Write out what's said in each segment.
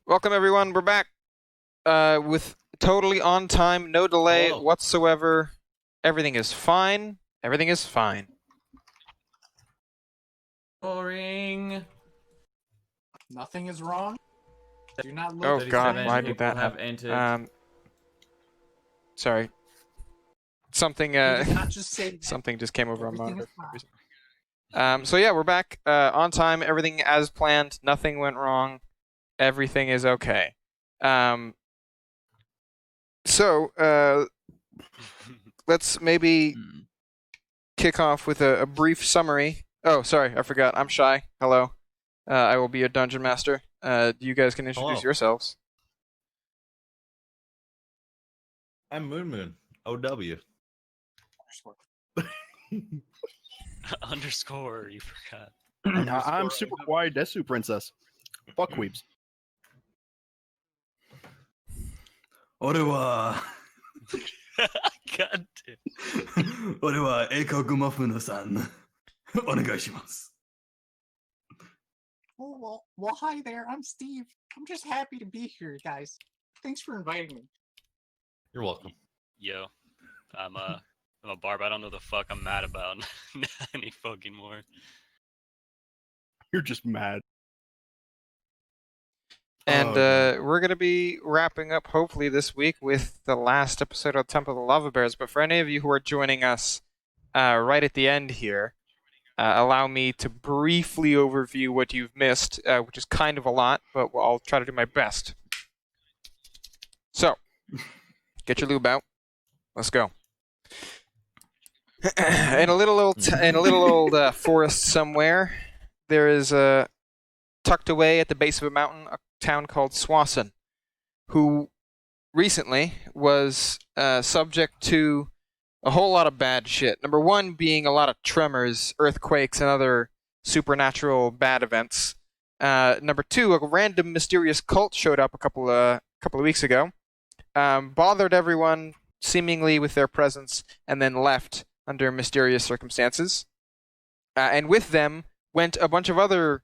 Welcome, everyone. We're back with totally on time, no delay whatsoever. Everything is fine. Everything is fine. Boring. Nothing is wrong. Do not look. Oh God, why did that happen? Sorry. Something not just say that. something just came over on Everything my. is fine. So yeah, we're back on time. Everything as planned. Nothing went wrong. Everything is okay. So let's maybe kick off with a brief summary. Oh, sorry, I forgot. I'm Shy. Hello. I will be your dungeon master. You guys can introduce yourselves. I'm Moon. OW. Underscore, you forgot. I'm Super Kawaii Desu Princess. Fuck weeps. 俺は God damn. 俺は英国マフヌさんお願いします Oh, well, hi there. I'm Steve. I'm just happy to be here, guys. Thanks for inviting me. You're welcome. Yo, I'm a barb. I don't know the fuck I'm mad about any fucking more. You're just mad. And we're going to be wrapping up, hopefully, this week with the last episode of Temple of the Lava Bears. But for any of you who are joining us right at the end here, allow me to briefly overview what you've missed, which is kind of a lot, but I'll try to do my best. So, get your lube out. Let's go. In a little old forest somewhere, there is tucked away at the base of a mountain, a town called Swassen, who recently was subject to a whole lot of bad shit. Number one being a lot of tremors, earthquakes, and other supernatural bad events. Number two, a random mysterious cult showed up a couple of weeks ago, bothered everyone seemingly with their presence, and then left under mysterious circumstances. And with them went a bunch of other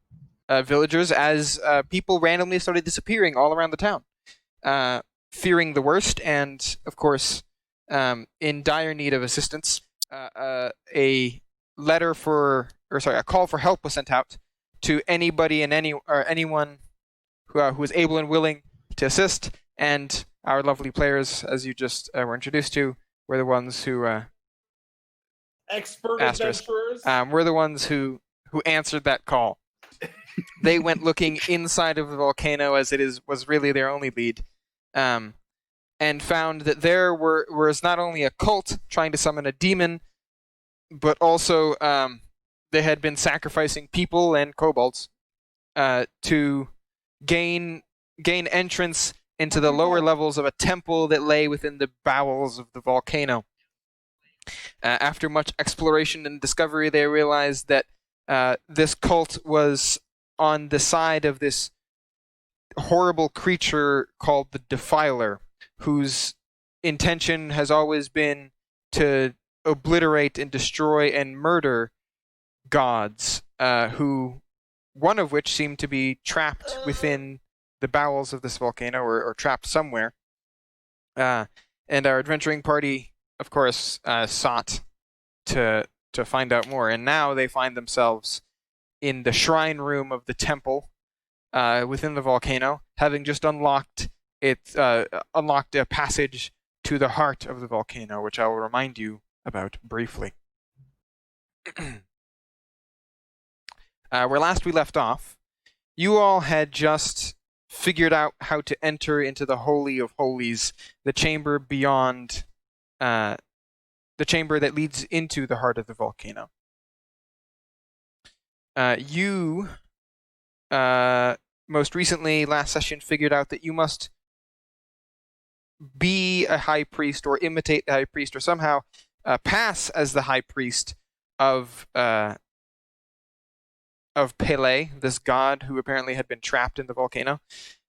villagers as people randomly started disappearing all around the town, fearing the worst, and of course, in dire need of assistance. A call for help was sent out to anybody and anyone who was able and willing to assist. And our lovely players, as you just were introduced to, were the ones who expert adventurers. Were the ones who answered that call. They went looking inside of the volcano, as was really their only lead, and found that there was not only a cult trying to summon a demon, but also they had been sacrificing people and kobolds to gain entrance into the lower levels of a temple that lay within the bowels of the volcano. After much exploration and discovery, they realized that this cult was on the side of this horrible creature called the Defiler, whose intention has always been to obliterate and destroy and murder gods, one of which seemed to be trapped within the bowels of this volcano, or trapped somewhere. And our adventuring party, of course, sought to find out more, and now they find themselves in the shrine room of the temple within the volcano, having just unlocked a passage to the heart of the volcano, which I will remind you about briefly. Where last we left off, you all had just figured out how to enter into the Holy of Holies, the chamber beyond, the chamber that leads into the heart of the volcano. You most recently, last session, figured out that you must be a high priest or imitate the high priest or somehow pass as the high priest of Pele, this god who apparently had been trapped in the volcano.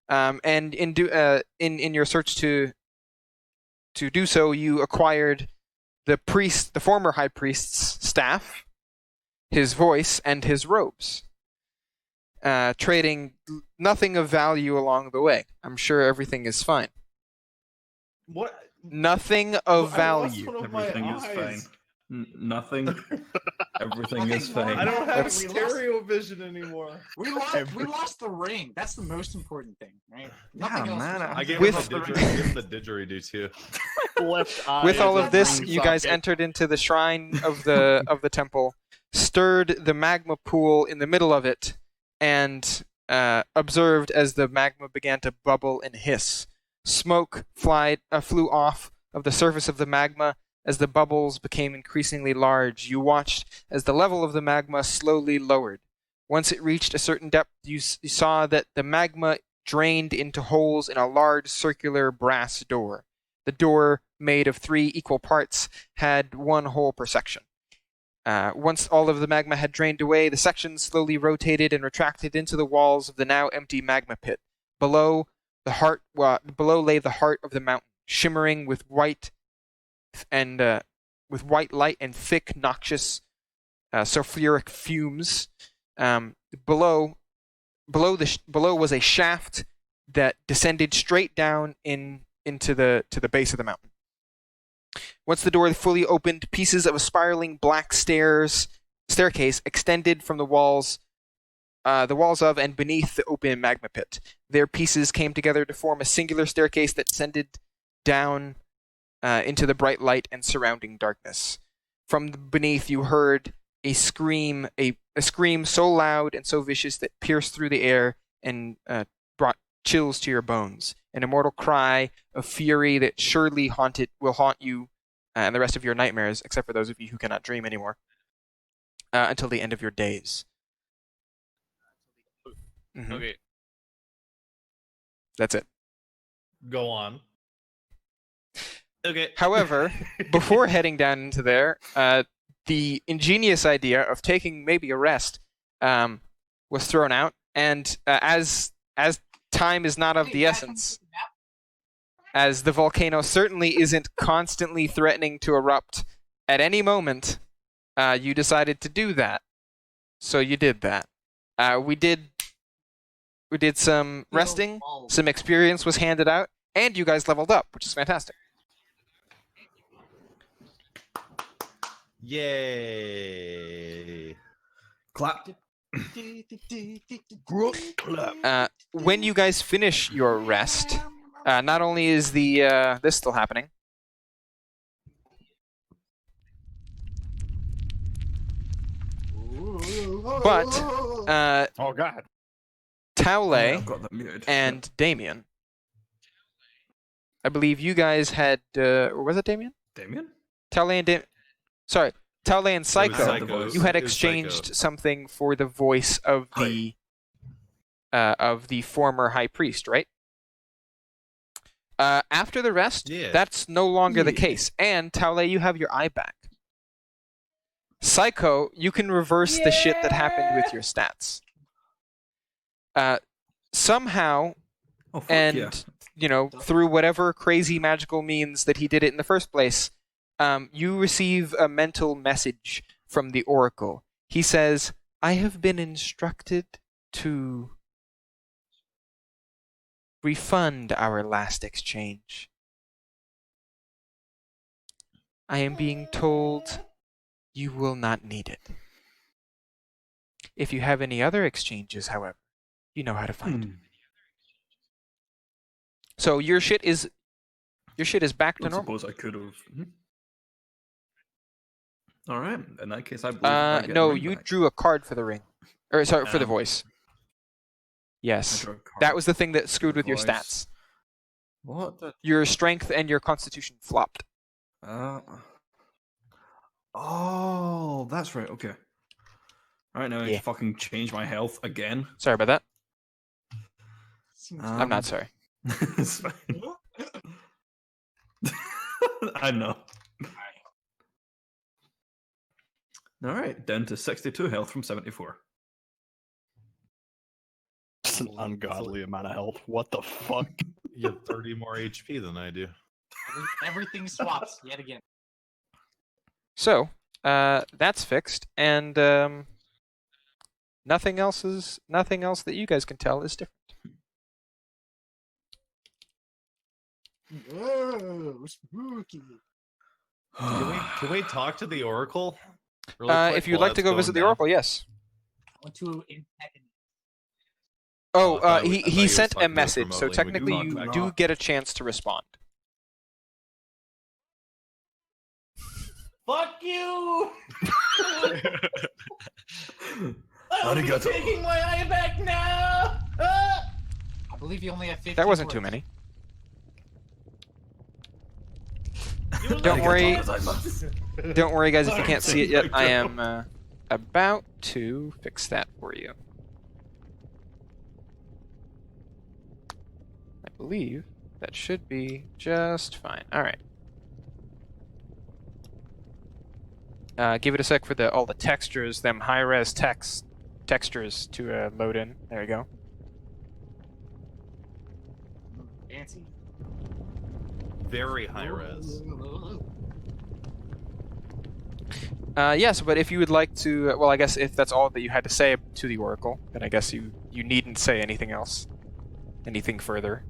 And in your search to do so, you acquired the former high priest's staff, his voice, and his robes, trading nothing of value along the way. I'm sure everything is fine. What? Nothing of I lost value. one of my Everything is eyes. fine. Nothing. Everything is fine. I don't have That's- stereo vision anymore. We lost the ring. That's the most important thing, right? Yeah, Nothing else man, matters. I gave With- him the didgeridoo too. Left eye With all is of a this, ring you guys socket. entered into the shrine of the temple, stirred the magma pool in the middle of it, and observed as the magma began to bubble and hiss. Smoke flew off of the surface of the magma as the bubbles became increasingly large. You watched as the level of the magma slowly lowered. Once it reached a certain depth, you saw that the magma drained into holes in a large circular brass door. The door, made of 3 equal parts, had 1 hole per section. Once all of the magma had drained away, the sections slowly rotated and retracted into the walls of the now empty magma pit. Below lay the heart of the mountain, shimmering with white light and thick, noxious sulfuric fumes. Below was a shaft that descended straight down into the base of the mountain. Once the door fully opened, pieces of a spiraling black staircase extended from the walls of and beneath the open magma pit. Their pieces came together to form a singular staircase that descended down into the bright light and surrounding darkness. From beneath, you heard a scream so loud and so vicious that pierced through the air and brought chills to your bones. An immortal cry of fury that surely will haunt you and the rest of your nightmares, except for those of you who cannot dream anymore, until the end of your days. Mhm. Okay. That's it. Go on. Okay. However, before heading down into there, the ingenious idea of taking maybe a rest was thrown out, and as time is not of the essence, as the volcano certainly isn't constantly threatening to erupt at any moment, you decided to do that. So you did that. We did some resting, some experience was handed out, and you guys leveled up, which is fantastic. Yay. Clap. When you guys finish your rest, not only is this still happening, but Oh god. Taule I've got that muted. and Damien, I believe you guys had, or was it Damien? Damien? Taule and Psycho. Psycho. You had It was Psycho. exchanged something for the voice of the former high priest, right? After the rest, Yeah. that's no longer the Yeah. case. And Taule, you have your eye back. Psycho, you can reverse the shit that happened with your stats. Somehow, Oh, fuck and yeah. through whatever crazy magical means that he did it in the first place, you receive a mental message from the Oracle. He says, "I have been instructed to refund our last exchange. I am being told you will not need it. If you have any other exchanges, however, you know how to find them. So your shit is back to I normal. suppose I could have. All right. In that case, I believe I get the No, ring you back. drew a card for the ring. Or sorry, for the Um, voice. I Yes. drew a card. That was the thing that screwed with your voice. stats. What? The... Your strength and your constitution flopped. Oh, that's right. Okay. All right, now I Yeah. fucking change my health again. Sorry about that. Seems I'm not sorry. It's fine. I know. All right, down to 62 health from 74. It's an ungodly amount of health. What the fuck? You have 30 more HP than I do. Everything swaps yet again. So, that's fixed, and nothing else that you guys can tell is different. Whoa, spooky. Can we talk to the Oracle? If you'd like to go visit the Oracle, yes. I want to infect. Oh, I thought he he was sent talking a to us message, so remotely. We technically can you talk do back. get a chance to respond. Fuck you! I'm Arigato. taking my eye back now! Ah! I believe you only have 50 That wasn't too words. many. You Don't like- worry. Gozaimasu. Don't worry, guys, if you can't see it yet, I Arigato. am about to fix that for you. I believe that should be just fine. Alright. Give it a sec for all the textures, them high-res textures to load in. There you go. Fancy. Very high res. Yes, but if you would like to, well, I guess if that's all that you had to say to the Oracle, then I guess you needn't say anything else, anything further.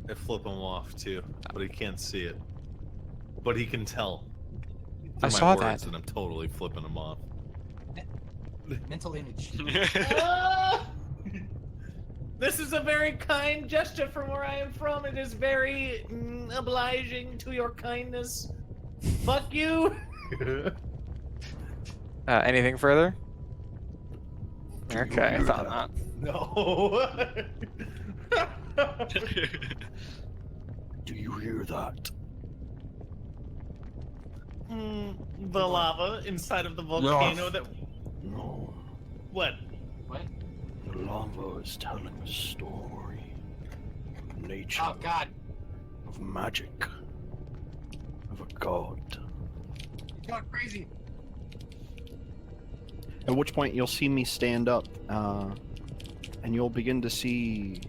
I flip him off too, but he can't see it. But he can tell. I through saw my that. words, and I'm totally flipping him off. Mental image. Ah! This is a very kind gesture from where I am from. It is very obliging to your kindness. Fuck you! Anything further? Okay, I thought not. No. Do you hear that? The lava inside of the volcano that. No. What? What? The lava is telling a story of nature, Oh god. of magic, of a god. You're going crazy. At which point you'll see me stand up, and you'll begin to see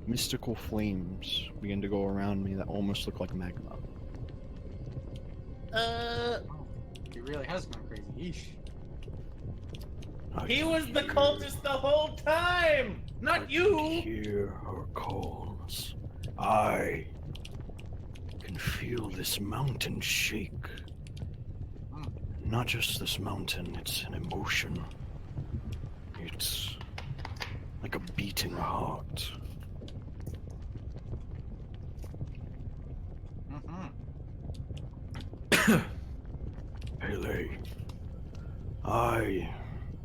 mystical flames begin to go around me that almost look like magma. He really has gone crazy. Yeesh. I He can was the hear- cultist the whole time! I Not can you! hear her calls. I can feel this mountain shake. Not just this mountain, it's an emotion. It's like a beating heart. Mm-hmm. Pele, I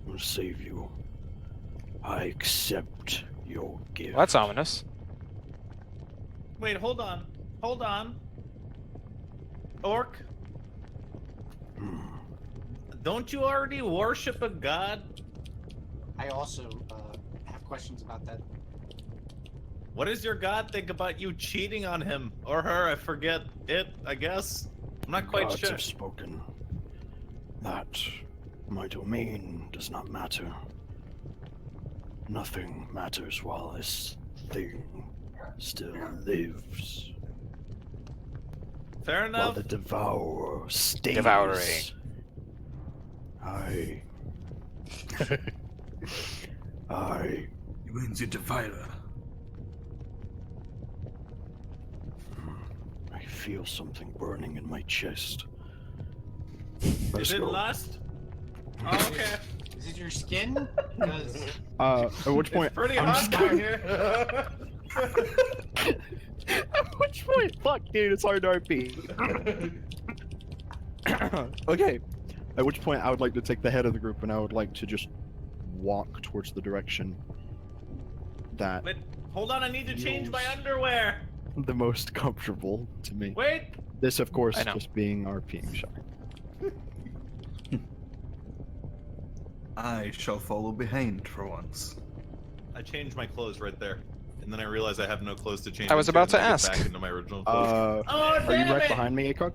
will save you. I accept your gift. Well, that's ominous. Wait, hold on. Hold on. Orc, Hmm. don't you already worship a god? I also have questions about that. What does your god think about you cheating on him or her? I forget it. I guess. I'm not quite Gods sure. have spoken. That my domain does not matter. Nothing matters while this thing still lives. Fair While enough. the devourer stays. Devouring. I He means the defiler. I feel something burning in my chest. Is Let's it go. lust? Oh, okay. Is it your skin? Because At which point It's pretty I'm hot just down gonna- here. At which point, fuck, dude, it's hard to repeat. Okay. At which point, I would like to take the head of the group, and I would like to just walk towards the direction that Wait, hold on, I need to change my Feels- underwear. the most comfortable to me. Wait, This, of course, I know. just being our peeing shot. I shall follow behind for once. I changed my clothes right there, and then I realized I have no clothes to change. I was into, about and to get ask. Back into my original clothes. oh Are you damn right it! behind me, Akog?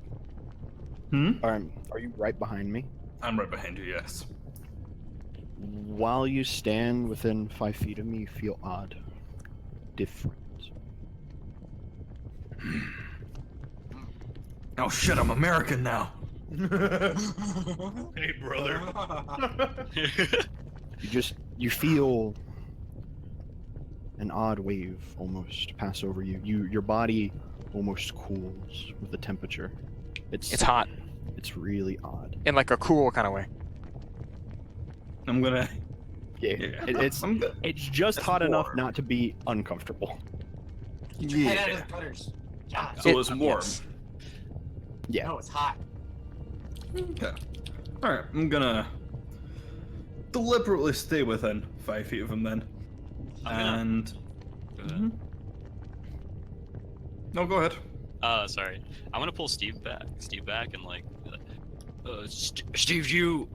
Hmm? Are you right behind me? I'm right behind you, yes. While you stand within 5 feet of me, you feel odd. Different. Oh shit, I'm American now. Hey, brother. You feel an odd wave almost pass over you. Your body almost cools with the temperature. It's hot It's really odd. in like a cool kind of way. I'm gonna. Yeah, Yeah. it's I'm go- it's just That's hot enough warm. not to be uncomfortable. Get your head out Yeah. of the gutters. Josh. So it's warm. yes. Yeah. No, it's hot. Okay. Alright, I'm gonna deliberately stay within 5 feet of him then. I'm gonna- And. Go ahead. Mhm. No, go ahead. Sorry. I'm gonna pull Steve back. And like, Steve, do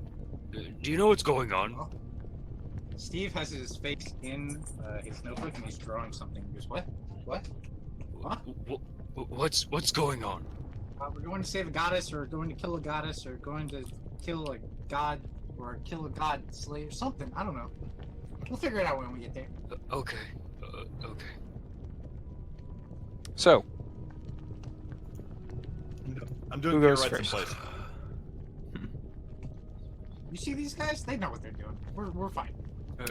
you know what's going on? Steve has his face in his notebook and he's drawing something. He goes, what? What? Huh? What's going on? We're going to save a goddess, or going to kill a goddess, or going to kill a god, or kill a god slave, something. I don't know. We'll figure it out when we get there. Okay. Okay. So, I'm doing Who goes pirouettes in first? place. You see these guys? They know what they're doing. We're fine.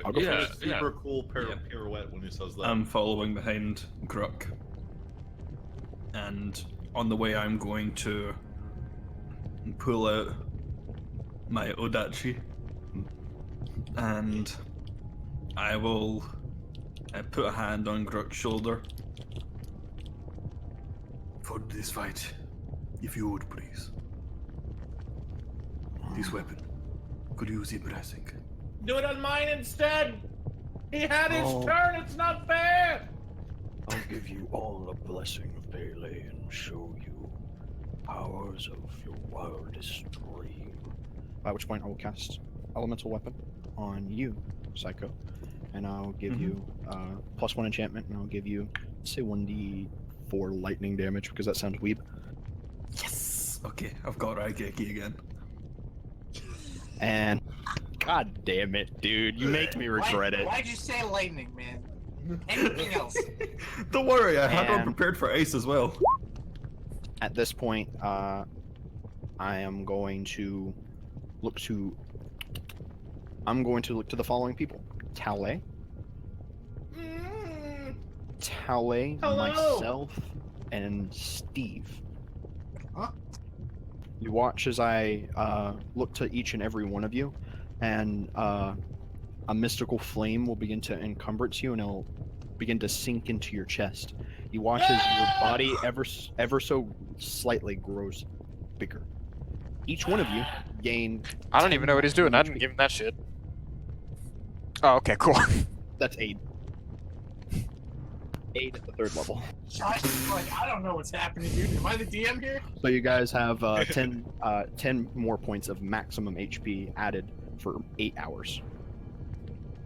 I'll go Yeah, first. super cool Yeah. pirouette when he says that. I'm following behind Gruk. And on the way, I'm going to pull out my Odachi. And I will put a hand on Gruk's shoulder. For this fight, if you would please. This weapon could use the pressing. Do it on mine instead. He had his Oh. turn. It's not fair. I'll give you all the blessing of Pele and show you powers of your wildest dream. By which point I will cast Elemental Weapon on you, Psycho. And I'll give you +1 enchantment, and I'll give you, say, 1d4 lightning damage, because that sounds weeb. Yes! Okay, I've got Raigeki again. And god damn it, dude, you make me regret it. Why'd you say lightning, man? Anything else? Don't worry, I had one And- prepared for ice as well. At this point, I am going to look to. I'm going to look to the following people: Tale, Mm. Tale, Hello. myself, and Steve. Huh? You watch as I look to each and every one of you, and a mystical flame will begin to encumbrance you, and it'll begin to sink into your chest. You watch as your body ever so slightly grows bigger. Each one of you gain. I don't even know what he's doing. I didn't give him that shit. Oh, okay, cool. That's 8. 8 at the 3rd level. Josh is like, I don't know what's happening, dude. Am I the DM here? So you guys have 10 more points of maximum HP added for 8 hours.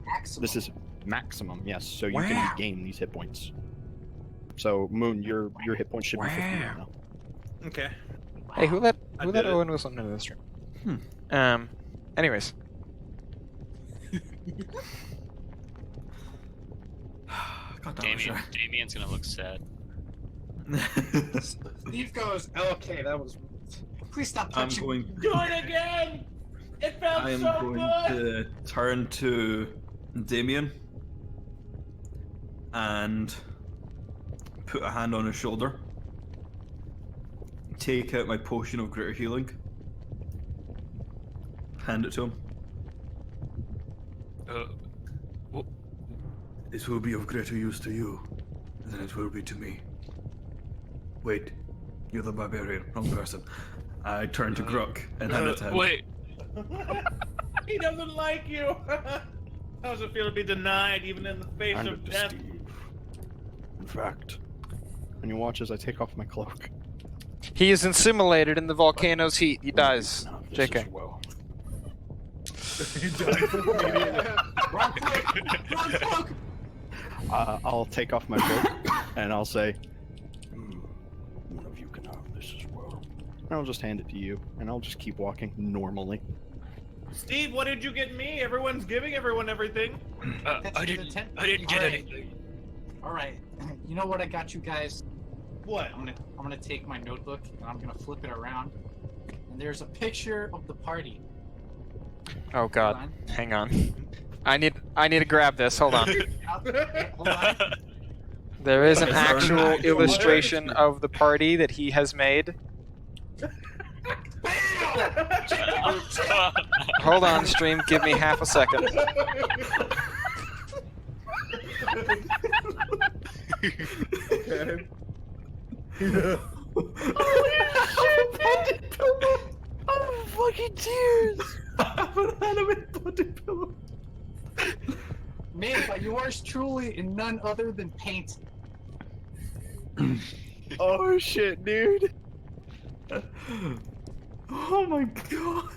Maximum. This is maximum, yes. So you Wow. can regain these hit points. So Moon, your hit points should be 50 right Wow. now. Okay. Hey, who let I did it. Owen Wilson into this room? Hmm. Anyways, God damn it, Damien's gonna look sad. Steve goes, okay, that was. Please stop I'm touching. going. Do it again. It felt I am so going good. to turn to Damien and put a hand on his shoulder. Take out my potion of greater healing. Hand it to him. This will be of greater use to you than it will be to me. Wait, you're the barbarian, wrong person. I turn to Gruk and hand it to him. Wait. He doesn't like you. How does it feel to be denied, even in the face Hand of it to death? Steve. In fact, and you watch as I take off my cloak. he is insimilated in the volcano's heat. He dies. Now, this JK. as well. Wrong cloak! Wrong cloak! I'll take off my cloak and I'll say, one of you can have this as well. And I'll just hand it to you, and I'll just keep walking normally. Steve, what did you get me? Everyone's giving everyone everything. I didn't get Alright. anything. All right. You know what I got you guys? What? I'm gonna take my notebook and I'm gonna flip it around. And there's a picture of the party. Oh Hold god. on. Hang on. I need to grab this. Hold on. Hold on. There is an Is there an actual actual illustration of the party that he has made. Hold on, stream. Give me half a second. Okay. I'm fucking tears. An anime body pillow. Made by yours truly and none other than Paint. Oh shit, dude. Oh my god.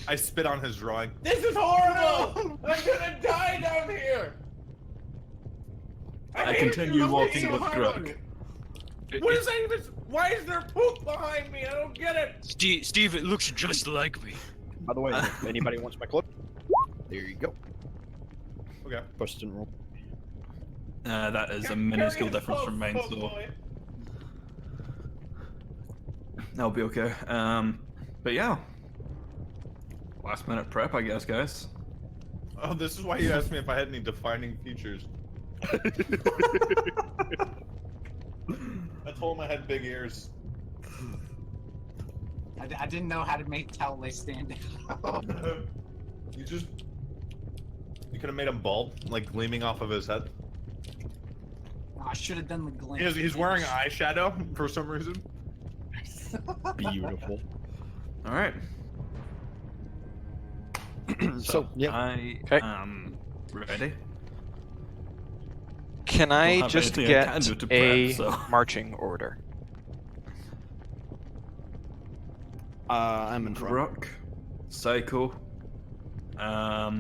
I spit on his drawing. This is horrible! I'm gonna die down here! I hate continue you walking so with hard Grug. on it. What is that even? Why is there poop behind me? I don't get it. Steve, it looks just like me. By the way, if anybody wants my clip, there you go. Okay. Post and roll. That is a Carry minuscule his difference poke, from mine, poke so boy. that'll be okay. But yeah. Last minute prep, I guess, guys. Oh, this is why you asked me if I had any defining features. I told him I had big ears. I didn't know how to make Callaway stand out. You could have made him bald, like gleaming off of his head. I should have done the glint. He's wearing eyeshadow for some reason. Beautiful. All right. So, yeah. I Okay. am ready. Can Don't I have just anything I get can do to a prep, so. marching order? I'm in front. Rock, Psycho. I'll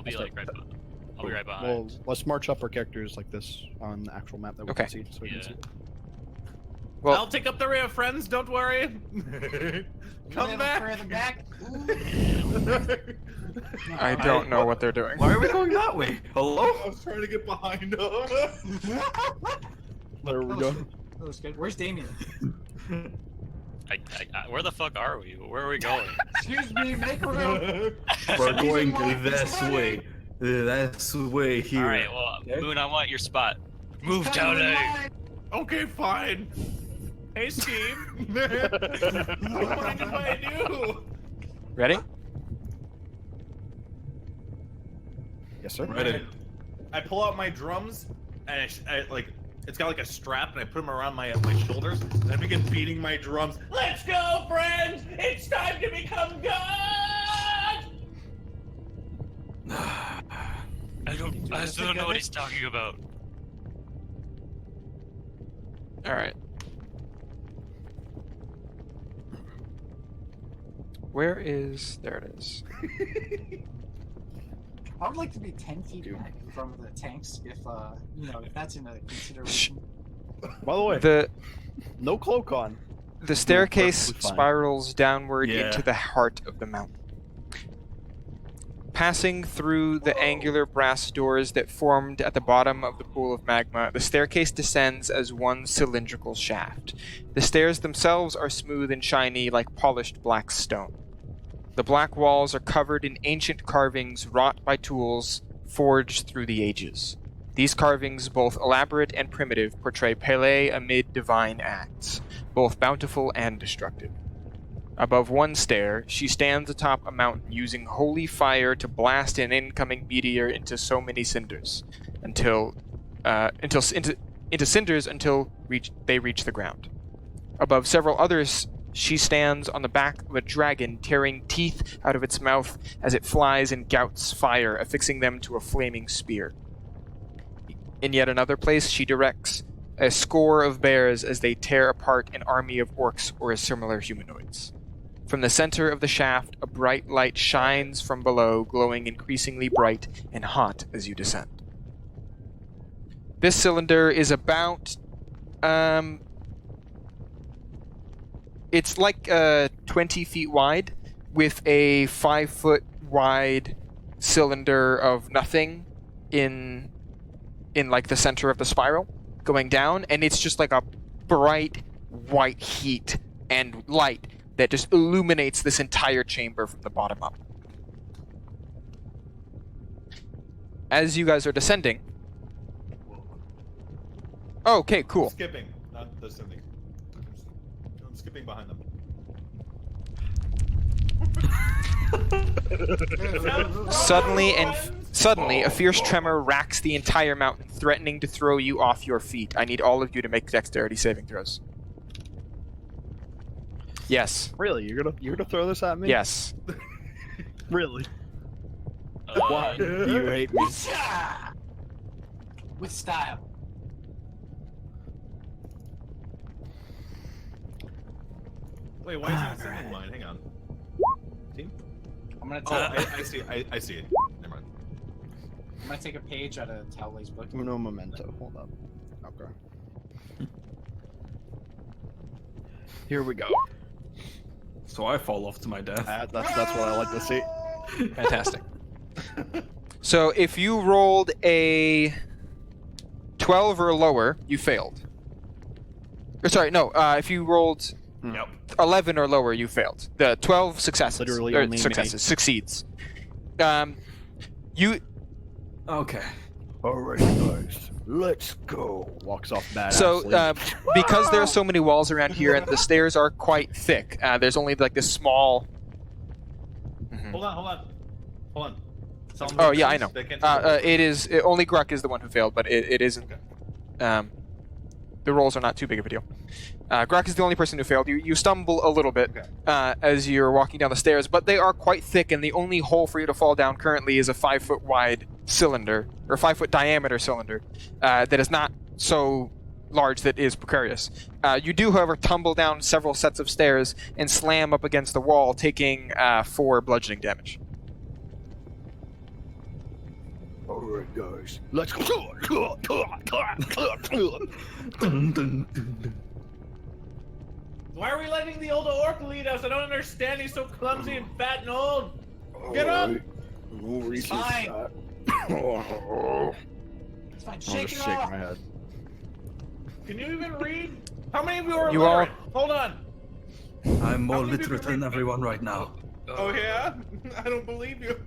be like right. I'll be right behind. Well, let's march up our characters like this on the actual map that we Okay. can see. So we Yeah. can see. Well, I'll take up the rear, friends. Don't worry. Come back. Further back. I don't know what they're doing. Why are we going that way? Hello? I was trying to get behind him. There we go. That was good. Where's Damien? Where the fuck are we? Where are we going? Excuse me, make room. We're going Like this way. This way here. All right, well, Okay. Moon, I want your spot. Move, Come in Tony. line. Okay, fine. Hey, Steve. Don't mind if I do. Ready? Yes, sir. Ready. I pull out my drums, and I like, it's got like a strap, and I put them around my shoulders, and I begin beating my drums. Let's go, friends! It's time to become God! I still don't know what he's talking about. All right. Where is? There it is. I would like to be 10 feet back from the tanks if if that's in a consideration. By the way, The no cloak on. the staircase perfectly fine. spirals downward Yeah. into the heart of the mountain. Passing through the angular brass doors that formed at the bottom of the pool of magma, the staircase descends as one cylindrical shaft. The stairs themselves are smooth and shiny like polished black stone. The black walls are covered in ancient carvings wrought by tools forged through the ages. These carvings, both elaborate and primitive, portray Pele amid divine acts, both bountiful and destructive. Above one stair, she stands atop a mountain using holy fire to blast an incoming meteor into so many cinders, until they reach the ground. Above several others, she stands on the back of a dragon, tearing teeth out of its mouth as it flies and gouts fire, affixing them to a flaming spear. In yet another place, she directs a score of bears as they tear apart an army of orcs or similar humanoids. From the center of the shaft, a bright light shines from below, glowing increasingly bright and hot as you descend. This cylinder is about, it's like 20 feet wide, with a 5-foot wide cylinder of nothing in like the center of the spiral, going down, and it's just like a bright white heat and light that just illuminates this entire chamber from the bottom up. as you guys are descending. Okay, cool. Skipping, not descending. I'm skipping behind them. Suddenly, a fierce tremor racks the entire mountain, threatening to throw you off your feet. I need all of you to make dexterity saving throws. Yes. Really? You're gonna throw this at me? Yes. Really? Why? You hate me. With style. Wait, why is he in single line? Hang on. Team? I'm gonna Oh, take. I see. I see it. Never mind. I'm gonna take a page out of Towley's book. Uno memento. Hold up. Okay. Here we go. So I fall off to my death. That's what I like to see. Fantastic. So if you rolled a 12 or lower, you failed. Or sorry, no. If you rolled Yep. 11 or lower, you failed. The 12 successes. Literally or only me. successes. Succeeds. You. Okay. Alright, guys, let's go. Walks off badassly. So, because there are so many walls around here and the stairs are quite thick, there's only like this small. Hold on. Oh yeah, I know. They can't It is only Gruck is the one who failed, but it isn't. The rolls are not too big of a deal. Gruck is the only person who failed. You stumble a little bit as you're walking down the stairs, but they are quite thick, and the only hole for you to fall down currently is a 5-foot wide cylinder, or 5-foot diameter cylinder, that is not so large that is precarious. You do, however, tumble down several sets of stairs and slam up against the wall, taking 4 bludgeoning damage. Alright, guys, let's go. Dun, dun, dun, dun. Why are we letting the old orc lead us? I don't understand. He's so clumsy and fat and old. Get up! No reason fine. for that. It's fine. I'll Shake just it shake off. my head. Can you even read? How many of you are You all- illiterate? Hold on. I'm more How many literate people than read- everyone right now. Oh yeah? I don't believe you.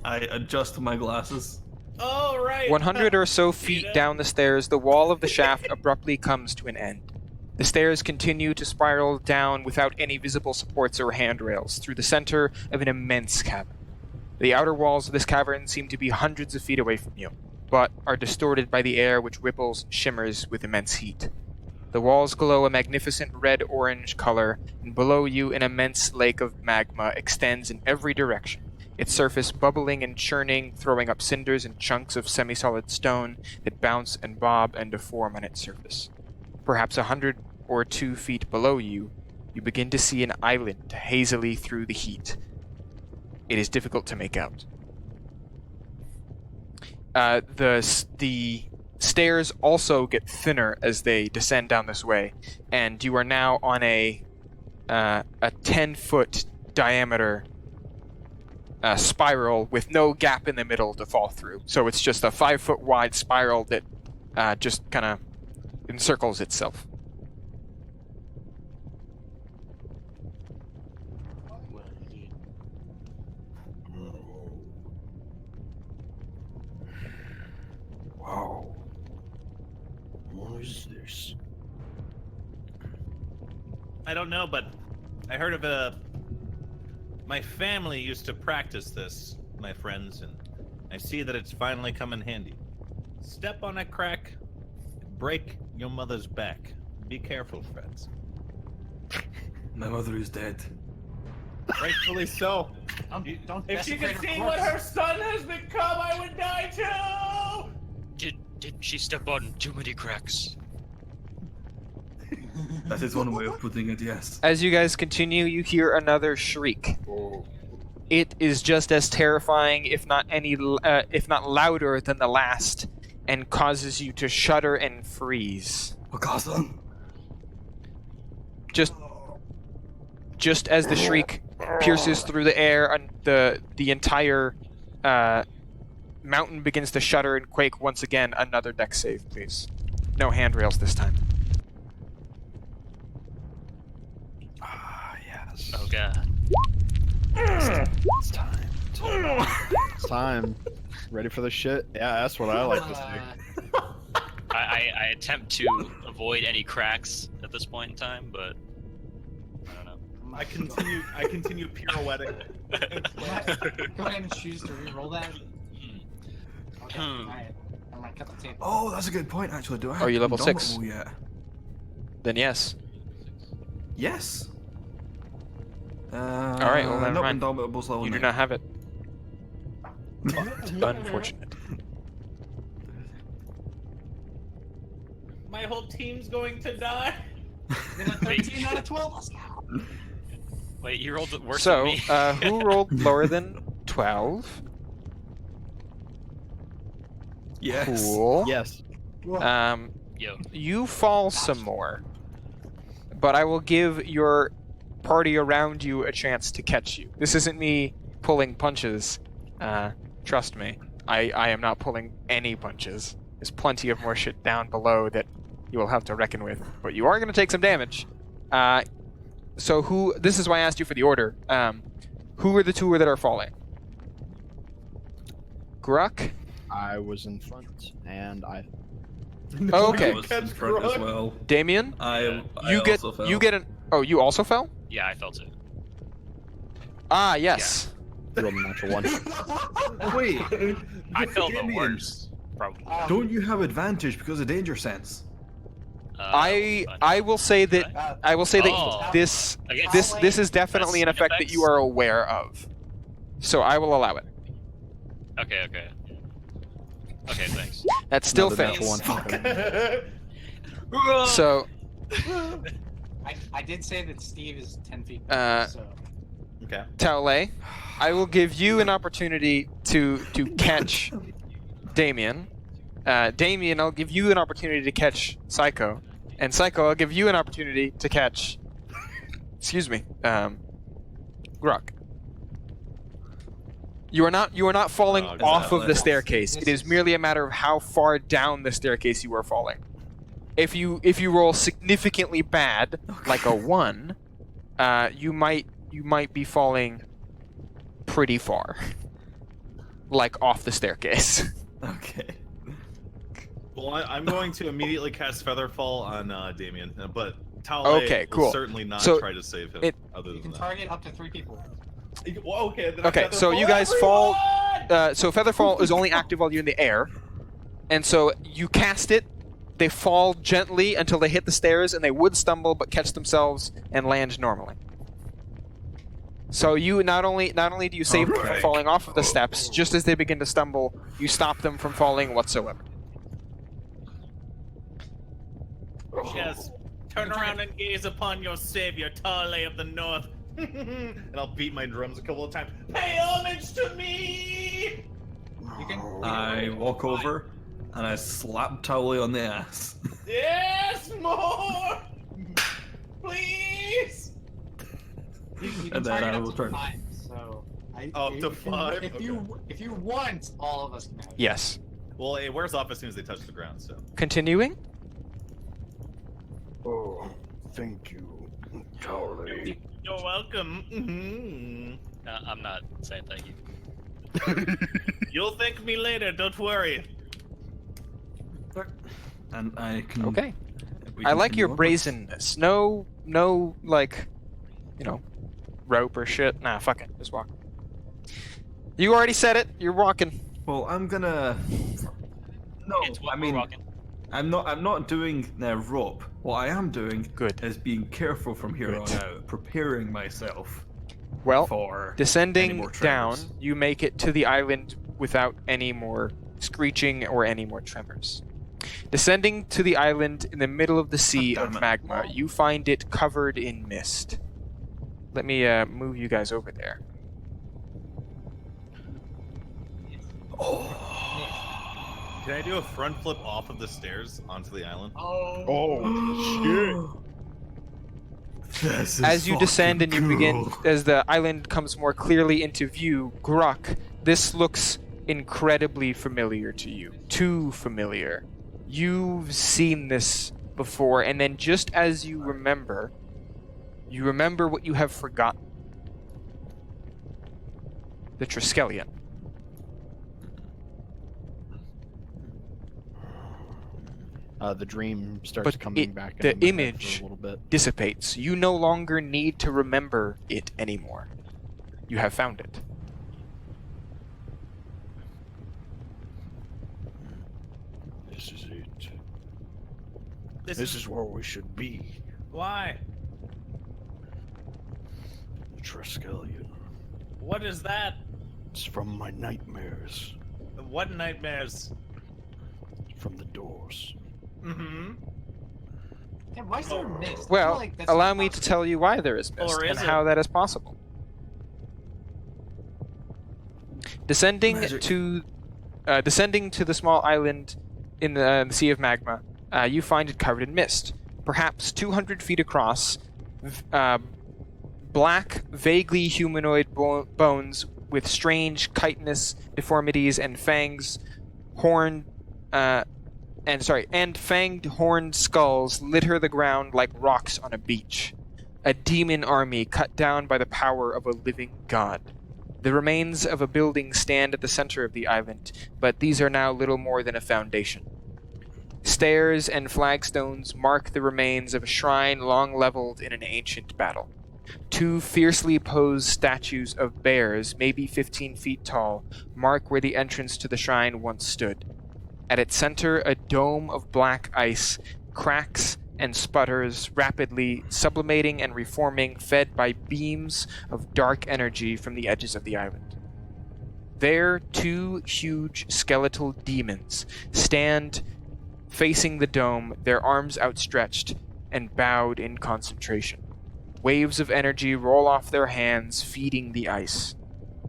I adjust my glasses. Oh right. 100 or so feet that? down the stairs, the wall of the shaft abruptly comes to an end. The stairs continue to spiral down without any visible supports or handrails through the center of an immense cavern. The outer walls of this cavern seem to be hundreds of feet away from you, but are distorted by the air which ripples, shimmers with immense heat. The walls glow a magnificent red-orange color, and below you an immense lake of magma extends in every direction, its surface bubbling and churning, throwing up cinders and chunks of semi-solid stone that bounce and bob and deform on its surface. Perhaps 100 or 2 feet below you, you begin to see an island hazily through the heat. It is difficult to make out. The stairs also get thinner as they descend down this way, and you are now on a 10-foot diameter spiral with no gap in the middle to fall through. So it's just a 5-foot wide spiral that just kind of encircles itself. Wow. What is this? I don't know, but I heard of my family used to practice this, my friends, and I see that it's finally come in handy. Step on a crack, break your mother's back. Be careful, friends. My mother is dead. Rightfully so. Don't If she desecrate could her see corpse. what her son has become, I would die too! Didn't she step on too many cracks? That is one way of putting it, yes. As you guys continue, you hear another shriek. It is just as terrifying, if not louder than the last, and causes you to shudder and freeze. Okasan! Just as the shriek pierces through the air, and the entire mountain begins to shudder and quake once again. Another dex save, please. No handrails this time. Ah, yes. Oh god. It's time to It's time. Ready for the shit? Yeah, that's what I like to see. I attempt to avoid any cracks at this point in time, but I don't know. I continue pirouetting. Go ahead and choose to re-roll that. Okay, alright. I'm gonna cut the tape. Oh, that's a good point, actually. Do I have you level 6? Indomitable yet? Then yes. Yes. Alright, well, never not mind. Indomitable's level You do 9. not have it. Unfortunate. My whole team's going to die. Then a 13 out of 12. Let's go. Wait, you rolled worse So, than me. who rolled lower than 12? Yes. Cool. Yes. Yo. You fall some more, but I will give your party around you a chance to catch you. This isn't me pulling punches. Trust me, I am not pulling any punches. There's plenty of more shit down below that you will have to reckon with, but you are going to take some damage. So who? This is why I asked you for the order. Who are the two that are falling? Gruck. I was in front, and I. Oh, okay. I was in front as well. Damien. I You get. also fell. You get an. Oh, you also fell. Yeah, I felt it. Ah, yes. Rolled a natural one. Wait. I felt the Damien, worst, probably. Don't you have advantage because of danger sense? I will say that Oh. this Against- this is definitely an That's effect that you are aware of. So I will allow it. Okay, thanks. That still Another fails. natural one. So I did say that Steve is 10 feet. So Okay. Taole, I will give you an opportunity to catch Damien. Damien, I'll give you an opportunity to catch Psycho. And Psycho, I'll give you an opportunity to catch excuse me, Gruck. You are not falling Oh, off of the exactly. staircase. It is merely a matter of how far down the staircase you are falling. If you roll significantly bad, like a 1, you might be falling pretty far, like off the staircase. Okay. Well, I'm going to immediately cast Featherfall on Damien, but Taole Okay, will cool. certainly not So, try to save him. it- Other you than can that. target up to 3 people. Well, okay. Then I Okay, so Featherfall you guys fall. everyone! So Featherfall is only active while you're in the air, and so you cast it. They fall gently until they hit the stairs, and they would stumble but catch themselves and land normally. So you not only do you save them from Okay. falling off of the steps, just as they begin to stumble, you stop them from falling whatsoever. Yes. Turn around and gaze upon your savior, Taole of the North. And I'll beat my drums a couple of times. Pay homage to me! You can. I walk over and I slap Taole on the ass. Yes, more! Please! You can And then target I up will to turn. 5. So Up to 5? If you want, all of us can have it. Yes. Well, it wears off as soon as they touch the ground, so. Continuing. Oh, thank you, Taole. You're welcome. Mhm. I'm not saying thank you. You'll thank me later, don't worry. And I can. Okay. we I can like your continue onwards. brazenness. No, like, rope or shit. Nah, fuck it. Just walk. You already said it. You're walking. Well, I'm gonna. No, It's what I we're mean, walking. I'm not doing the rope. What I am doing Good. is being careful from here Good. on out, preparing myself Well, for any descending more down, tremors. you make it to the island without any more screeching or any more tremors. Descending to the island in the middle of the sea God of damn it. magma, you find it covered in mist. Let me move you guys over there. Can I do a front flip off of the stairs onto the island? Oh, This is As you descend and you fucking begin, cool. as the island comes more clearly into view, Gruck, this looks incredibly familiar to you. Too familiar. You've seen this before, and then just as you remember what you have forgotten. The Triskelion. The dream starts But coming back. the into my head image for a little bit. dissipates. You no longer need to remember it anymore. You have found it. This is it. This This is where we should be. why. The Triskelion. What is that? It's from my nightmares. What nightmares? From the doors. Mm-hmm. Yeah, why is there a mist? I feel Well, like that's allow not me to possible. tell you why there is mist Or and is it? how that is possible. Descending Magic. to the small island in the Sea of Magma, you find it covered in mist, perhaps 200 feet across. Black, vaguely humanoid bones with strange chitinous deformities and fangs, and fanged horned skulls litter the ground like rocks on a beach. A demon army cut down by the power of a living god. The remains of a building stand at the center of the island, but these are now little more than a foundation. Stairs and flagstones mark the remains of a shrine long leveled in an ancient battle. Two fiercely posed statues of bears, maybe 15 feet tall, mark where the entrance to the shrine once stood. At its center, a dome of black ice cracks and sputters rapidly, sublimating and reforming, fed by beams of dark energy from the edges of the island. There, two huge skeletal demons stand facing the dome, their arms outstretched and bowed in concentration. Waves of energy roll off their hands, feeding the ice.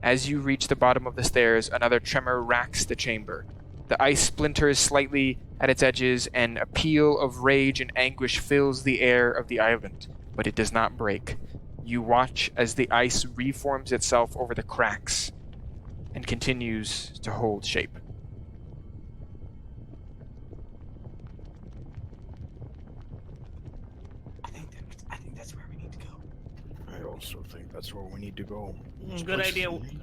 As you reach the bottom of the stairs, another tremor racks the chamber. The ice splinters slightly at its edges, and a peal of rage and anguish fills the air of the island, but it does not break. You watch as the ice reforms itself over the cracks and continues to hold shape. I think that's where we need to go. I also think that's where we need to go. This Good place idea. is amazing.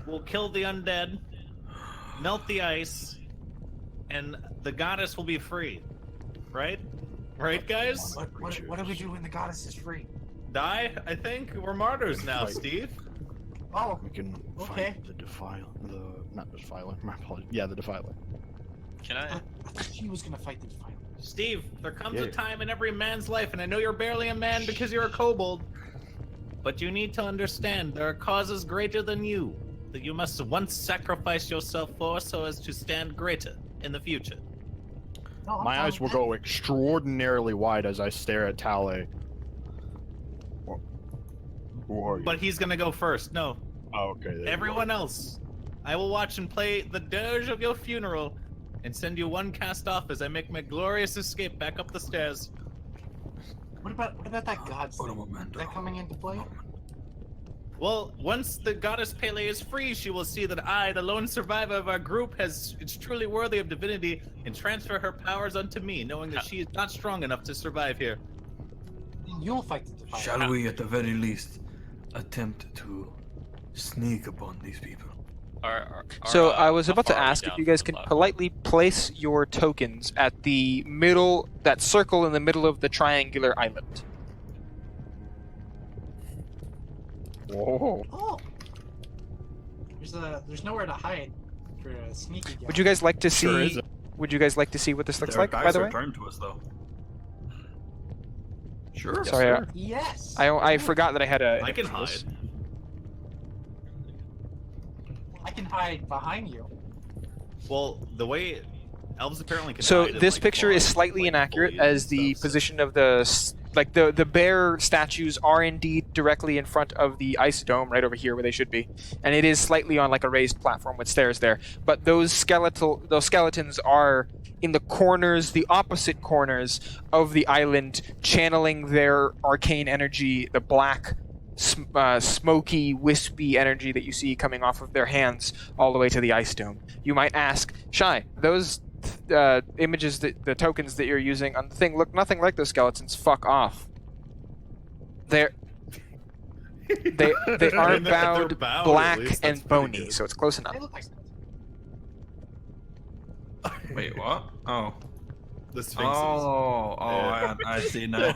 We'll kill the undead, melt the ice, and the goddess will be free. Right? Right, guys? What do we do when the goddess is free? Die? I think we're martyrs now, Fight. Steve. Oh, We can Okay. fight the not defiler. My apologies. Yeah, the defiler. Can I I? thought she was gonna fight the defiler. Steve, there comes a Yeah. time in every man's life, and I know you're barely a man because you're a kobold, but you need to understand there are causes greater than you that you must once sacrifice yourself for so as to stand greater in the future. No, I'm My fine eyes will with go extraordinarily wide as I stare at Tale. Who are you? But he's gonna go first. No, Oh, okay. there you everyone else. I will watch and play the dirge of your funeral and send you one cast off as I make my glorious escape back up the stairs. What about that god Ora thing? Is momento. that coming into play? Well, once the goddess Pele is free, she will see that I, the lone survivor of our group, is truly worthy of divinity and transfer her powers unto me, knowing that she is not strong enough to survive here. Then you'll fight the defiler. Shall we, at the very least, attempt to sneak upon these people? So I was how about to far are we ask if down you from guys the can platform? politely place your tokens at the middle, that circle in the middle of the triangular island. Whoa. Oh, there's nowhere to hide for a sneaky guy. Would you guys like to see? Sure is. Would you guys like to see what this looks There are like? By guys the way, returned to us, though. Sure. Sorry, sir. Yes. I forgot that I had a. I can hide. I can hide behind you. Well, the way elves apparently can So hide in, this like, picture is forests, slightly like, inaccurate, foliage as and the stuff, so- position of the bear statues are indeed directly in front of the ice dome, right over here where they should be, and it is slightly on like a raised platform with stairs there. But those skeletons are in the corners, the opposite corners of the island, channeling their arcane energy, the black, smoky, wispy energy that you see coming off of their hands all the way to the ice dome. You might ask, Shy, those images, the tokens that you're using on the thing look nothing like those skeletons. Fuck off. They are They're bowed, bowed, at black, least. That's and pretty bony, good. so it's close enough. They look like. Wait, what? Oh. the sphinxes. I see now.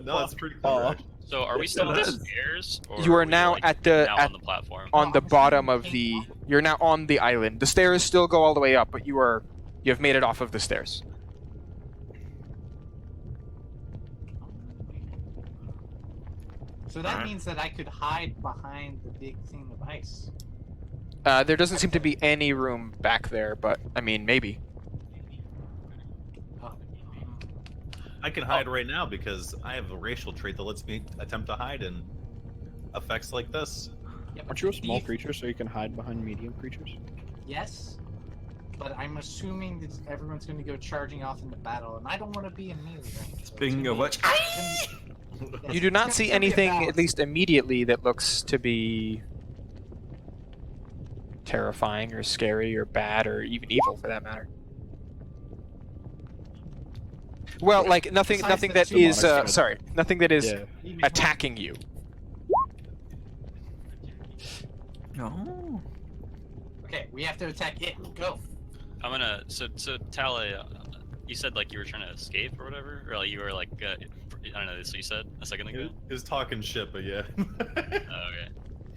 No, it's pretty clever. actually. So are we still on the It is. stairs? Or You are we, now like, at the now at, on the platform. on the I'm bottom of assuming the. You're now on the island. The stairs still go all the way up, but you have made it off of the stairs. So that means that I could hide behind the big thing of ice. There doesn't seem to be any room back there, but I mean, maybe. Oh. I can hide right now because I have a racial trait that lets me attempt to hide in effects like this. Yeah, but Aren't you a small Steve- creature so you can hide behind medium creatures? Yes, but I'm assuming that everyone's going to go charging off into battle, and I don't want to be in melee range. So it's Speaking gonna of be- which, it's gonna be- You do not it's see gonna be a anything, balance. at least immediately, that looks to be terrifying or scary or bad or even evil, for that matter. Well, like nothing, Besides nothing the that two is. monsters. Sorry, nothing that is Yeah. attacking you. no. Okay, we have to attack it. Go. I'm gonna. So Tally, you said like you were trying to escape or whatever, or like you were like I don't know. So you said a second ago. He was talking shit, but yeah. Oh,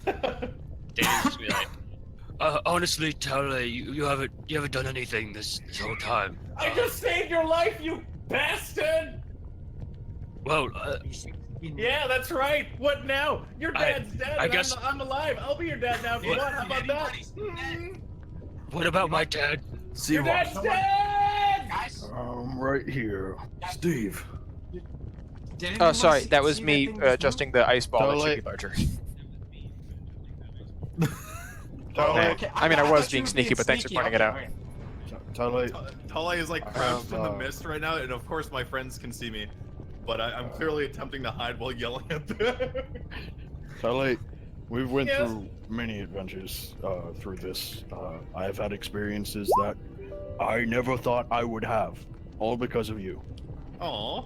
okay. David's just be like, honestly, Tally, you haven't done anything this whole time. I just saved your life, you bastard! Well, Yeah, that's right. What now? Your I- dad's dead. I and guess- I'm alive. I'll be your dad now if you What? want. How about that? what about my dad? See Your what? dad's dead. Guys, I'm right here. Steve. did Oh, anyone sorry, see- that was see me thing just adjusting the ice ball that should Totally. be larger. Oh, Hey, okay. I mean, I thought was you being were sneaky, but thanks for sneaky. pointing it out. Okay. Totally. Tala is like I crouched have, in the mist right now, and of course my friends can see me. But I'm clearly attempting to hide while yelling at them. Totally. We've went Yes. through many adventures through this. I have had experiences that I never thought I would have, all because of you. Aw.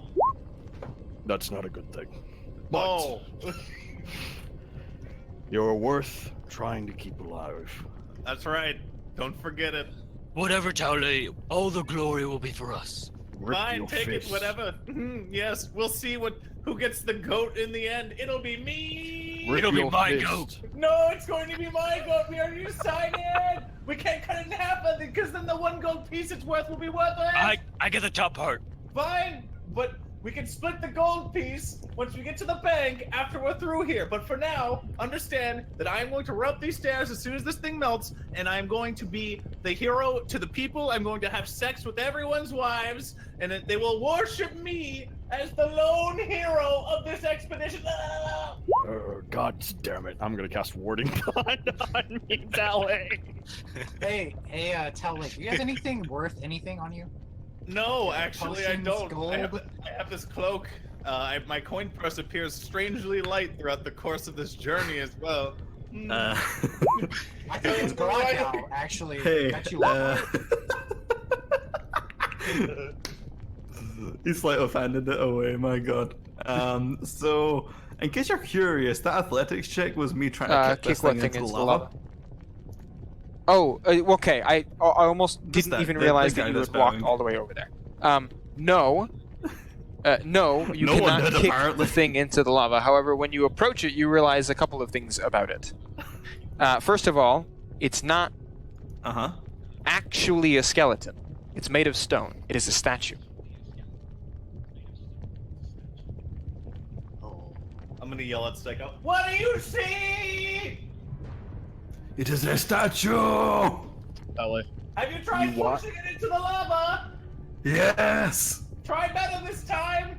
That's not a good thing. But Oh. you're worth trying to keep alive. That's right. Don't forget it. Whatever, Tally. All the glory will be for us. Rip Fine, your take fist. it, whatever. Yes, we'll see who gets the goat in the end. It'll be me. Rip It'll be your my fist. goat. No, it's going to be my goat. We already decided. We can't cut it in half because then the one gold piece it's worth will be worthless. I get the top part. Fine, but we can split the gold piece once we get to the bank after we're through here. But for now, understand that I am going to run up these stairs as soon as this thing melts, and I am going to be the hero to the people. I'm going to have sex with everyone's wives, and then they will worship me as the lone hero of this expedition. God damn it. I'm gonna cast Warding on me, Tally. Hey, Tally, do you have anything worth anything on you? No, actually, I Potions, don't. gold. I have this cloak. My coin purse appears strangely light throughout the course of this journey as well. I think it's Garagao, actually. Hey. Got you up. He slightly offended it away, my god. So, in case you're curious, that athletics check was me trying to kick this Kick what thing thing into into the the lava. lava? Oh, okay. I almost Just didn't that- even the realize guy that you that's had walked bowing. all the way over there. No. No, you No one cannot did, kick apparently. the thing into the lava. However, when you approach it, you realize a couple of things about it. First of all, it's not Uh-huh. actually a skeleton. It's made of stone. It is a statue. I'm gonna yell at Psycho. What do you see? It is a statue! Tally. Have you tried You what? pushing it into the lava? Yes! Try better this time.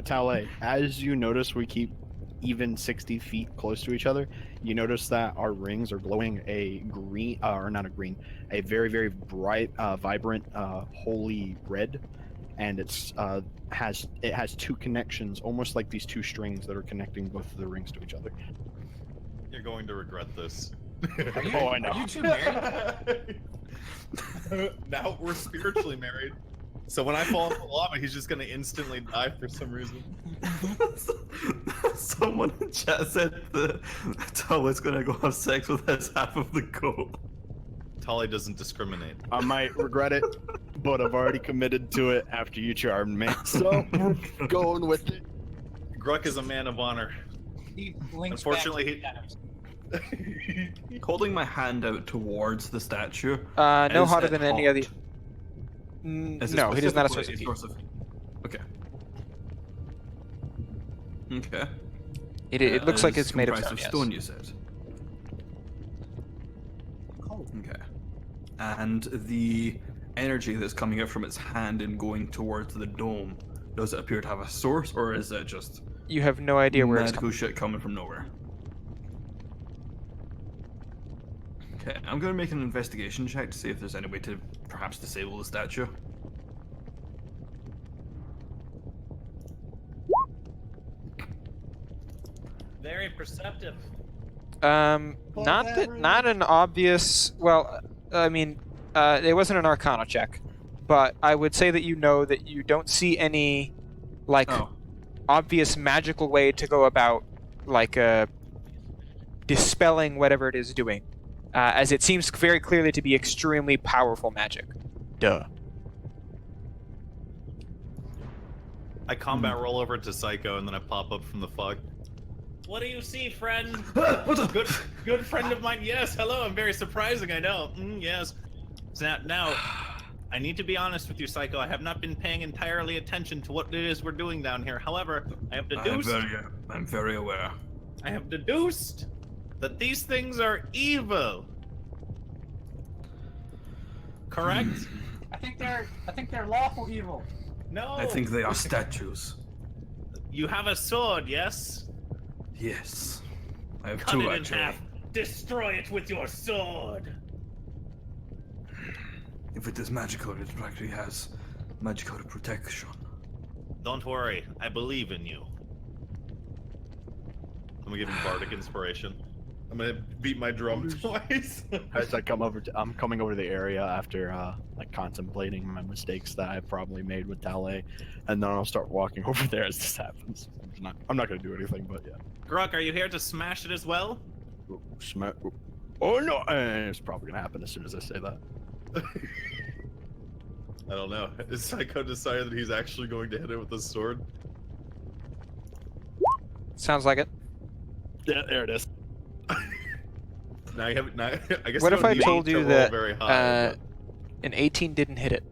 Tally, as you notice we keep even 60 feet close to each other, you notice that our rings are glowing a green, or not a green, a very, very bright, vibrant, holy red, and it has two connections, almost like these two strings that are connecting both of the rings to each other. You're going to regret this. Are you, Oh, I know. Are you two married? Now we're spiritually married. So when I fall into the lava, he's just gonna instantly die for some reason. Someone in chat said that Tawa's gonna go have sex with his half of the goat. Tali doesn't discriminate. I might regret it, but I've already committed to it after you charmed me. So we're going with it. Gruck is a man of honor. He links Unfortunately, back to the shadows. Holding my hand out towards the statue. No is hotter it than any other. hot? Is it No, he does not specifically associate. a source of... Okay. Okay. It looks like it's made of comprised stone. stone, you said. Cold. Okay. And the energy that's coming out from its hand and going towards the dome, does it appear to have a source, or is it just You have no idea where it's magical coming. shit coming from nowhere? Okay, I'm gonna make an investigation check to see if there's any way to perhaps disable the statue. very perceptive. Not an obvious. Well, I mean, it wasn't an Arcana check, but I would say that you know that you don't see any, like, Oh. obvious magical way to go about, like, dispelling whatever it is doing, as it seems very clearly to be extremely powerful magic. Duh. I combat roll over to Psycho, and then I pop up from the fog. What do you see, friend? What the? Good friend of mine. Yes, hello. I'm very surprising. I know. Yes. So now, I need to be honest with you, Psycho. I have not been paying entirely attention to what it is we're doing down here. However, I have deduced. I'm very aware. I have deduced that these things are evil. Correct? I think they're lawful evil. No. I think they are statues. You have a sword, yes? Yes. I have Cut two, it in actually. half. Destroy it with your sword. If it is magical, it actually has magical protection. Don't worry. I believe in you. I'm gonna give him bardic inspiration. I'm gonna beat my drum twice. As I come over, I'm coming over to the area after like contemplating my mistakes that I probably made with Tale, and then I'll start walking over there as this happens. I'm not gonna do anything, but yeah. Gruck, are you here to smash it as well? Ooh, oh no! It's probably gonna happen as soon as I say that. I don't know. Is Psycho decided that he's actually going to hit it with his sword? Sounds like it. Yeah, there it is. Now you have. Now, I guess. What you if don't I need told to you roll that very high, an 18 didn't hit it?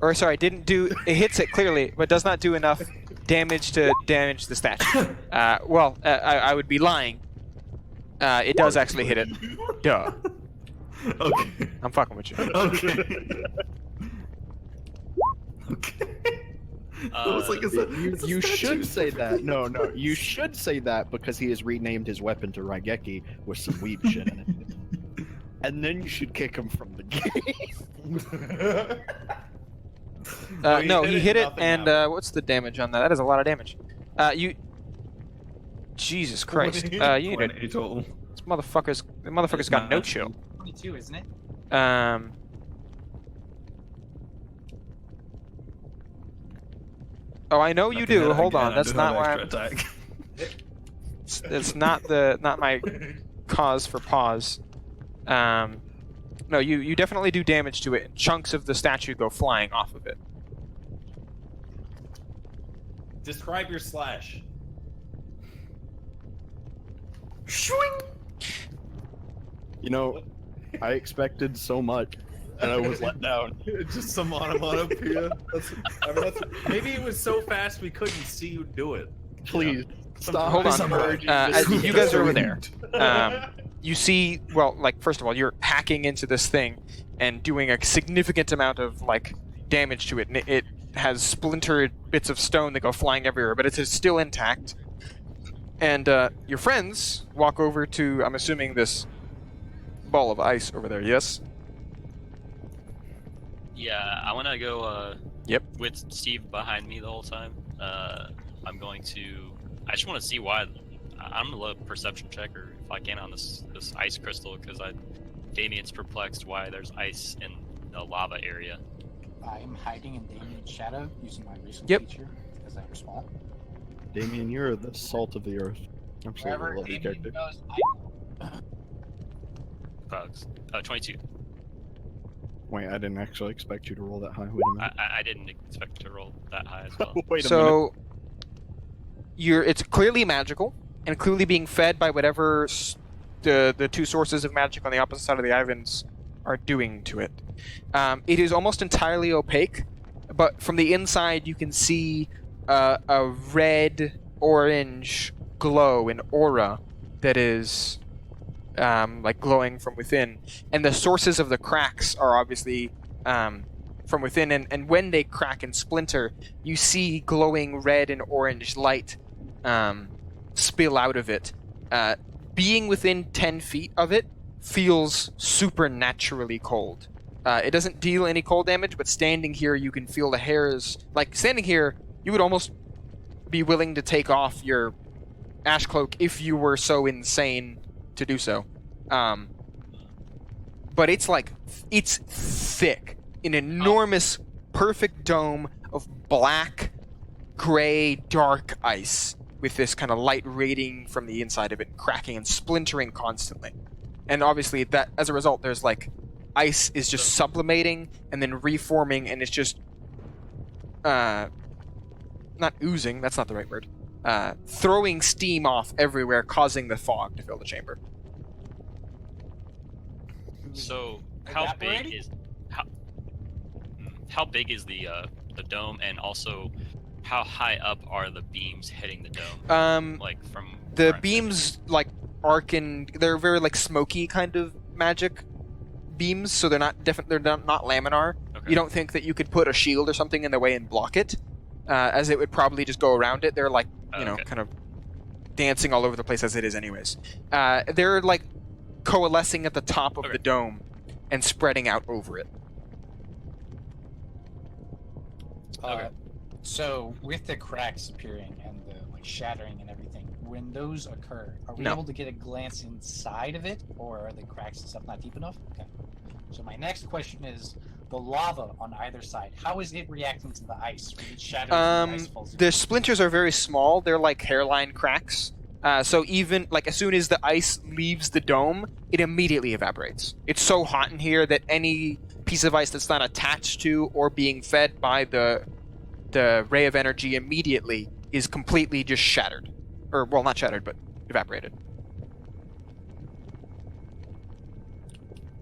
Or sorry, didn't do. It hits it clearly, but does not do enough damage to damage the statue. I would be lying. It does actually hit it. Duh. Okay. I'm fucking with you. Okay. Okay. I was like, it's a You should statue. say that. No, you should say that because he has renamed his weapon to Raigeki with some weeb shit in it. And then you should kick him from the game. No, he hit it, nothing and happened. what's the damage on that? That is a lot of damage. Jesus Christ. You need to. 20 total. The motherfucker's got no chill. 22, isn't it? Oh, I know you Nothing do. that Hold again, on. I That's do not have why I'm. extra attack. It's not my cause for pause. No, you definitely do damage to it. And chunks of the statue go flying off of it. Describe your slash. You know, I expected so much, and I was let down. Just some onomatopoeia. Maybe it was so fast we couldn't see you do it. Please stop. Hold on. discouraging As this. you guys are over there, you see, well, like, first of all, you're hacking into this thing and doing a significant amount of, like, damage to it. And it has splintered bits of stone that go flying everywhere, but it is still intact. And your friends walk over to, I'm assuming, this ball of ice over there, yes? Yeah, I want to go. Yep. With Steve behind me the whole time. I'm going to. I just want to see why. I'm gonna look perception check, or if I can, on this ice crystal, because Damien's perplexed why there's ice in the lava area. I am hiding in Damien's shadow using my recent Yep. feature because I'm small. Damien, you're the salt of the earth. I'm sorry, I Wherever love this Damien character. goes, I go. bugs. 22. Wait, I didn't actually expect you to roll that high. Wait a minute. I didn't expect to roll that high as well. Wait a minute. So it's clearly magical and clearly being fed by whatever the two sources of magic on the opposite side of the Ivans are doing to it. It is almost entirely opaque, but from the inside you can see a red-orange glow, an aura that is like glowing from within, and the sources of the cracks are obviously from within, and when they crack and splinter, you see glowing red and orange light spill out of it. Being within 10 feet of it feels supernaturally cold. It doesn't deal any cold damage, but standing here you can feel the hairs. Like, standing here, you would almost be willing to take off your ash cloak if you were so insane to do so. But it's thick. An enormous, perfect dome of black, gray, dark ice with this kind of light radiating from the inside of it, cracking and splintering constantly. And obviously, that as a result, there's like ice is just sublimating and then reforming, and it's just not oozing. That's not the right word. Throwing steam off everywhere, causing the fog to fill the chamber. So how big is the dome, and also how high up are the beams hitting the dome? Like from The where I'm beams like arc and they're very like smoky kind of magic beams, so they're not laminar. Okay. You don't think that you could put a shield or something in the way and block it, as it would probably just go around it. They're like Okay. kind of dancing all over the place as it is, anyways. They're like coalescing at the top of Okay. the dome and spreading out over it. Okay. So with the cracks appearing and the like shattering and everything, when those occur, are we No. able to get a glance inside of it, or are the cracks and stuff not deep enough? Okay. So my next question is the lava on either side. How is it reacting to the ice when it shatters and the ice falls in? The splinters are very small. They're like hairline cracks. So even like as soon as the ice leaves the dome, it immediately evaporates. It's so hot in here that any piece of ice that's not attached to or being fed by the ray of energy immediately is completely just shattered. Or, well, not shattered, but evaporated.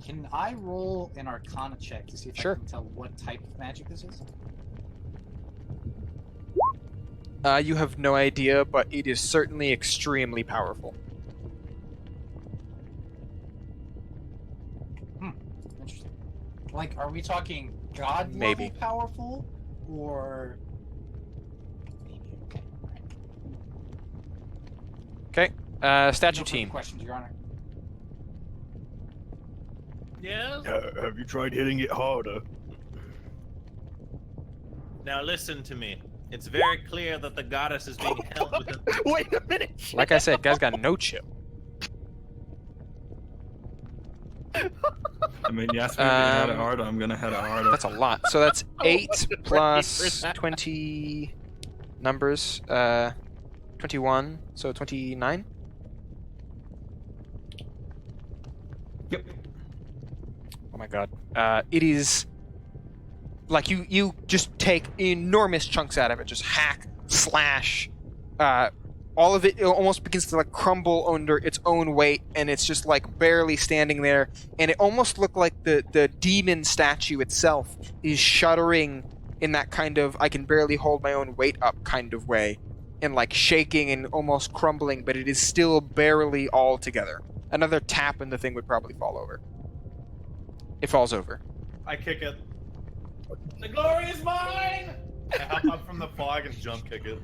Can I roll an Arcana check to see if Sure. I can tell what type of magic this is? You have no idea, but it is certainly extremely powerful. Interesting. Like, are we talking god Maybe. level powerful, or maybe? Okay. Right. Statue No further team. questions, Your Honor. Yes? Have you tried hitting it harder? Now listen to me. It's very clear that the goddess is being held within. Wait a minute. Like I said, guy's got no chill. I mean, you asked me to head it harder, I'm gonna head it harder. That's a lot. So that's 8 plus 20 numbers. 21, so 29? Yep. Oh my god. It is... Like, you just take enormous chunks out of it. Just hack, slash. All of it almost begins to, like, crumble under its own weight, and it's just, like, barely standing there. And it almost looked like the demon statue itself is shuddering in that kind of, I can barely hold my own weight up kind of way. And, like, shaking and almost crumbling, but it is still barely all together. Another tap and the thing would probably fall over. It falls over. I kick it. The glory is mine! I hop up from the fog and jump kick it.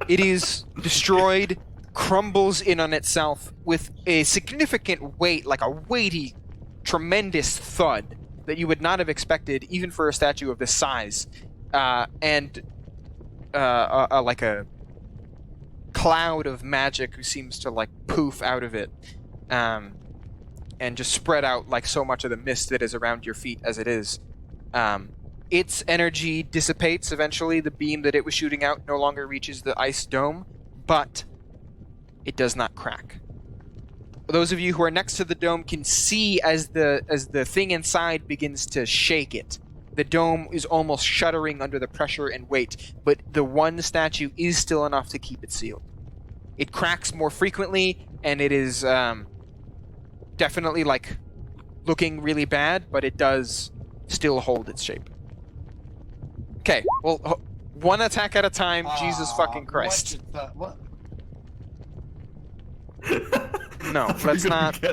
It is destroyed, crumbles in on itself with a significant weight, like a weighty, tremendous thud that you would not have expected even for a statue of this size. And like a cloud of magic who seems to like poof out of it. And just spread out like so much of the mist that is around your feet as it is. Its energy dissipates eventually. The beam that it was shooting out no longer reaches the ice dome, but it does not crack. those of you who are next to the dome can see as the thing inside begins to shake it. The dome is almost shuddering under the pressure and weight, but the one statue is still enough to keep it sealed. It cracks more frequently, and it is definitely like looking really bad, but it does still hold its shape. Okay, well, one attack at a time. Jesus fucking Christ! What? No, let's not do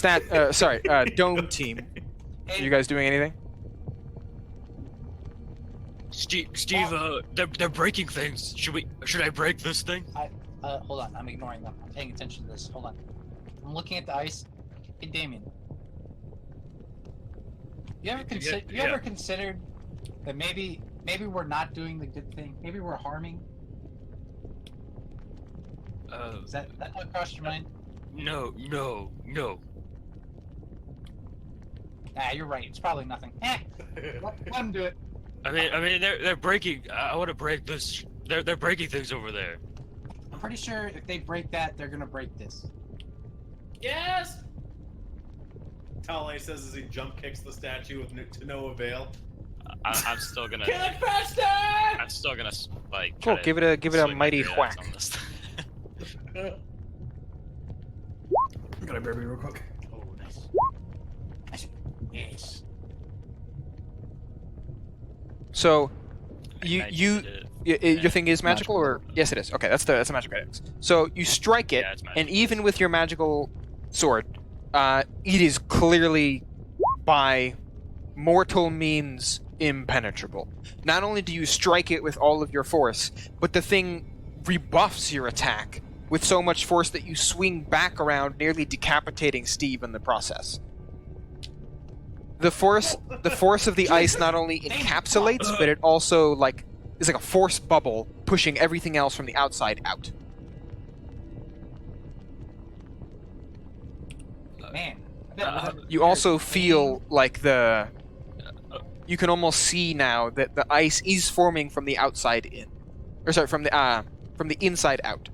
that. Dome team. Are you guys doing anything? Steve, they're breaking things. Should I break this thing? Hold on. I'm ignoring them. I'm paying attention to this. Hold on. I'm looking at the ice. Hey, Damien. You ever considered that maybe we're not doing the good thing? Maybe we're harming? Is that what crossed your mind? No. Nah, you're right. It's probably nothing. Let them do it. I mean, they're breaking. I want to break this. They're breaking things over there. I'm pretty sure if they break that, they're gonna break this. Yes! Tale says as he jump kicks the statue to no avail. I'm still gonna. Kill it faster! I'm still gonna like. Cool. Give it a swing my mighty great whack. axe on this. I'm gonna grab you real quick. Oh, nice. Yes. So, Magic your thing is magical, or yes, it is. Okay, that's a magic axe. So you strike it, Yeah, it's and magical. even with your magical sword, it is clearly by mortal means impenetrable. Not only do you strike it with all of your force, but the thing rebuffs your attack with so much force that you swing back around, nearly decapitating Steve in the process. The force of the ice not only encapsulates, but it also is like a force bubble pushing everything else from the outside out. Man. You also feel like you can almost see now that the ice is forming from the outside in, or sorry, from the inside out.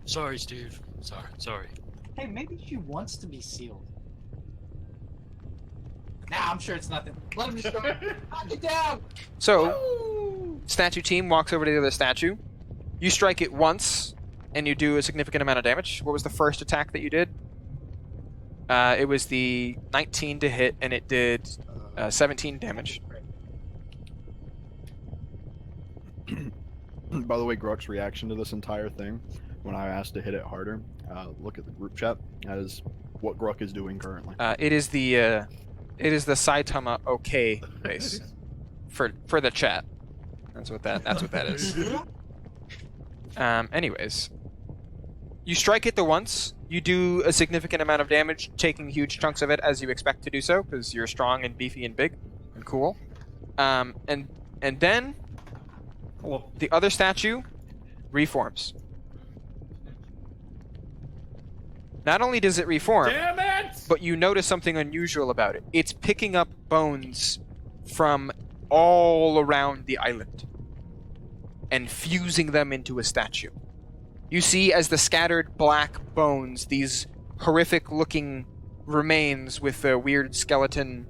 Sorry, Steve. Sorry. Hey, maybe she wants to be sealed. Nah, I'm sure it's nothing. Let him just go. Knock it down! So, statue team walks over to the other statue. You strike it once, and you do a significant amount of damage. What was the first attack that you did? It was the 19 to hit, and it did 17 damage. By the way, Grok's reaction to this entire thing, when I asked to hit it harder, look at the group chat. That is what Grok is doing currently. It is the Saitama OK face for the chat. That's what that is. Anyways, you strike it the once. You do a significant amount of damage, taking huge chunks of it as you expect to do so, because you're strong and beefy and big and cool. And then the other statue reforms. Not only does it reform, Damn it! but you notice something unusual about it. It's picking up bones from all around the island and fusing them into a statue. You see as the scattered black bones, these horrific-looking remains with the weird skeleton,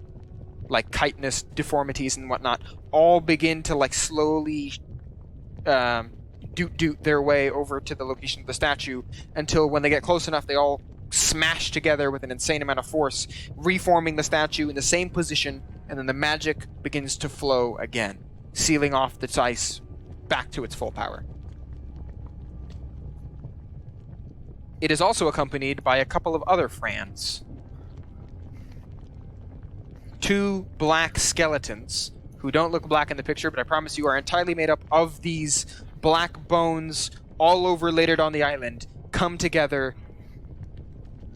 chitinous deformities and whatnot, all begin to slowly doot their way over to the location of the statue, until when they get close enough, they all smash together with an insane amount of force, reforming the statue in the same position, and then the magic begins to flow again, sealing off the ice back to its full power. It is also accompanied by a couple of other Frans. 2 black skeletons, who don't look black in the picture, but I promise you are entirely made up of these black bones all over layered on the island, come together,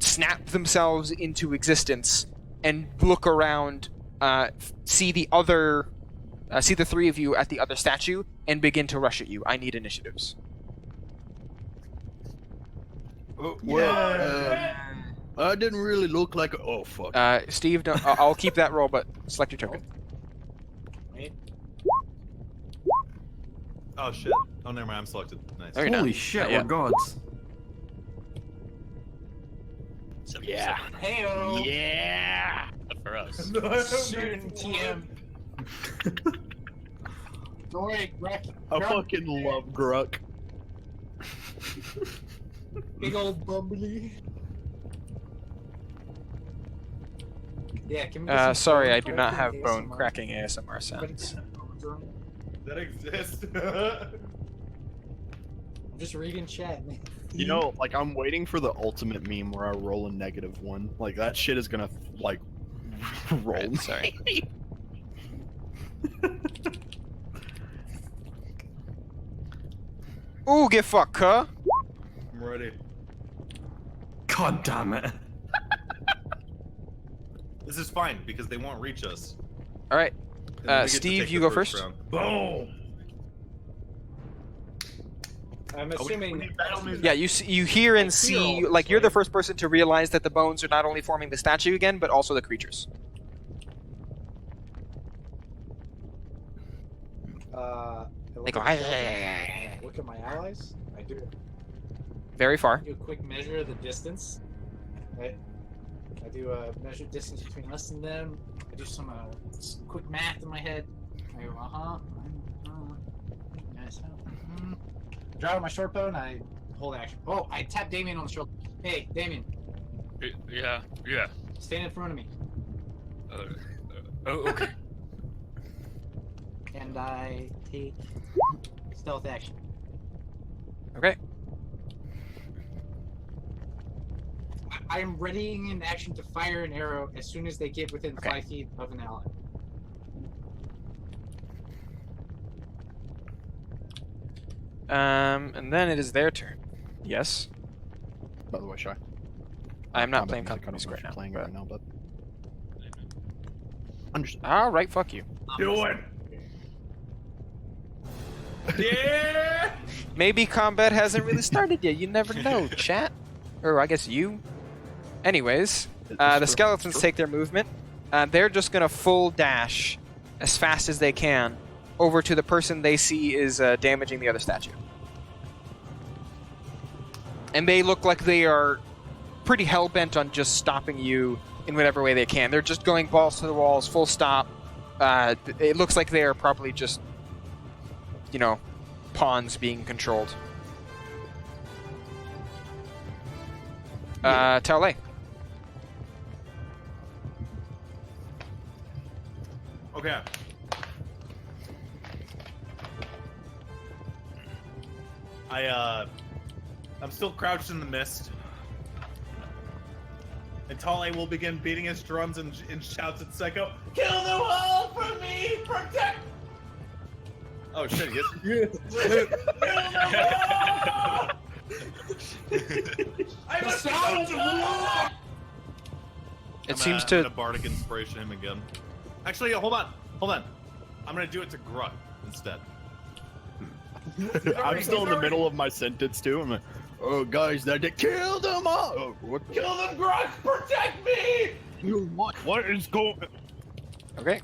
snap themselves into existence, and look around, see the 3 of you at the other statue, and begin to rush at you. I need initiatives. I didn't really look like a... Oh, fuck. Steve, I'll keep that roll, but select your token. Wait. Oh shit. Oh, never mind. I'm selected. Nice. Oh, you're Holy done. shit, Not we're yet. gods. 77 Heyo. Yeah. for us. Soon, TM. Don't worry, Greg. I fucking love Gruck. Big old bumbly. Yeah, can we get some Sorry, bone I do not have cracking bone ASMR? cracking ASMR Somebody sounds. get bones on me? That exists. I'm just reading chat, man. You know, like I'm waiting for the ultimate meme where I roll a -1. Like that shit is gonna like roll. Right, sorry. Ooh, get fucked, huh? I'm ready. God damn it. This is fine because they won't reach us. All right. And then we get to Steve, take you the go first. round. Boom. I'm Oh, we assuming. need battle music. Yeah, you hear and I see, hear all this, like you're the right? first person to realize that the bones are not only forming the statue again, but also the creatures. I They go, look at my allies. I do very far. a quick measure of the distance. Right. I do a measure distance between us and them. I do some quick math in my head. I go, Yes. Draw out my short bow and I hold action. Oh, I tap Damien on the shoulder. Hey, Damien, Yeah. stand in front of me. Oh, okay. And I take stealth action. Okay. I am readying an action to fire an arrow as soon as they get within Okay. 5 feet of an ally. And then it is their turn. Yes. By the way, Shy. I'm not Combat playing music, I combat don't music know right if now. you're playing but- right now, but understood. All right, fuck you. Do it. Yeah. Maybe combat hasn't really started yet. You never know, chat. Or I guess you. Anyways, the skeletons take their movement. They're just gonna full dash as fast as they can over to the person they see is damaging the other statue. And they look like they are pretty hell-bent on just stopping you in whatever way they can. They're just going balls to the walls, full stop. It looks like they are probably just, you know, pawns being controlled. Tale. Okay. I'm still crouched in the mist. And Tale will begin beating his drums and shouts at Psycho, "Kill them all for me! Protect!" Oh shit, yes. Kill them all! I must sounds of war! It seems I'm to. gonna bardic inspiration him again. Actually, hold on. I'm gonna do it to Gruck instead. I'm still in the middle of my sentence too. I'm like, oh guys, that did kill them all. Oh, what? Kill them, Gruck! Protect me! What is going? Okay.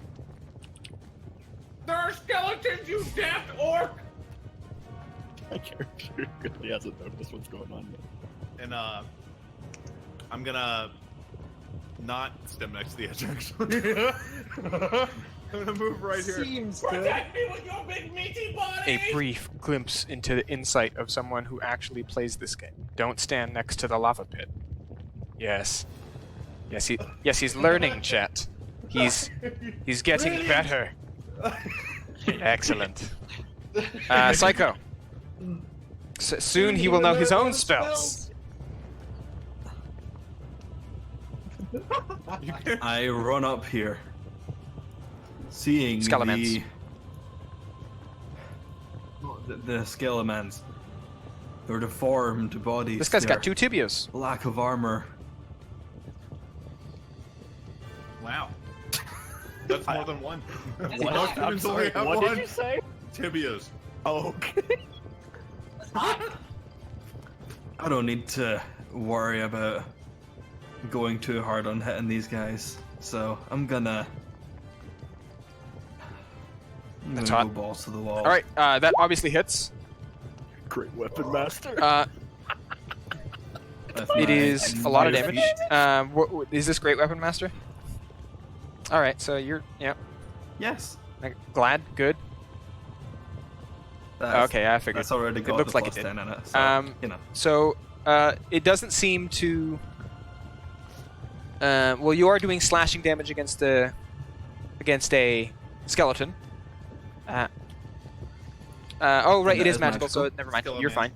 There are skeletons, you daft orc! My character really hasn't noticed what's going on. And I'm gonna not step next to the edge actually. I'm gonna move right here. Seems good. Protect me with your big meaty body! A brief glimpse into the insight of someone who actually plays this game. Don't stand next to the lava pit. Yes. Yes, he's learning, chat. He's getting Really? better. Excellent. Psycho. Soon he will know his own spells. I run up here, seeing Skelemans. the skelemans. Their deformed bodies. This guy's their got 2 tibias. lack of armor. Wow. That's more than one. That's Most a lot. humans only have what one. did you say? Tibias. Oh, okay. I don't need to worry about going too hard on hitting these guys. So I'm gonna. I'm That's gonna hot. go balls to the wall. All right, that obviously hits. Great weapon master. That's It my is a lot of entire damage. feat. Is this Great Weapon Master? All right, so you're Yes. glad, good. That's, Okay, I figured. That's already got looks the like it plus did. 10 in it. So, you know. So it doesn't seem to. Well, you are doing slashing damage against a skeleton. Oh, right, And it that is is magical, so magical. never mind. Skeleton. You're fine.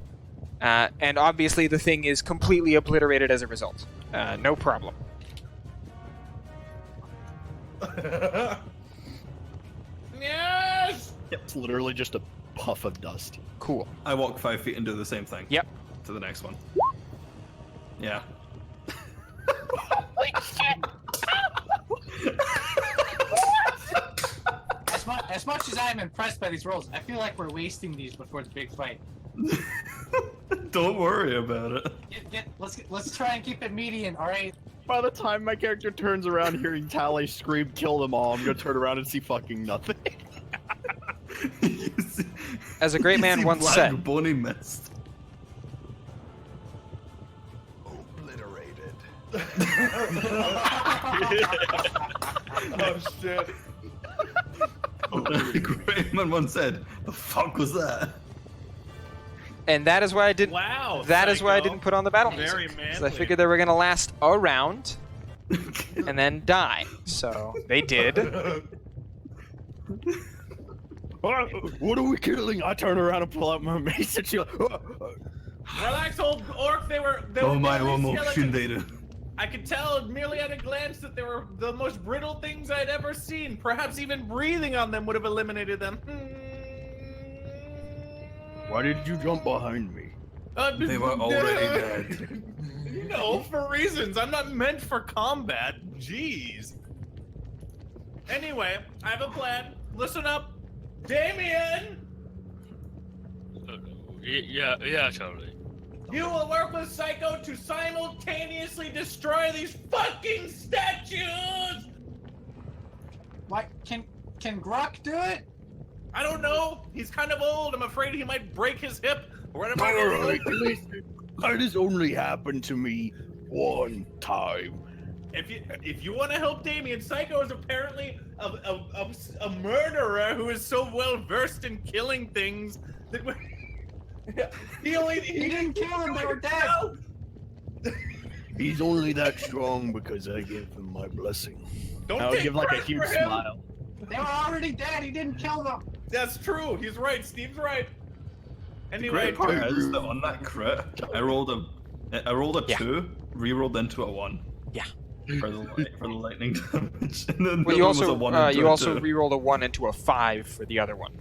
And obviously, the thing is completely obliterated as a result. No problem. Yes! It's literally just a puff of dust. Cool. I walk 5 feet and do the same thing. Yep. To the next one. Yeah. As much as I'm impressed by these rolls, I feel like we're wasting these before the big fight. Don't worry about it. Let's try and keep it median, all right? By the time my character turns around hearing Tally scream, kill them all, I'm gonna turn around and see fucking nothing. You see- As a great you man see once black said, bony mist. Obliterated. Oh shit. Great man once said, "The fuck was that?" and that is why I didn't. Wow. That is why I Psycho. didn't put on the battle Very music. 'Cause I manly. figured they were gonna last a round and then die. So they did. What are we killing? I turn around and pull out my mace and she's like, Relax, old orc. They were Oh my barely one skeletons. I could tell merely at a glance that they were the most brittle things I'd ever seen. Perhaps even breathing on them would have eliminated them. why did you jump behind me? They were already dead. No, for reasons. I'm not meant for combat. Jeez. Anyway, I have a plan. Listen up. Damien! Yeah, Charlie. You will work with Psycho to simultaneously destroy these fucking statues! Why can Grok do it? I don't know. He's kind of old. I'm afraid he might break his hip or whatever. Alright, listen. That has only happened to me one time. If you want to help Damien, Psycho is apparently a murderer who is so well versed in killing things that he didn't kill them, they were dead. He's only that strong because I gave him my blessing. Don't I'll take give like a credit huge for him. smile. They were already dead. He didn't kill them. That's true. He's right. Steve's right. The Anyway, great part is that on that crit, I rolled a Yeah. 2, re-rolled into a 1. Yeah. For the lightning damage. And then Well, the you other one was a also 1 into you a also 2. re-rolled a 1 into a 5 for the other one.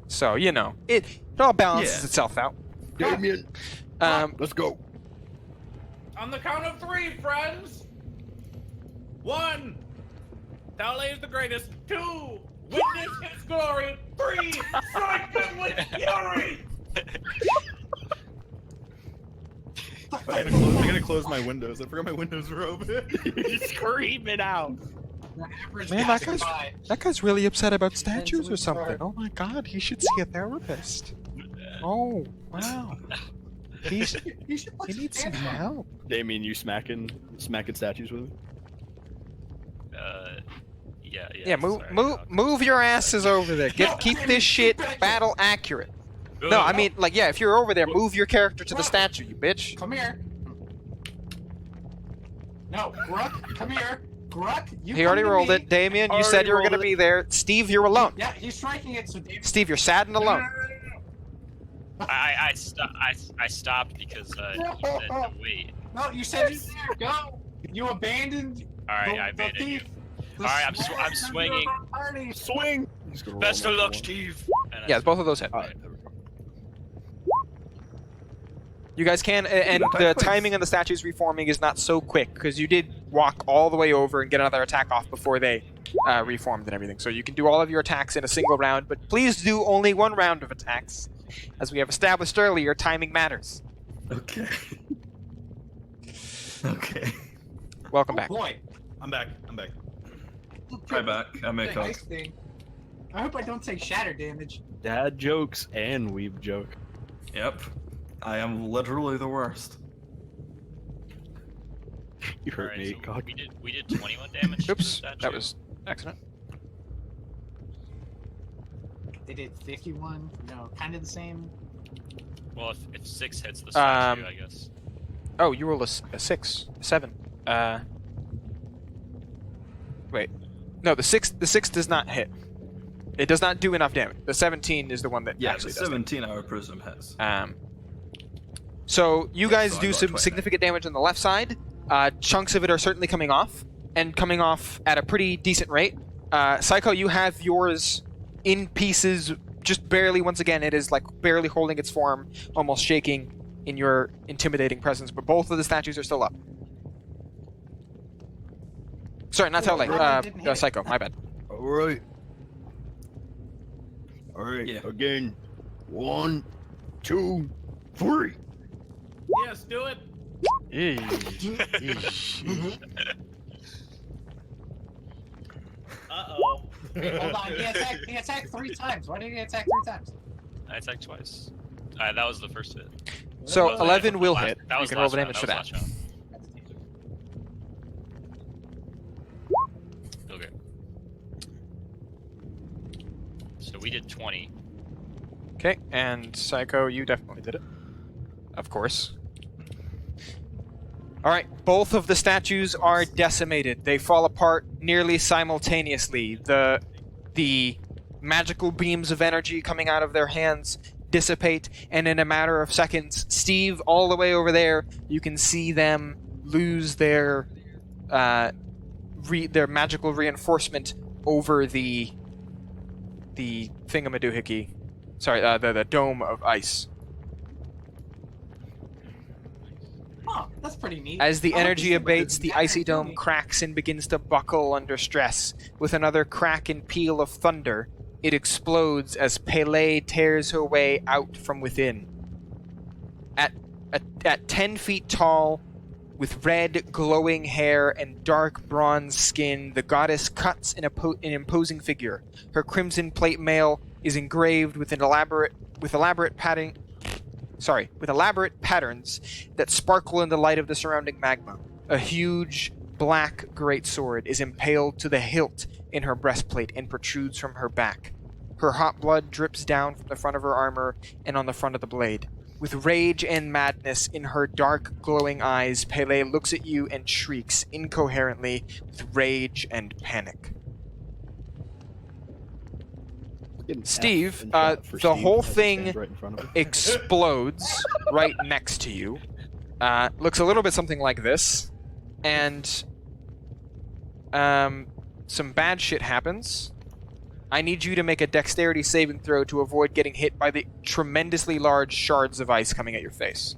So you know it all balances Yeah. itself out. Damien, let's go. on the count of 3, friends. 1. Tally is the greatest. 2. Witness his glory. 3. Strike them with fury. I gotta close my windows. I forgot my windows were open. Scream it out. The average Man, guy that guy's- survived. That guy's really upset about statues or Mentally something. hard. Oh my god, he should see a therapist. Oh wow, He should put he needs some hands on him. help. Damien, you smacking statues with me? Yeah, move sorry, move dog. move your asses over there. Keep this shit battle accurate. No, I mean like yeah, if you're over there, move your character to the statue, you bitch. Come here. No, Grok, come here. Grok, you He come already to rolled me. it. Damien, you Already said you were rolled gonna it. be there. Steve, you're alone. Yeah, he's striking it, so David. Steve, you're sad and alone. I stopped because you said no, wait. No, you said he's there. Go. You abandoned. All right, the, I the abandoned you. thief. The All right, I'm small I'm member swinging. of our party. Swing! He's gonna roll Best of another luck, one. Steve. And I- Yes, both of those hit. Alright, there we go. You guys can, and Attack, the please. timing on the statues reforming is not so quick because you did walk all the way over and get another attack off before they reformed and everything. So you can do all of your attacks in a single round, but please do only one round of attacks. As we have established earlier, timing matters. Okay. Okay. Welcome Oh back. boy. I'm back. I'm back. Try back. I make up. Nice thing. I hope I don't take shatter damage. Dad jokes and weeb joke. Yep. I am literally the worst. You hurt Alright, me, so God. we did 21 damage. to the Oops, statue. that was accident. They did 51. No, kind of the same. Well, if 6 hits the statue, Um, I guess. Oh, you rolled a 6, a 7. Wait. No, the 6 does not hit. It does not do enough damage. The 17 is the one that Yeah, actually the does. 17 hour prism hits. So you guys so I do got some 20. significant damage on the left side. Chunks of it are certainly coming off, and coming off at a pretty decent rate. Psycho, you have yours in pieces, just barely. Once again, it is like barely holding its form, almost shaking in your intimidating presence. But both of the statues are still up. Sorry, not Well, Tele. Roman didn't hit it. Psycho. My bad. Alright. Alright, Yeah. again. 1, 2, 3. Yes, do it. Hey. Uh-oh. Hold on, he attacked 3 times. Why did he attack 3 times? I attacked twice. That was the first hit. So That was 11 the will last- hit. That You was can the roll last the round, damage for was that. last round. Okay. So we did 20. Okay, and Psycho, you definitely did it. Of course. Alright, both of the statues are decimated. They fall apart nearly simultaneously. The magical beams of energy coming out of their hands dissipate, and in a matter of seconds, Steve, all the way over there, you can see them lose their magical reinforcement over the thingamadoohickey. Sorry, the dome of ice. Oh, that's pretty neat. As the I hope energy this abates, is the better icy than dome me. cracks and begins to buckle under stress. With another crack and peal of thunder, it explodes as Pele tears her way out from within. At 10 feet tall, with red, glowing hair and dark bronze skin, the goddess cuts an imposing figure. Her crimson plate mail is engraved with elaborate patterns that sparkle in the light of the surrounding magma. A huge black greatsword is impaled to the hilt in her breastplate and protrudes from her back. Her hot blood drips down from the front of her armor and on the front of the blade. With rage and madness in her dark, glowing eyes, Pele looks at you and shrieks incoherently with rage and panic. Steve, the whole thing right in front of him. explodes right next to you. Looks a little bit something like this. And some bad shit happens. I need you to make a dexterity saving throw to avoid getting hit by the tremendously large shards of ice coming at your face.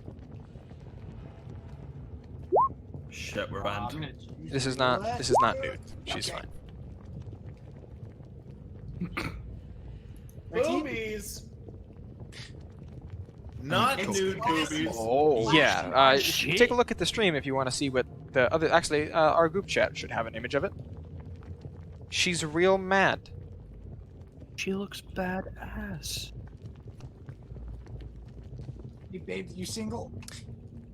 Shit, we're I'm banned. gonna choose This is to not do that. nude. She's Okay. fine. Boobies. Not It's nude classic. boobies. Oh, Yeah, shit. take a look at the stream if you want to see what the other. Actually, our group chat should have an image of it. She's real mad. She looks badass. You babe, you single?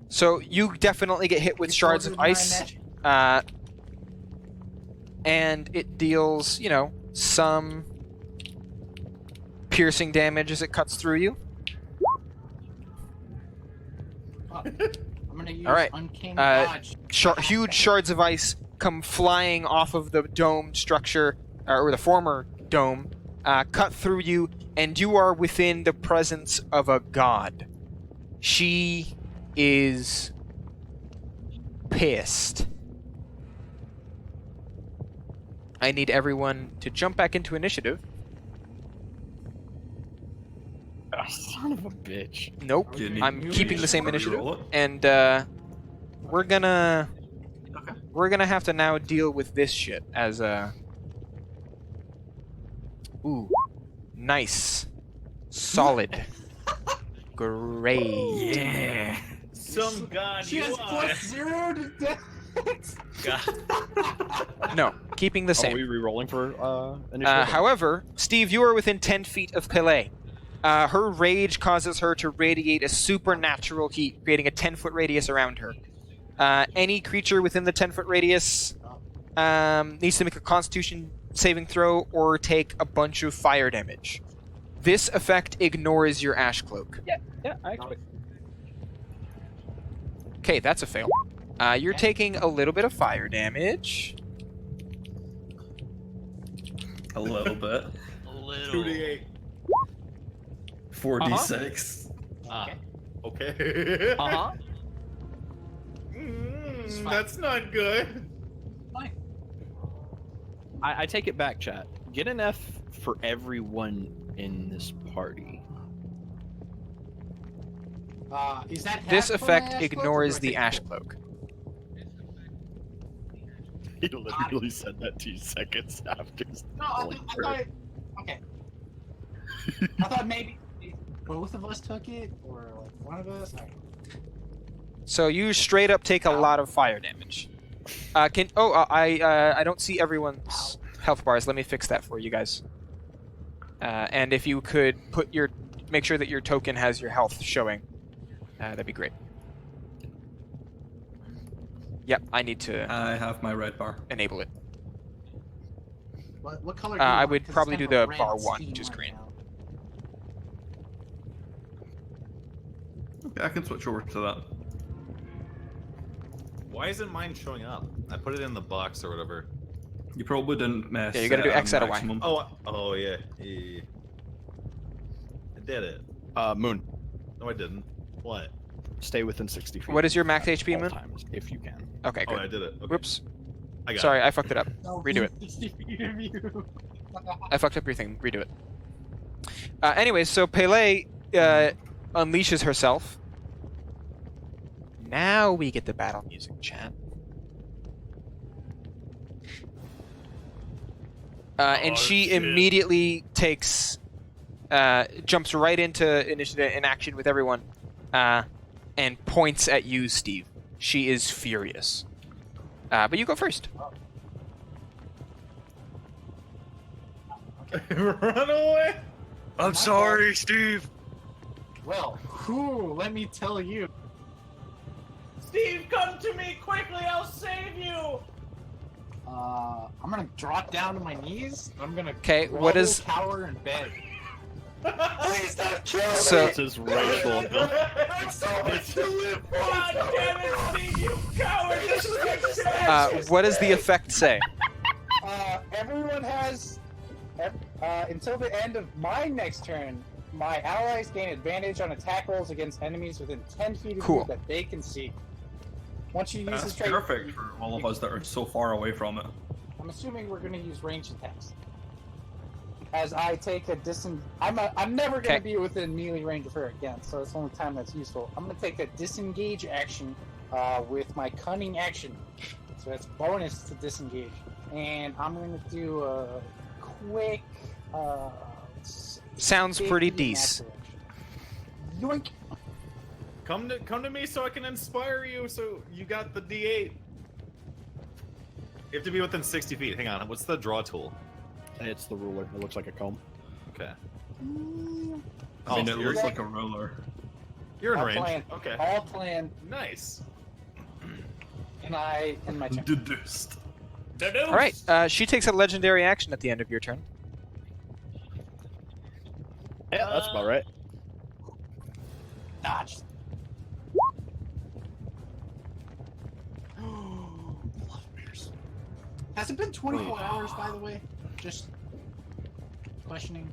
So you definitely get hit with You shards of soldier ice, marionette? and it deals, some piercing damage as it cuts through you. Oh, I'm gonna use All right. uncanny dodge. Huge shards of ice come flying off of the dome structure, or the former dome, cut through you, and you are within the presence of a god. She is pissed. I need everyone to jump back into initiative. Oh, son of a bitch. Nope. Do you need- I'm do you keeping need the same to initiative, reroll it? and we're gonna have to now deal with this shit as a. Ooh, nice, solid, great. Yeah. Some god She you has are. +0 to death. God. No, keeping the Are same. we re-rolling for initiative? However, Steve, you are within 10 feet of Pele. Her rage causes her to radiate a supernatural heat, creating a 10-foot radius around her. Any creature within the 10-foot radius needs to make a Constitution saving throw or take a bunch of fire damage. This effect ignores your Ash Cloak. Yeah, I expect. Okay, that's a fail. You're taking a little bit of fire damage. A little bit. A little. 2d8. 4d6. Okay. Uh-huh. That's not good. Fine. I take it back, chat. Get an F for everyone in this party. Is that This half for my effect Ash Cloak, or ignores do I the take Ash full? Cloak. He literally said that 2 seconds after. No, I thought. Okay. I thought maybe both of us took it, or like one of us. So you straight up take a lot of fire damage. I don't see everyone's health bars. Let me fix that for you guys. And if you could make sure that your token has your health showing, that'd be great. Yep, I need to I have my red bar. enable it. What color? Do you I want? would 'Cause it's probably kind do of a the red bar 1, scheme which is right green. now. Okay, I can switch over to that. Why isn't mine showing up? I put it in the box or whatever. You probably didn't mess. Yeah, you gotta do X out of Y. maximum. Oh yeah. I did it. Moon, No, I didn't. What? stay within 60 feet. What is your max at HP, all Moon? times, if you can. Okay, Oh, good. I did it. Okay. Whoops. I got Sorry, it. I fucked it up. No, Redo it. 60 feet of you. I fucked up your thing. Redo it. Anyways, so Pele unleashes herself. Now we get the battle music, chat. And Oh, she shit. immediately jumps right into initiative in action with everyone, and points at you, Steve. She is furious. But you go first. Run away. I'm sorry, Steve. Well, let me tell you. Steve, come to me quickly. I'll save you. I'm gonna drop down to my knees. I'm gonna. 'Kay, what grovel, is- cower and beg? Please don't kill So- This is racial. so much to live for. God damn it, Steve, you coward! This is my chance. What does the effect say? Everyone has until the end of my next turn. My allies gain advantage on attack rolls against enemies within 10 feet of Cool. you that they can see. Once you use That's this trait, perfect for all of us that are so far away from it. I'm assuming we're going to use ranged attacks. As I take a disengage, I'm never going Okay. to be within melee range of her again, so it's the only time that's useful. I'm going to take a disengage action with my cunning action, so that's bonus to disengage, and I'm going to do a quick. Sounds pretty 50 in that decent. direction. Yoink! Come to me so I can inspire you. So you got the D8. You have to be within 60 feet. Hang on. What's the draw tool? It's the ruler. It looks like a comb. Okay. I mean, Oh, it so looks like a ruler. you're in All range. planned. Okay. All planned, Nice. and my turn. Deduced. All right. She takes a legendary action at the end of your turn. Yeah, that's about right. Dodge. Love bears. Has it been 24 hours, by the way? Just questioning.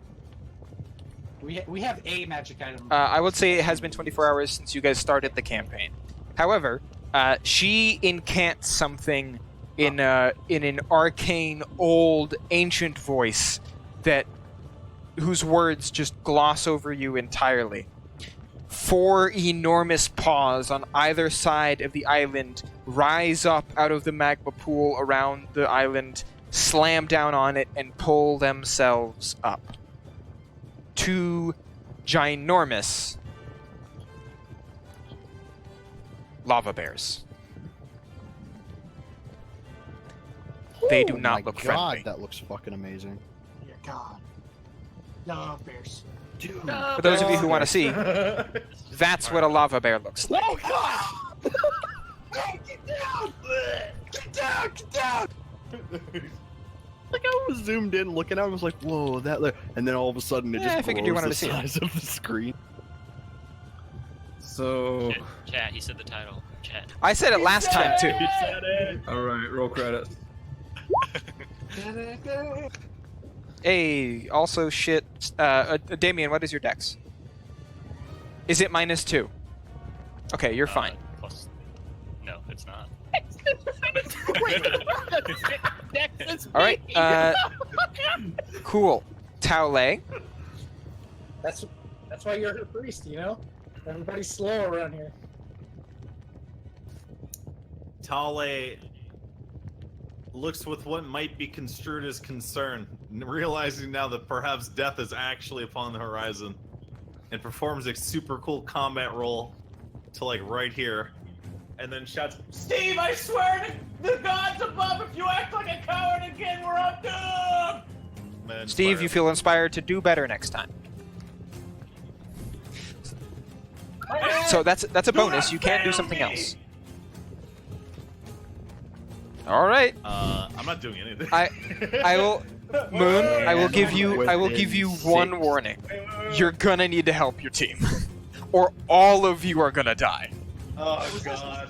We have a magic item. I would say it has been 24 hours since you guys started the campaign. However, she incants something in an arcane, old, ancient voice whose words just gloss over you entirely. 4 enormous paws on either side of the island rise up out of the magma pool around the island, slam down on it, and pull themselves up. 2 ginormous lava bears. They do Oh not my look God, friendly. that looks fucking amazing. You're gone. No bears. Dude. For those of you who want to see, that's what a lava bear looks like. Oh God! Get down! Get down! Get down! Like I was zoomed in, looking at it, I was like, "Whoa, that!" And then all of a sudden, it Yeah, just I figured you grows wanted the to see it. size of the screen. So, Chat, he said the title. Chat. I said it last time too. You said it. alright, roll credits. Hey, also shit. Damien, what is your dex? Is it -2? Okay, you're fine. Plus, no, it's not. All right. Cool. Taole. That's why you're her priest, you know? Everybody's slow around here. Tale looks with what might be construed as concern, realizing now that perhaps death is actually upon the horizon, and performs a super cool combat roll to like right here, and then shouts, "Steve, I swear to the gods above, if you act like a coward again, we're up doomed!" And Steve, you feel inspired to do better next time. So that's a bonus. You can do something else. All right. I'm not doing anything. I will. Moon, I will give you one warning. You're gonna need to help your team, or all of you are gonna die. Oh god.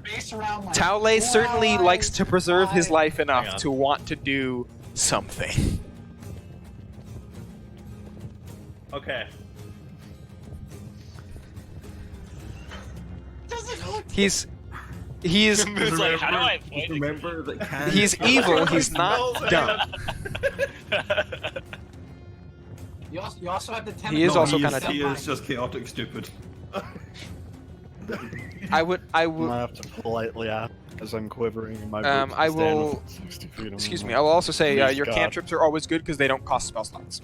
Base around like Taole certainly likes to preserve his life Hang enough on. to want to do something. Okay. He's Moon's like, how do I avoid the Remember that can. he's evil. He's not dumb. You also have the tentacles. He is also he kinda is, he dumb. is just chaotic stupid. I would. I have to politely ask as I'm quivering in my boots. I to stand will- within 60 feet of Excuse him. me. I will also say Please, your God. cantrips are always good because they don't cost spell slots.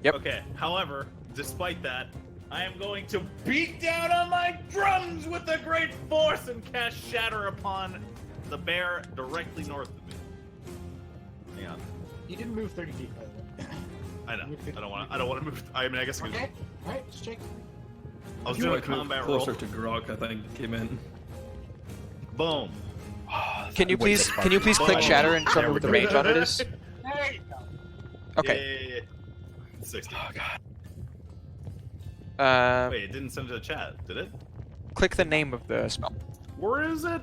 Yep. Okay, however, despite that, I am going to beat down on my drums with a great force and cast Shatter upon the bear directly north of me. Hang on. You didn't move 30 feet, by the way. I know. I don't want to move. I mean, I guess I could. Okay? Alright, just check. I was You doing a want to move combat roll. closer to Grok, I think, came in. Boom. Can you please click Oh, shatter and tell me there what the we range go. on it is? There you go. Okay. Yeah. 60. Oh god. Wait, it didn't send to the chat, did it? Click the name of the spell. Where is it?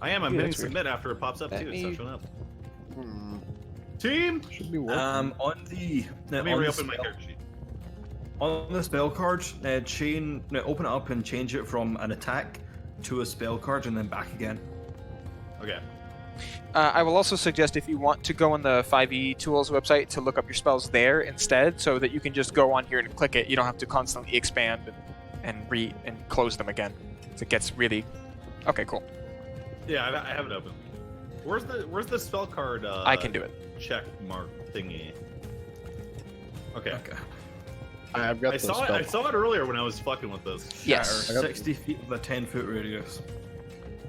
I'm Yeah, hitting that's weird. submit after it pops up Let too. me- It's not showing up. Hmm. Team. Should be working. On the Let me on the reopen my spell- character sheet. On the spell card, open it up and change it from an attack to a spell card and then back again. Okay. I will also suggest if you want to go on the 5e tools website to look up your spells there instead, so that you can just go on here and click it. You don't have to constantly expand and close them again. It gets really. Okay, cool. Yeah, I have it open. Where's the spell card? I can do it. Check mark thingy. Okay. Okay. I've got I the saw it. spell. I saw it earlier when I was fucking with this. Yes. Shatter, 60 feet with a 10-foot radius.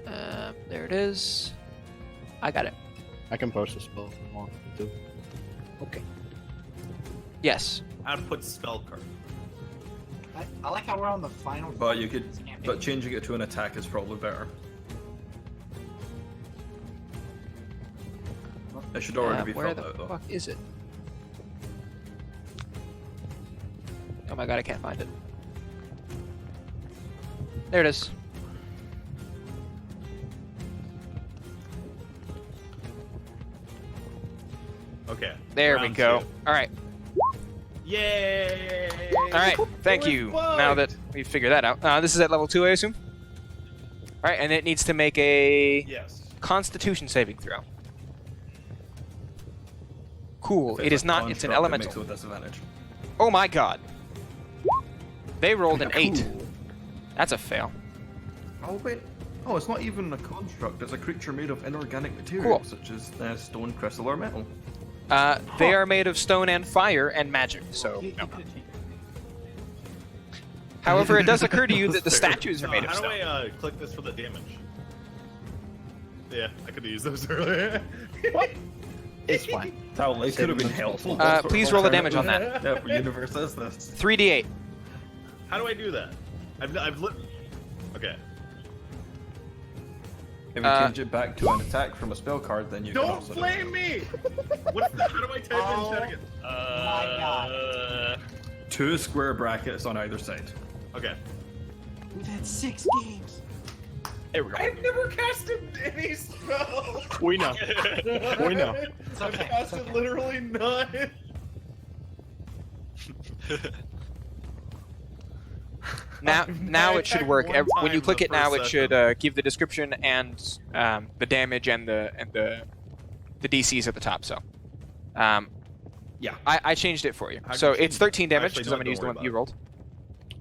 There it is. I got it. I can post a spell if I want to. Okay. Yes. Output spell card. I like how we're on the final. But you could, campaign. but changing it to an attack is probably better. It should already be Where filled the out though. fuck is it? Oh my god, I can't find it. There it is. Okay. There we round go. two. All right. Yay! All right. Thank We're you. fucked. Now that we've figured that out, this is at level 2, I assume. All right, and it needs to make a Yes. Constitution saving throw. Cool. If It it's is a not. It's an construct, it makes elemental. it a disadvantage. Oh my god. They rolled an 8. Cool. That's a fail. Oh wait. Oh, it's not even a construct. It's a creature made of inorganic material, Cool. such as stone, crystal, or metal. They are made of stone and fire and magic. So, You no. could've taken However, it does occur to you that the Fair. statues are made of How do stone. I click this for the damage? Yeah, I could have used those earlier. It's fine. Tal, it could have been helpful. Please roll the damage on that. Yeah, what universe is this? 3d8. How do I do that? I've lit. Okay. If you change it back to an attack from a spell card, then you can Don't also do it. flame me! How do I type in chat again? Uh, 2 square brackets on either side. Okay. We've had 6 games. There we go. I've never casted any spell. We know. We know. It's I've okay. casted literally none. Now it should attacked work. one When you time click the it now, first it should session. give the description and the damage and the DCs at the top. So, Yeah. I changed it for you. How So can you it's change it? 13 damage Actually, because no, I'm gonna use the don't one worry you rolled,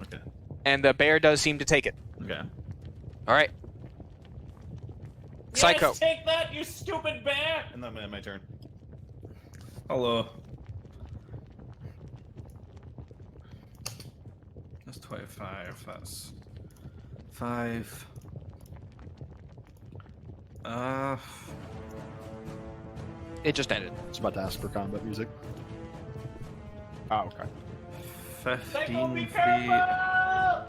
Okay. and the bear does seem to take it. Okay. All right. Psycho. Yes, take that, you stupid bear! And then my turn. Hello. That's 25. That's 5. It just ended. It's about to ask for combat music. Oh, okay. 15 be feet. careful!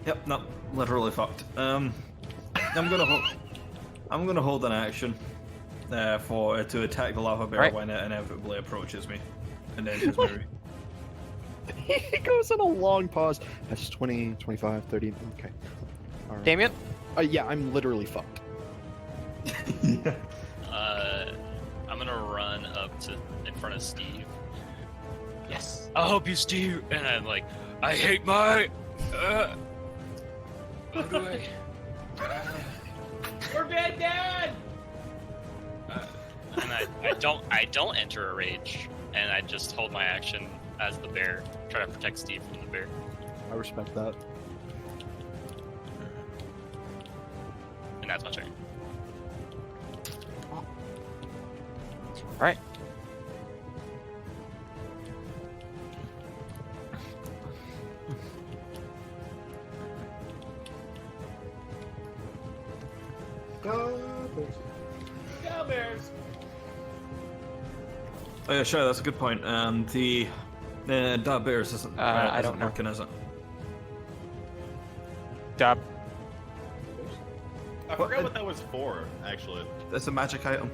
Yep, no, literally fucked. I'm gonna hold an action to attack the lava bear Right. when it inevitably approaches me, and then his move. He goes in a long pause. That's 20, 25, 30. Okay. All right. Damien. Yeah, I'm literally fucked. I'm gonna run up to in front of Steve. Yes. I'll help you, Steve. And I'm like, I hate my. How do I? We're dead, Dad! And I don't enter a rage, and I just hold my action as the bear, try to protect Steve from the bear. I respect that. And that's my turn. All right. Go Bears! Oh yeah, sure, that's a good point. That bears isn't, I isn't don't know. working, is it? Dub. I forgot what that was for, actually. It's a magic item.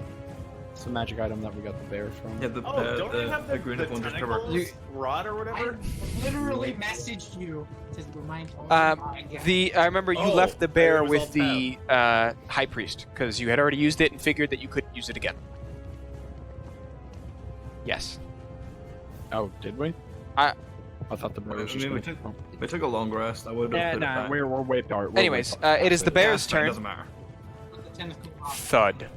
It's the magic item that we got the bear from. Yeah, the Don't they have the green the one just cover. tentacles rod or I whatever? literally messaged you to remind you. I remember you Oh, left the it bear was with all the high priest because you had already used it and figured that you couldn't use it again. Yes. Oh, did we? I thought the bear was I just mean, we gonna- took we took a long rest. I would have Yeah, put it nah, back. we're way apart. Anyways, it is the Yeah, bear's it's fine, turn. Doesn't matter. The tentacle off. Thud.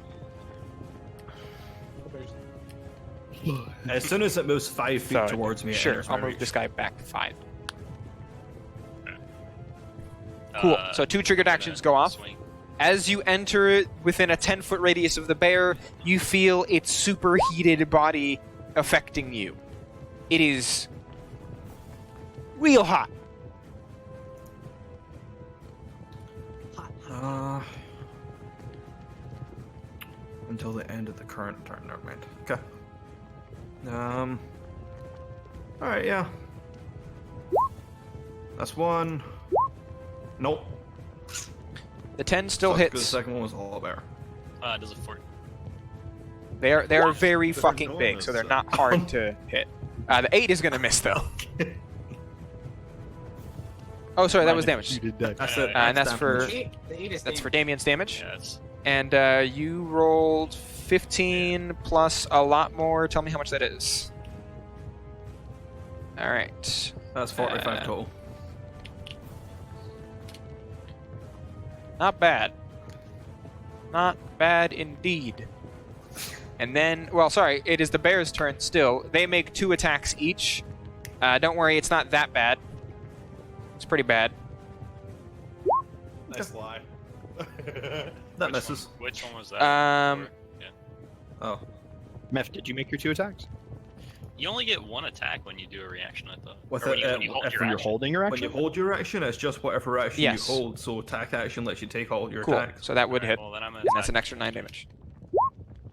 As soon as it moves 5 feet Thud. towards me, it Sure, enters my I'll move reach. this guy back 5. Cool. So 2 triggered actions go off. Swing. As you enter it within a 10-foot radius of the bear, you feel its superheated body affecting you. It is real hot. Until the end of the current turn. Never mind. Okay. All right. Yeah. That's 1. Nope. The 10 still Sucks 'cause The hits. second one was all bear. Does a 4. They are very They're fucking big, so they're enormous. not hard to hit. The 8 is gonna miss though. Oh, sorry, that was damage. You did that. That's it. And that's for The eight is that's for damage. Damien's damage. Yeah, it's And you rolled 15 plus a lot more. Tell me how much that is. All right. That's 45 Uh, total. Not bad. Not bad indeed. And then, well, sorry, it is the bear's turn still. They make 2 attacks each. Don't worry, it's not that bad. It's pretty bad. Nice lie. That misses. Which one was that? Um, Yeah. Oh. Meph, did you make your 2 attacks? You only get one attack when you do a reaction, I thought. With Or when it, when you hold if your When you're action. holding your When action? you hold your action, it's just whatever action Yes. you hold. So attack action lets you take all your Cool. attacks. So that would Alright, hit. well, then I'm gonna And that's an attack. extra 9 damage.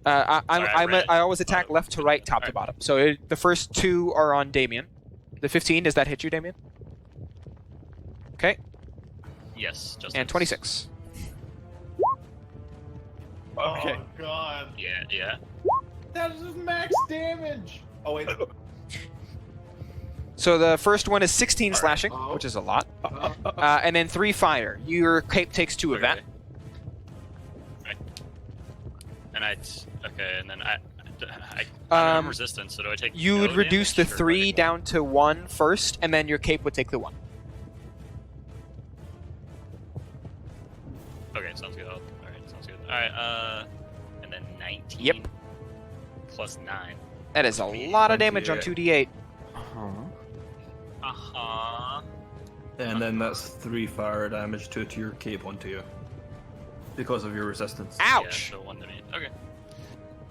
Sorry, I read it. I always attack Bottom. left to right, top to Alright. bottom. So the first 2 are on Damien. The 15, does that hit you, Damien? Okay, Yes, just and 26. Okay. Oh god. Yeah. That is max damage. Oh wait. So the first one is 16 slashing, Oh. which is a lot. Uh, And then 3 fire. Your cape takes 2 of that. And okay, and then I'm Um, resistance, so do I take? You no would reduce the damage, or do I 3 take- down to 1 first, and then your cape would take the 1. Okay, sounds good. Alright, sounds good. Alright, and then 19. Yep. Plus 9. That is a lot of damage on 2d8. Uh-huh. And then that's 3 fire damage to your cape onto you. Because of your resistance. Ouch! Yeah, so 1 to me. Okay.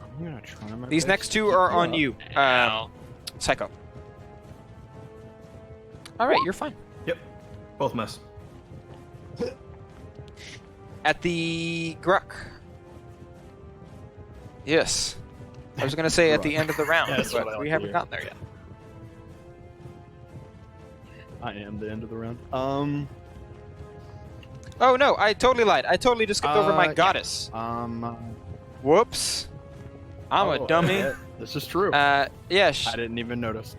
I'm gonna try my These best next to 2 keep are you on up. you. Ow. Psycho. Alright, you're fine. Both miss. At the Gruck. Yes. I was gonna say at the end of the round, Yeah, that's what I but like we to haven't hear. gotten there yet. I am the end of the round. Oh no, I totally lied. I totally just skipped over my yeah. goddess. Um. Whoops. I'm oh, a dummy. yeah, this is true. Yeah, I didn't even notice.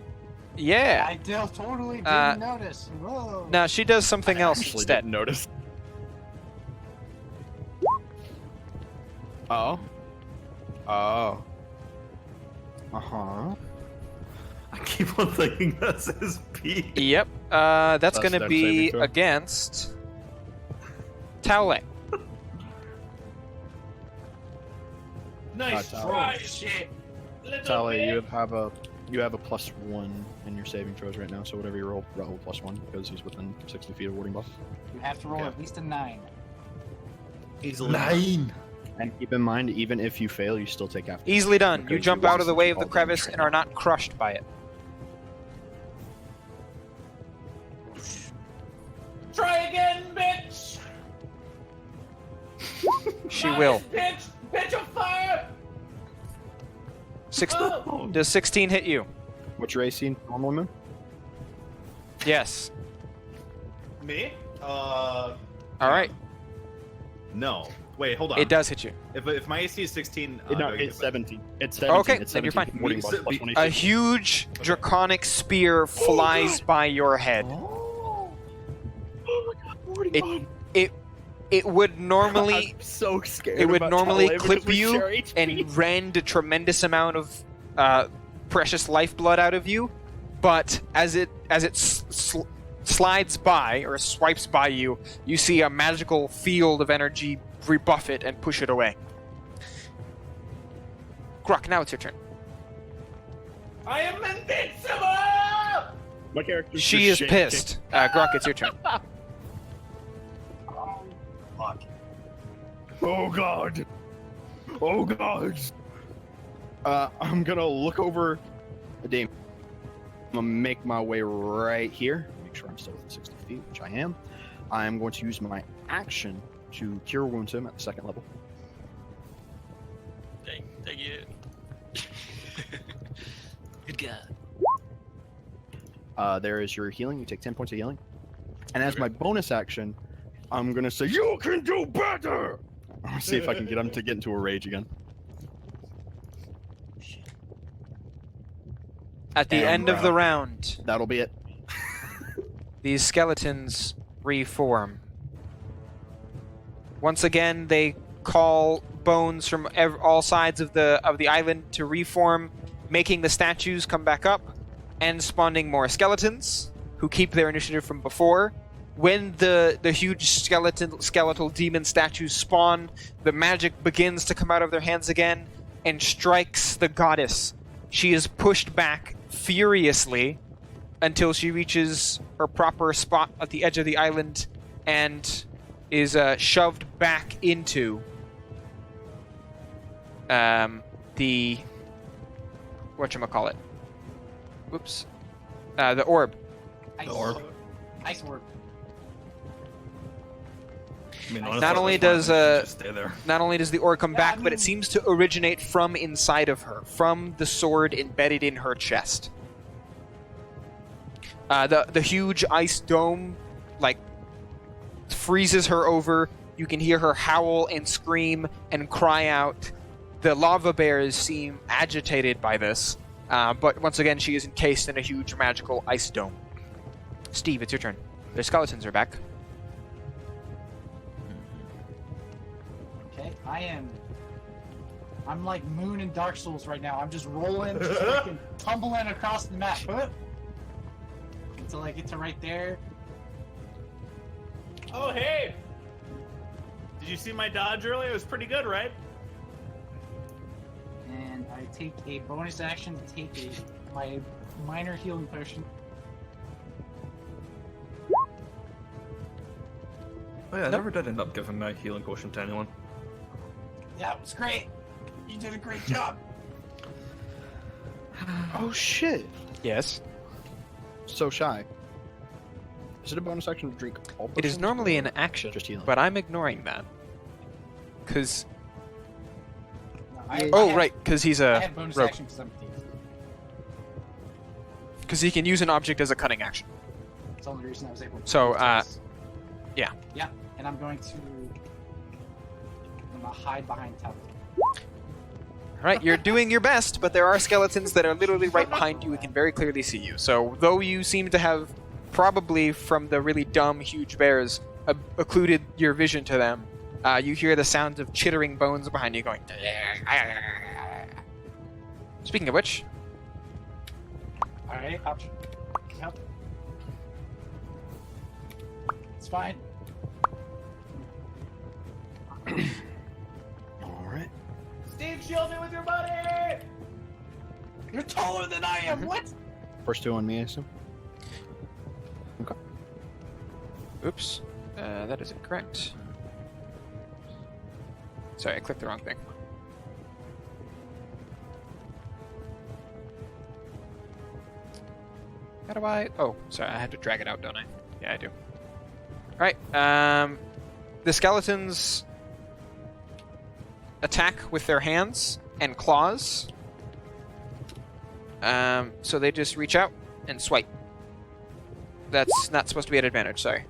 yeah. I totally didn't Uh, notice. Whoa. Now she does something I else actually instead. didn't notice. Oh. Oh. Uh-huh. I keep on thinking this is P. Yep. That's That's gonna dex be saving throw. against Taole. Nice Tally. try. Shit. Little Tally, bit. you have a +1 in your saving throws right now, so whatever you roll +1 because he's within 60 feet of warding buff. You have to roll Okay. at least a 9. Easily. 9! And keep in mind, even if you fail, you still take after. Easily done. You Because jump you out of the way of the all damage crevice right and are now. not crushed by it. Try again, bitch. She Nice, will. Bitch. Bitch of fire. Oh. Does 16 hit you? What's your AC normally, Moon? Yes. Me? All right. No. Wait, hold on. It does hit you. If my AC is 16, no, do I get it's it? 17. It's 17. Okay, it's then you're 17. fine. Warding buff plus A 26. A huge draconic spear flies by your head. Oh my god, warding It buff. it would normally I'm so scared. it would about normally Tally clip because we you share HP. and rend a tremendous amount of precious lifeblood out of you, but as it slides by or swipes by you, you see a magical field of energy rebuff it and push it away. Grok, now it's your turn. I am invincible. My character. She is pissed. Grok, it's your turn. Oh god. Oh god. I'm gonna look over the Dame. I'm gonna make my way right here. Make sure I'm still within 60 feet, which I am. I'm going to use my action to cure wounds him at the 2nd level. Thank you. Good guy. There is your healing. You take 10 points of healing. And as Okay. my bonus action, I'm gonna say, "You can do better." I'll see if I can get him to get into a rage again. At the And end of we're the out. round, That'll be it. these skeletons reform. Once again, they call bones from all sides of the island to reform, making the statues come back up and spawning more skeletons who keep their initiative from before. When the huge skeletal demon statues spawn, the magic begins to come out of their hands again and strikes the goddess. She is pushed back furiously until she reaches her proper spot at the edge of the island and is shoved back into the whatchamacallit. Whoops. The orb. Ice orb. Ice orb. I mean, Not honestly, only that's fine, does, just stay there. Not only does the orb come Yeah, back, I but it mean- seems to originate from inside of her, from the sword embedded in her chest. The huge ice dome, like, freezes her over. You can hear her howl and scream and cry out. The lava bears seem agitated by this, but once again, she is encased in a huge magical ice dome. Steve, it's your turn. Their skeletons are back. Okay, I'm like Moon in Dark Souls right now. I'm just rolling, just fucking tumbling across the map. Huh? Until I get to right there. Oh, hey! Did you see my dodge earlier? It was pretty good, right? And I take a bonus action to take my minor healing potion. Oh yeah, I never did end up giving my healing potion to anyone. Yeah, it was great. You did a great job. Oh shit! Yes. So shy. Is it a bonus action to drink all It is potions, normally or an action, just healing? but I'm ignoring that. Because... No, I Oh, had- right, because he's I a had bonus rogue. action because I'm a thief. Because he can use an object as a cutting action. That's the only reason I was able to. So, do this. yeah. Yeah, and I'm gonna hide behind Talon. Alright, you're doing your best, but there are skeletons that are literally right behind you and can very clearly see you. So, though you seem to have, probably from the really dumb, huge bears, occluded your vision to them, you hear the sounds of chittering bones behind you going... Speaking of which, Alright, yep. It's fine. Alright. Steve, shield me with your body! You're taller than I am. What? First two on me, I assume. oops, that is incorrect. Sorry, I clicked the wrong thing. How do I... Oh, sorry, I have to drag it out, don't I? Yeah, I do. Alright, the skeletons attack with their hands and claws. So they just reach out and swipe. That's not supposed to be an advantage, sorry.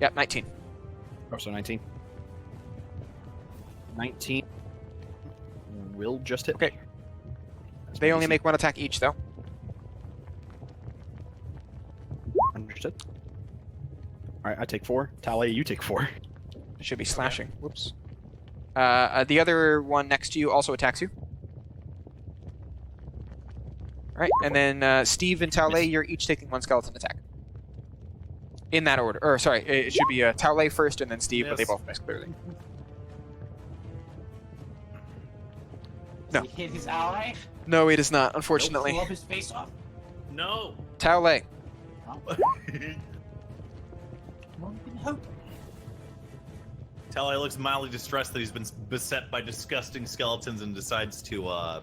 Yep, 19. Oh, so 19. 19 will just hit. Okay. They only make one attack each, though. Understood. Alright, I take 4. Tally, you take 4. It should be slashing. Whoops. The other one next to you also attacks you. Alright, and then Steve and Taolei, you're each taking one skeleton attack. In that order. Or, sorry, it should be Taolei first and then Steve, but they Yes. both miss clearly. Does No. he hit his ally? No, it is not, unfortunately. Blow his face off? No. Taolei. Well, we can hope. Tally looks mildly distressed that he's been beset by disgusting skeletons and decides to,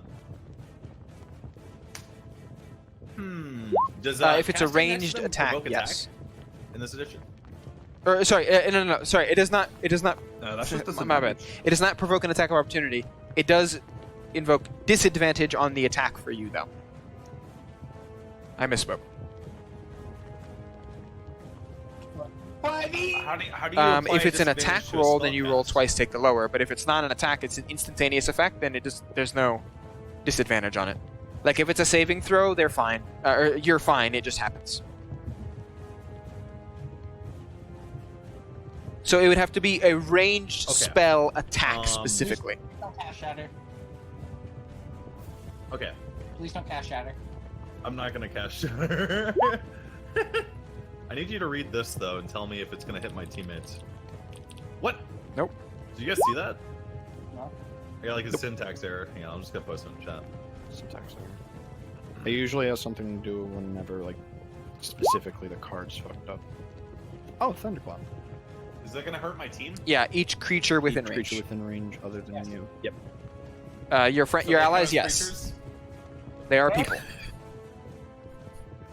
Does, If it's a casting next ranged to them attack, provoke yes. in this edition? Or, sorry, no, sorry, it does not, That's just my bad. It does not provoke an attack of opportunity. It does invoke disadvantage on the attack for you, though. I misspoke. Why me? How do you apply If it's an disadvantage attack to a roll, then you roll spellcast? twice, take the lower. But if it's not an attack, it's an instantaneous effect, then there's no disadvantage on it. Like if it's a saving throw, they're fine. Or you're fine. It just happens. So it would have to be a ranged Okay. spell attack Um, specifically. Please don't cast Shatter. Okay, Please don't cast Shatter. I'm not gonna cast. I need you to read this though and tell me if it's gonna hit my teammates. What? Nope. Did you guys see that? No. I got like a syntax error. Hang on, I'm just gonna post it in chat. Syntax error. It usually has something to do whenever, like, specifically the card's fucked up. Oh, Thunderclap. Is that gonna hurt my team? Yeah, each creature within Each range. creature within range other than Yes. you. Yep. Your So, your like, allies, most yes. creatures? They are people.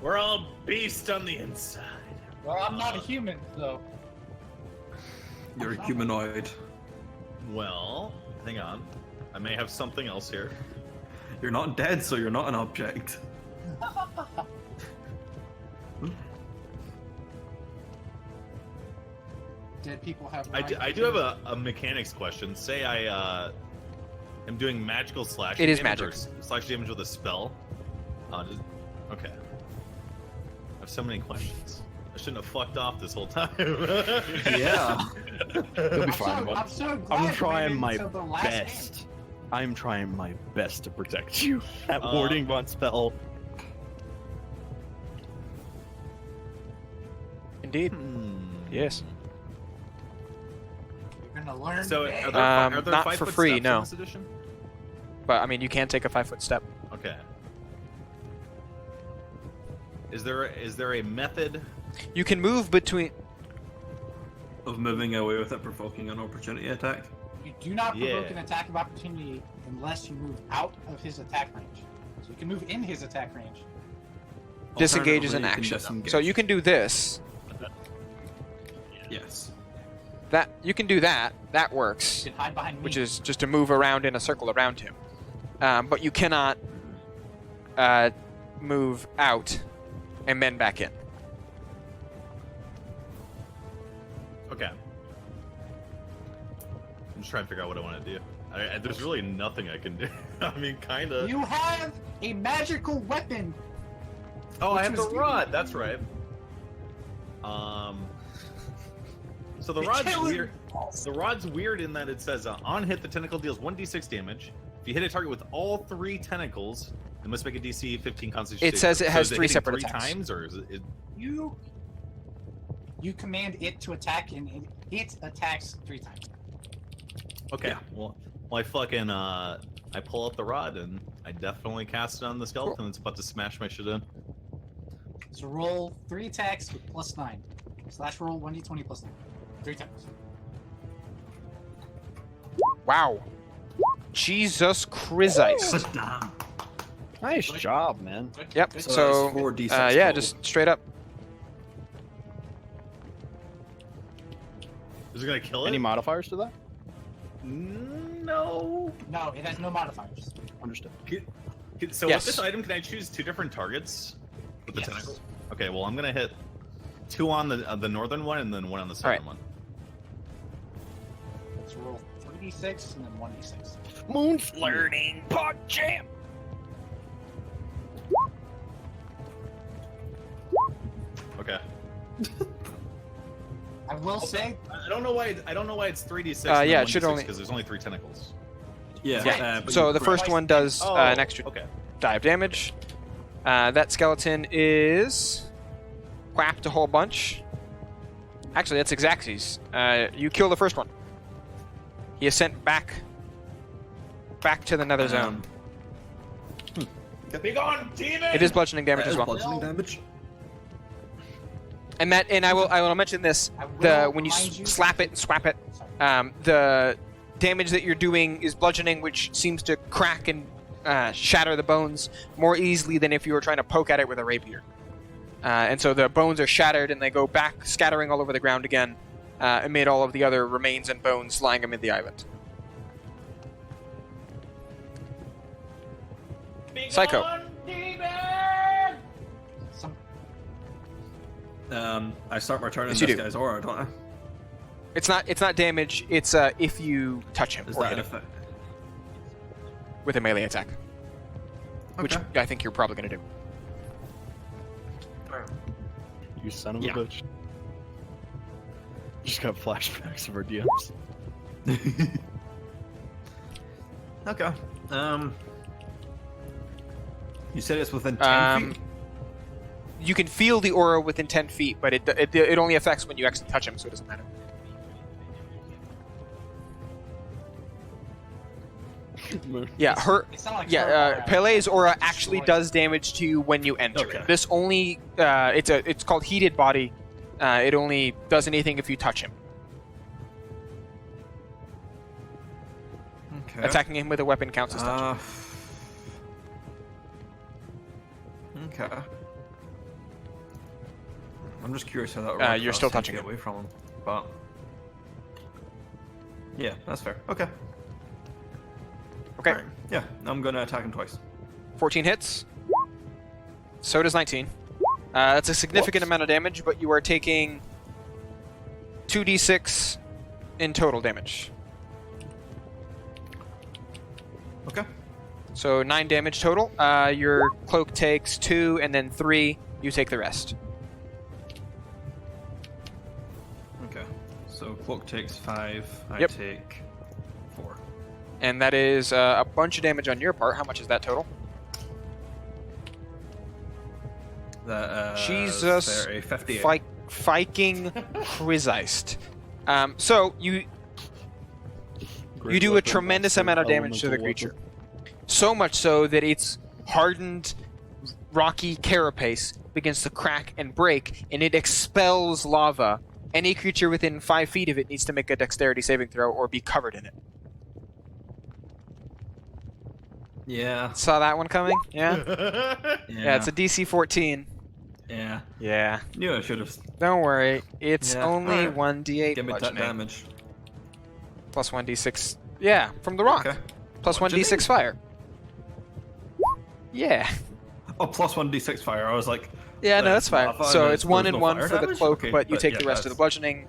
We're all beast on the inside. Well, I'm not a human, so. You're a humanoid. Well, hang on. I may have something else here. You're not dead, so you're not an object. Dead people have. I do have a mechanics question. Say I am doing magical slash. It is damage magic. or slash damage with a spell. Okay. I have so many questions. I shouldn't have fucked off this whole time. Yeah. You'll be fine. I'm so glad I'm we trying made my it to the last best. I'm trying my best to protect you at Uh, warding one spell. Indeed. Hmm. Yes. You're gonna learn. So today. are there Not 5 for foot free, steps no. in this edition? But I mean, you can take a 5-foot step. Okay. Is there a method? You can move between. Of moving away without provoking an opportunity attack. You do not provoke Yeah. an attack of opportunity unless you move out of his attack range. So you can move in his attack range. Disengage is an Alternatively, you can action. disengage. So you can do this. Yes. That you can do that. That works. You can hide behind me. Which is just to move around in a circle around him. But you cannot move out and then back in. Okay. I'm just trying to figure out what I want to do. There's really nothing I can do. I mean, kind of. You have a magical weapon. Oh, I have which the was rod. That's right. So the rod's Killing weird. The rod's weird in that it says on hit the tentacle deals 1d6 damage. If you hit a target with all 3 tentacles, it must make a DC 15 Constitution. It says it So has is it 3 hitting separate 3 attacks. times, or is it? You command it to attack, and it attacks 3 times. Okay. Yeah. Well, I fucking I pull up the rod and I definitely cast it on the skeleton. It's about to smash my shit in. So roll 3 attacks with +9. Slash roll 1d20 +9. 3 times. Wow. Jesus Christ. Damn. Nice job, man. Good, Yep. good. So, it's 4d6 yeah, total. just straight up. Is it gonna kill it? Any modifiers to that? No. No, it has no modifiers. Understood. So Yes. with this item, can I choose 2 different targets with the Yes. tentacle? Okay. Well, I'm gonna hit 2 on the northern one and then 1 on the southern Alright. one. So roll 3d6 and then 1d6. Moon flirting, pod jam. Okay. I will say, I don't know why. I don't know why it's 3d6. Yeah, it should only- because there's only 3 tentacles. Yeah. Yeah. but So you the correct. first one does Oh, an extra Okay. die of damage. That skeleton is whapped a whole bunch. Actually, that's Xaxes. You kill the first one. He is sent back to the Nether Zone. Be gone, demon! It is bludgeoning damage That as is well. bludgeoning damage. And I will mention this. I will When you remind you- slap it and swap it, Sorry. the damage that you're doing is bludgeoning, which seems to crack and shatter the bones more easily than if you were trying to poke at it with a rapier. And so the bones are shattered and they go back, scattering all over the ground again, amid all of the other remains and bones lying amid the island. Be Psycho. gone, demon! Some, I start my turn in Yes, you this do. guy's aura, don't I? It's not damage. It's if you touch him Is or that hit an him effect? with a melee attack, which Okay. I think you're probably going to do. You son of Yeah. a bitch. Just got flashbacks of our DMs. Okay. You said it's within 10 feet? You can feel the aura within 10 feet, but it only affects when you actually touch him, so it doesn't matter. Moon. Yeah, her. it's not like Yeah, Pele's aura actually does damage to you when you enter. Okay. This only it's called heated body. It only does anything if you touch him. Okay. Attacking him with a weapon counts as touching. Okay. I'm just curious how that would work. You're still touching get him. away from him, but yeah, that's fair. Okay. Okay. Alright. Yeah, I'm gonna attack him twice. 14 hits. So does 19. That's a significant amount of damage, but you are taking 2d6 in total damage. Okay. So 9 damage total. Your cloak takes 2, and then 3. You take the rest. Okay. So cloak takes 5. I Yep. take 4. And that is a bunch of damage on your part. How much is that total? That Jesus 30, 58. Viking Christ. So you do a tremendous amount of damage to the creature. So much so that its hardened, rocky carapace begins to crack and break, and it expels lava. Any creature within 5 feet of it needs to make a dexterity saving throw or be covered in it. Yeah. Saw that one coming? Yeah? Yeah. Yeah, it's a DC 14. Yeah. Yeah. Knew I should have. Don't worry. It's Yeah, only alright. 1d8 Give me that bludgeoning. damage. Plus 1d6. Yeah, from the rock. Okay. Plus Bludgeoning? 1d6 fire. Yeah. Oh, plus 1d6 fire. I was like, Yeah, no, that's fine. lava So and it's there's 1 and no 1 fire for the damage? cloak, Okay, but you take yeah, the rest of the that's- bludgeoning.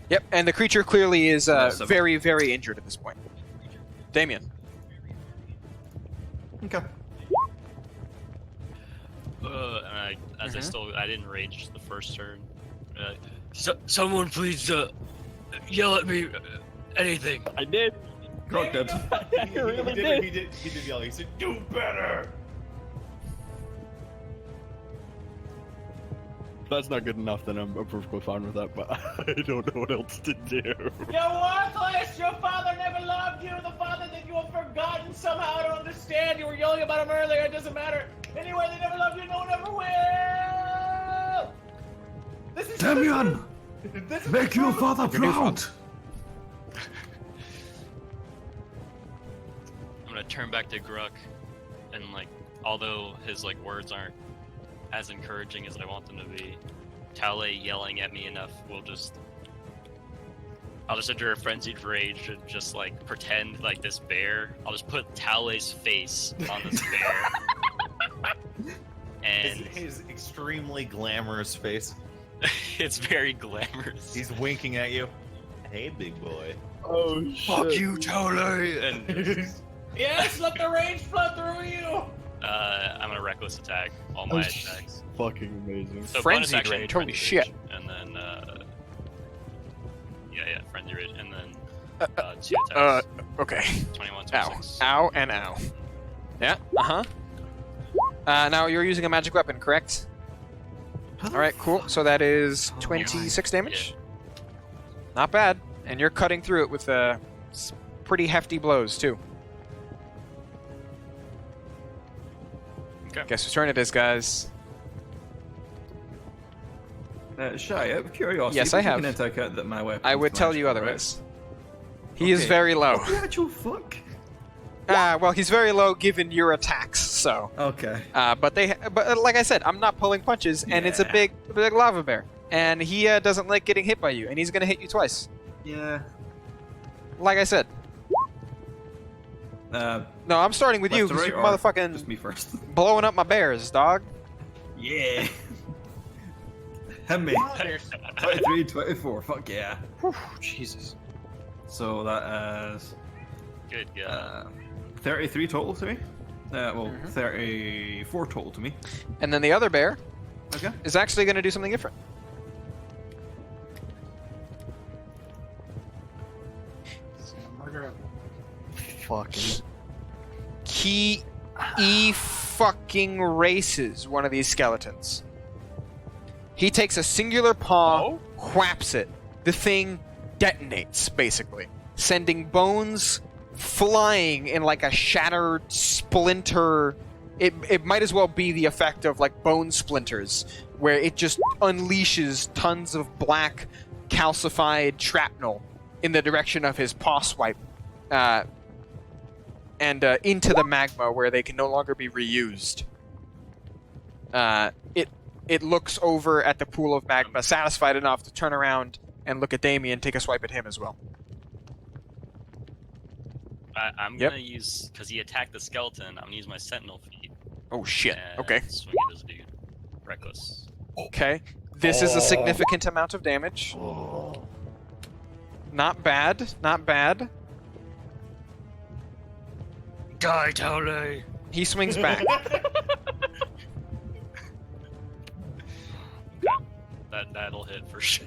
Yep, and the creature clearly is That's a- very, very injured at this point. Damien. okay. And I Mhm. I didn't rage the first turn. Someone please yell at me anything. I did. Grog did. He really did. He did yell. He said, "Do better." That's not good enough, then I'm perfectly fine with that, but I don't know what else to do. You're worthless! Your father never loved you! The father that you have forgotten somehow! I don't understand! You were yelling about him earlier, it doesn't matter! Anyway, they never loved you, no one ever will! This is Damian! This is Make your father Your new proud! I'm gonna turn back to Gruk, and like, although his like words aren't as encouraging as I want them to be, Tale yelling at me enough will just. I'll just enter a frenzied rage and just like pretend like this bear. I'll just put Tale's face on this bear. And His extremely glamorous face. it's very glamorous. He's winking at you. Hey, big boy. Oh, Fuck you, Tale! And Yes, let the rage flow through you! I'm gonna reckless attack all my attacks. Fucking amazing. So Frenzied bonus action, rage, holy frenzied shit. rage, and then yeah, frenzy rage, and then 2 attacks. Okay. 21, Ow. 26. Ow and ow. Yeah, uh-huh. Now you're using a magic weapon, correct? Alright, cool. So that is 26 damage. Not bad. And you're cutting through it with pretty hefty blows, too. Okay. Guess whose turn it is, guys. Shy, out of curiosity, Yes, I taking have. into account that my weapon I would is tell you magical, right? otherwise. He is Okay. very low. What the actual fuck? Well, he's very low given your attacks, so. Okay. But like I said, I'm not pulling punches, and it's a Yeah. big lava bear, and he doesn't like getting hit by you, and he's gonna hit you twice. Yeah. Like I said. No, I'm starting with you left to because you're right or motherfucking just me first. blowing up my bears, dog. Yeah. Hit me. 23, 24. Fuck yeah. Jesus. So that is Good God. 33 total to me. Well, Mhm. 34 total to me. And then the other bear Okay. is actually gonna do something different. Fucking. He fucking races one of these skeletons. He takes a singular paw, whaps it. The thing detonates, basically, sending bones flying in like a shattered splinter. It might as well be the effect of like bone splinters, where it just unleashes tons of black calcified shrapnel in the direction of his paw swipe. and into the magma where they can no longer be reused. It looks over at the pool of magma, satisfied enough to turn around and look at Damien, take a swipe at him as well. I'm Yep. gonna use, because he attacked the skeleton, I'm gonna use my sentinel feet. Oh shit. And Okay. swing at this dude. Reckless. Okay. This is a significant amount of damage. Not bad. Not bad. Die, Tole! He swings back. That'll hit for sure.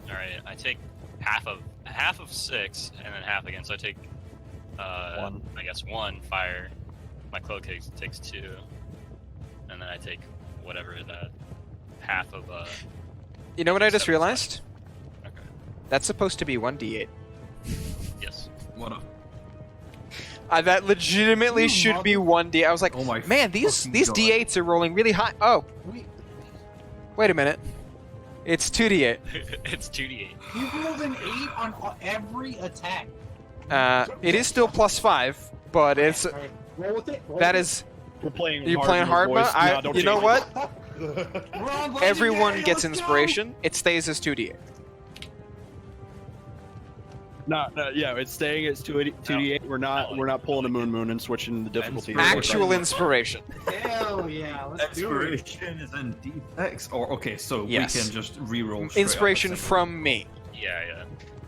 All right, I take half of 6 and then half again. So I take One. I guess 1 fire. My cloak takes 2, and then I take whatever that half of. You know what I just 7 realized? Okay. That's supposed to be 1d8. Yes. What a... That legitimately You should be mother- 1d. I was like, Oh my man, these fucking God. d8s are rolling really high. Oh, We, wait a minute. It's 2d8. It's 2d8. you rolled an 8 on every attack. It is still +5, but it's Alright, roll with it. Roll that with is. We're playing. Are you playing hard mode? You know what? it. We're on Everyone legendary, gets let's go! inspiration. It stays as 2d8. No, yeah, it's staying at 2d8. We're not pulling a moon and switching the difficulty. Actual inspiration. Hell yeah, let's do it. Inspiration is in D6? Or, okay, so Yes. we can just reroll straight up Inspiration a single- from me Yeah.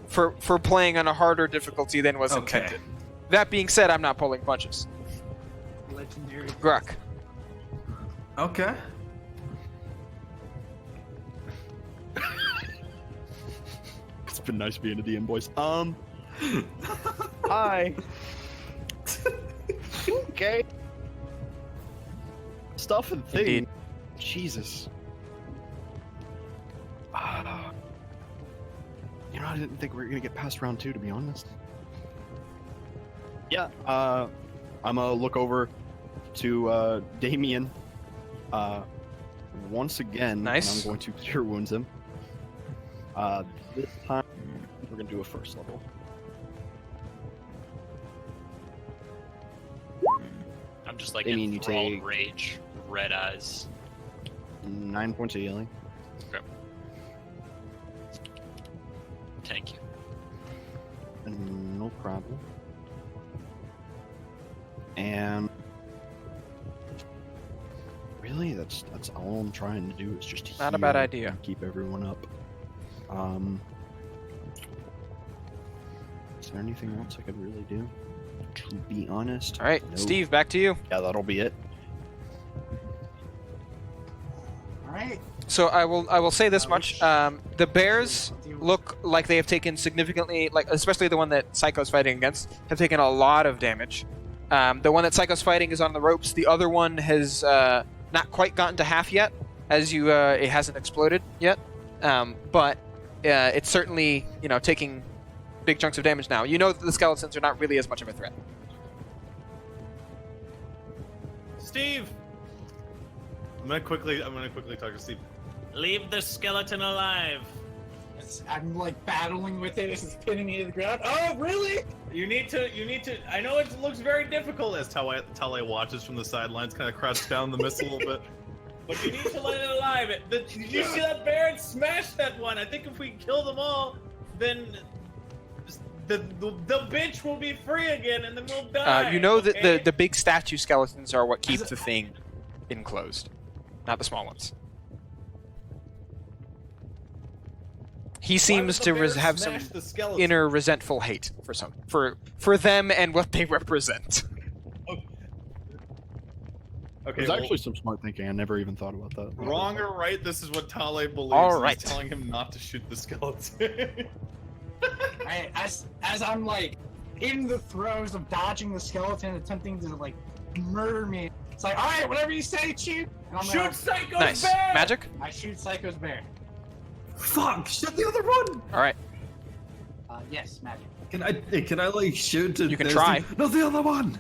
for playing on a harder difficulty than was Okay. intended. That being said, I'm not pulling punches. Legendary. Gruck. Okay. It's been nice being a DM, boys. Hi. Okay. Stuff and thing. Indeed. Jesus. You know, I didn't think we were gonna get past round 2, to be honest. Yeah. I'm gonna look over to Damien. Once again. Nice. And I'm going to cure wounds him. This time we're gonna do a first level. I'm just like I mean, you enthralled take- rage, red eyes. 9 points of healing. Thank you. No problem. And really, that's all I'm trying to do is just Not a bad heal idea. and keep everyone up. Is there anything else I could really do? To be honest, All right, no. Steve, back to you. Yeah, that'll be it. Alright. So I will say this much: the bears look like they have taken significantly, like especially the one that Psycho's fighting against, have taken a lot of damage. The one that Psycho's fighting is on the ropes. The other one has not quite gotten to half yet, as it hasn't exploded yet. But it's certainly taking big chunks of damage now. You know that the skeletons are not really as much of a threat. Steve. I'm gonna quickly talk to Steve. Leave the skeleton alive. I'm like battling with it. It's pinning me to the ground. Oh, really? You need to. I know it looks very difficult as Tale watches from the sidelines, kind of crouched down the mist a little bit. But you need to let it alive. Did you see that bear? It smashed that one. I think if we kill them all, then the bitch will be free again, and then we'll die. You know that okay? the big statue skeletons are what keep the thing enclosed, not the small ones. He Why seems would to the bear have some smash the skeleton? inner resentful hate for them and what they represent. Okay, There's well, actually some smart thinking. I never even thought about that. wrong or right, this is what Tale believes. All and right. he's telling him not to shoot the skeleton. Alright, as I'm like in the throes of dodging the skeleton, attempting to like murder me. It's like, alright, whatever you say, shoot. And I'm Shoot gonna- Psycho's Nice bear! magic. I shoot Psycho's bear. Fuck! Shit, the other one! All right, Yes, magic. Can I like shoot to You can there's try. No, the other one!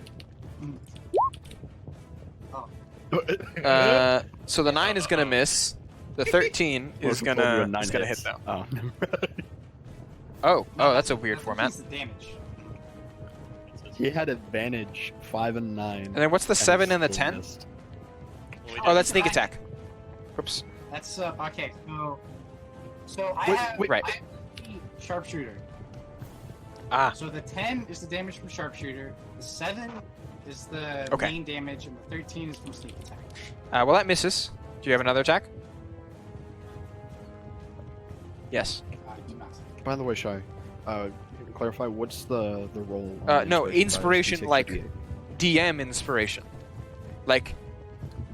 so the 9 is gonna miss. The 13 is gonna hit though. Oh. Oh, that's a weird format. Piece of damage. It says He had advantage 5 and 9. And then what's the 7 and the 10? Oh, that's sneak attack. Whoops. That's okay. So I Wait, have right. I have sharpshooter. Ah. So the 10 is the damage from sharpshooter. The 7 is the Okay. main damage, and the 13 is from sneak attack. Well, that misses. Do you have another attack? Yes. I do not. By the way, Shy, clarify what's the roll? No, inspiration, Take like the DM inspiration. Like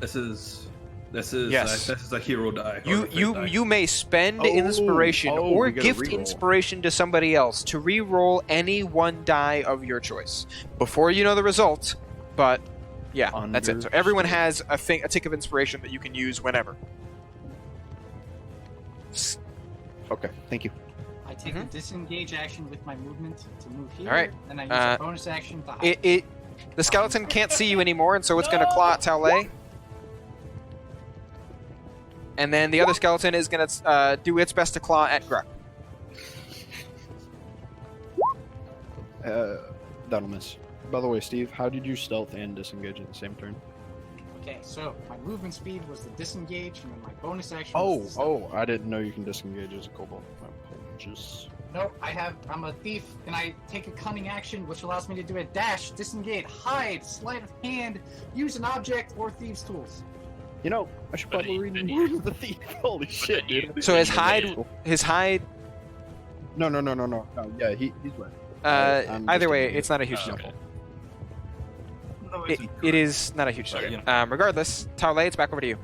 This is Yes. this is a hero die. or you a fate you die. you may spend Oh, inspiration or we get a gift reroll. inspiration to somebody else to re-roll any one die of your choice before you know the result. But yeah, that's it. So everyone has a tick of inspiration that you can use whenever. Okay, thank you. I take a disengage action with my movement to move here. All right. Then I use a bonus action to hide. The skeleton can't see you anymore, and so it's going to claw at Taolei. And then the other skeleton is going to do its best to claw at Gruck. That'll miss. By the way, Steve, how did you stealth and disengage at the same turn? Okay, so my movement speed was the disengage, and then my bonus action. was the stealth. I didn't know you can disengage as a kobold. My apologies. No, I'm a thief, and I take a cunning action, which allows me to do a dash, disengage, hide, sleight of hand, use an object, or thieves' tools. You know, I should But probably then- read then more you- of the thief. Holy shit, then you- dude. So his Yeah. hide. No. Yeah, he's right. I'm Either just way, gonna- it's not a huge Oh, deal. okay. No, It, it's it is not a huge deal. Sorry, Regardless, Taolei, it's back over to you.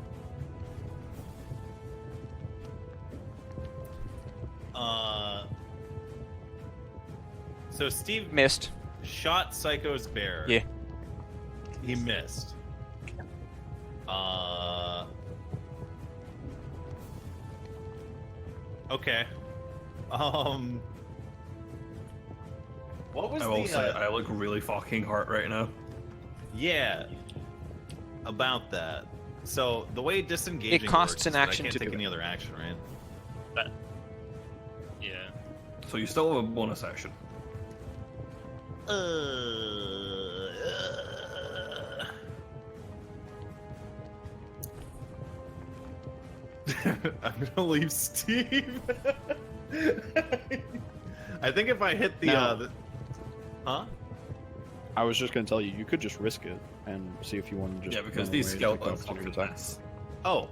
So Steve Missed. shot Psycho's bear. Yeah. He missed. Okay. What was I will the? say I look really fucking hurt right now. Yeah. About that. So the way disengaging It costs works an is that action I can't to take do any it. other action, right? Yeah. So you still have a bonus action. I'm gonna leave Steve. I think if I hit the, No. huh? I was just gonna tell you, you could just risk it and see if you want to just. Yeah, because run these away and take skeletons opportunity fucking attack. mess. Oh,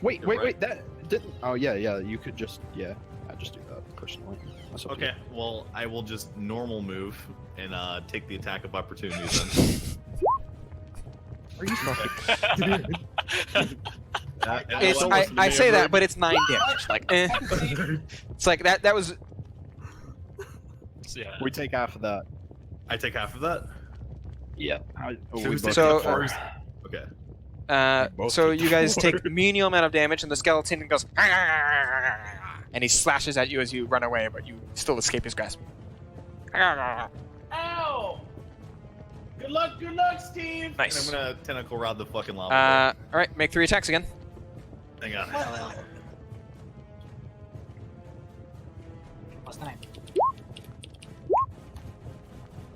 Wait, You're wait, right. wait. That didn't. Oh yeah, you could just. Yeah, I just do that personally. That's up to okay. Well, I will just normal move and take the attack of opportunity then. you. Are you fucking? I say that, but it's 9 damage. Like, it's like that was. So, yeah. We take half of that. I take half of that. Yeah. So, Okay. both So take you guys four. take menial amount of damage, and the skeleton goes, and he slashes at you as you run away, but you still escape his grasp. Ow! Good luck, Steve! Nice. And I'm gonna tentacle rod the fucking lava. All right, make 3 attacks again. Hang on. Plus 9.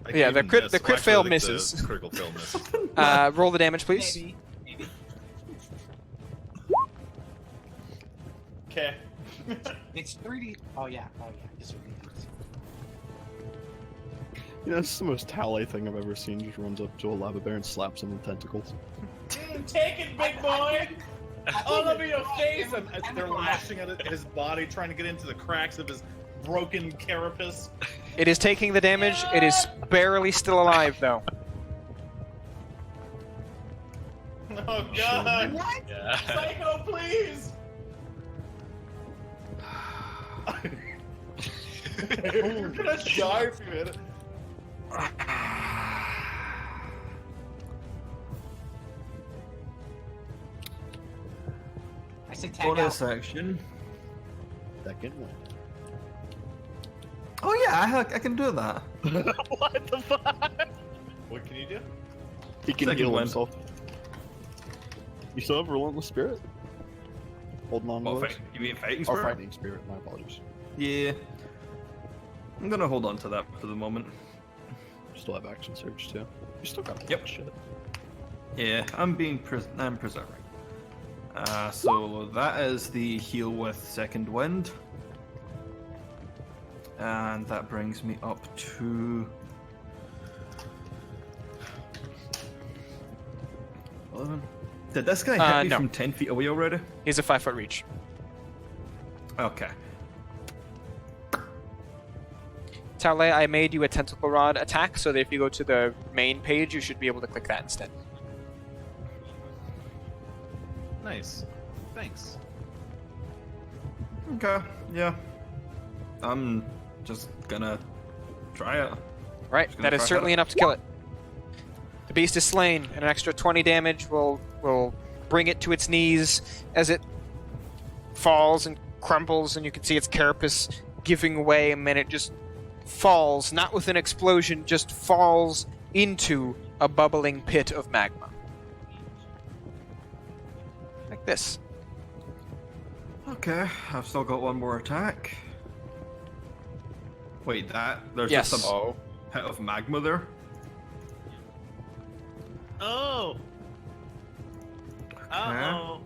I can Yeah, the even crit- miss. the Well, crit actually, fail I think misses. The critical fail misses. Roll the damage, please. Maybe. Okay. It's 3D. Oh yeah. It's 3D. You know, this is the most Taolei thing I've ever seen. Just runs up to a lava bear and slaps him with tentacles. Take it, big boy! All over your face! And they're lashing at his body, trying to get into the cracks of his broken carapace. It is taking the damage. It is barely still alive, though. Oh god! Yeah. Psycho, please! You're gonna die if you hit it. I say tag Bonus out. action. Second one. Oh yeah, I can do that. What the fuck? What can you do? He can Second heal one. himself. You still have Relentless Spirit? Holding on to Well, those? you mean fighting Or spirit? Fighting Spirit, my apologies. Yeah. I'm gonna hold on to that for the moment. Still have action surge too. You still got Yep. shit. Yeah, I'm preserving. So that is the heal with second wind. And that brings me up to 11. Did this guy hit me no. from 10 feet away already? He's a 5-foot reach. Okay. Tale, I made you a tentacle rod attack, so that if you go to the main page, you should be able to click that instead. Nice. Thanks. Okay, yeah. I'm just gonna try it. Right, Just gonna that is try certainly that. enough to kill it. The beast is slain, and an extra 20 damage will bring it to its knees as it falls and crumbles, and you can see its carapace giving way, and then it just falls, not with an explosion, just falls into a bubbling pit of magma. Like this. Okay, I've still got one more attack. Wait, there's Yes. just a hit of magma there? Oh. Uh-oh.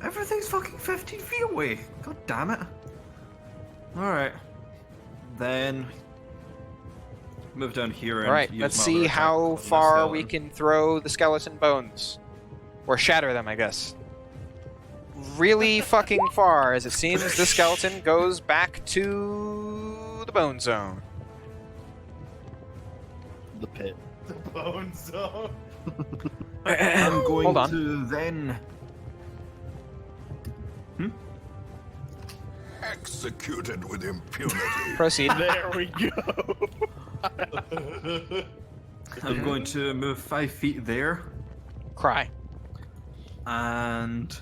Everything's fucking 15 feet away. God damn it. Alright. Then move down here and Alright, use let's my see other attack how on the far we skeleton. can throw the skeleton bones. Or shatter them, I guess. Really fucking far, as it seems the skeleton goes back to the bone zone. The pit. The bone zone. I'm going Hold on. to then Executed with impunity. Proceed. There we go. I'm going to move 5 feet there, Cry. and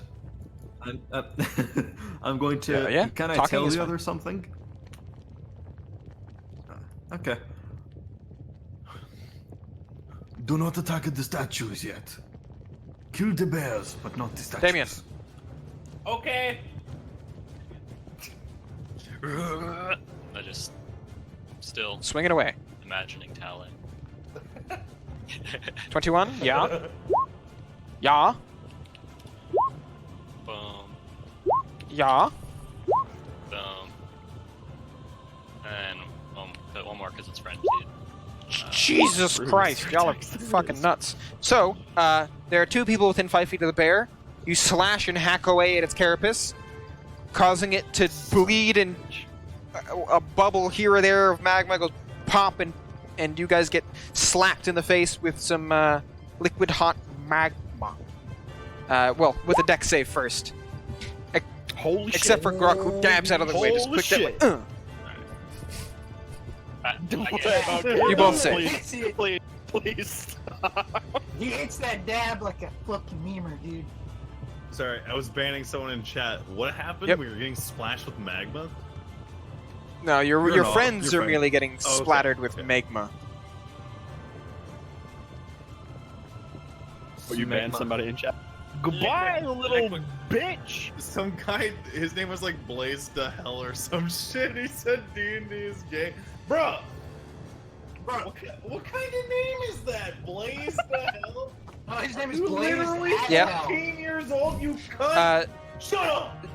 I'm going to. Yeah. Can I Talking tell is the fine. other something? Okay. Do not attack the statues yet. Kill the bears, but not the statues. Damien. Okay. I just still Swing it away. imagining Tale. 21? Yeah. Yeah. Boom, Yeah. boom, and put one more because it's frenzied. Jesus Christ, y'all are fucking nuts. So, there are two people within 5 feet of the bear. You slash and hack away at its carapace, causing it to bleed, and a bubble here or there of magma goes pop, and you guys get slapped in the face with some liquid hot magma. Well, with a dex save first. Holy Except for Grok, who dabs out of the way. Just Holy quick that way. shit. You both say. Please, please, please stop. He hits that dab like a fucking memer, dude. Sorry, I was banning someone in chat. What happened? Yep. We were getting splashed with magma? No, your You're not. friends You're are fine. merely getting Oh, okay. splattered with Okay. magma. Will you ban somebody in chat? Goodbye, little bitch. Some guy, his name was like Blaze to Hell or some shit. He said D&D is gay. Bruh! Bro, what kind of name is that? Blaze the hell? Oh, his name is You Blaze. literally Yeah. 15 years old, you cunt! Shut up!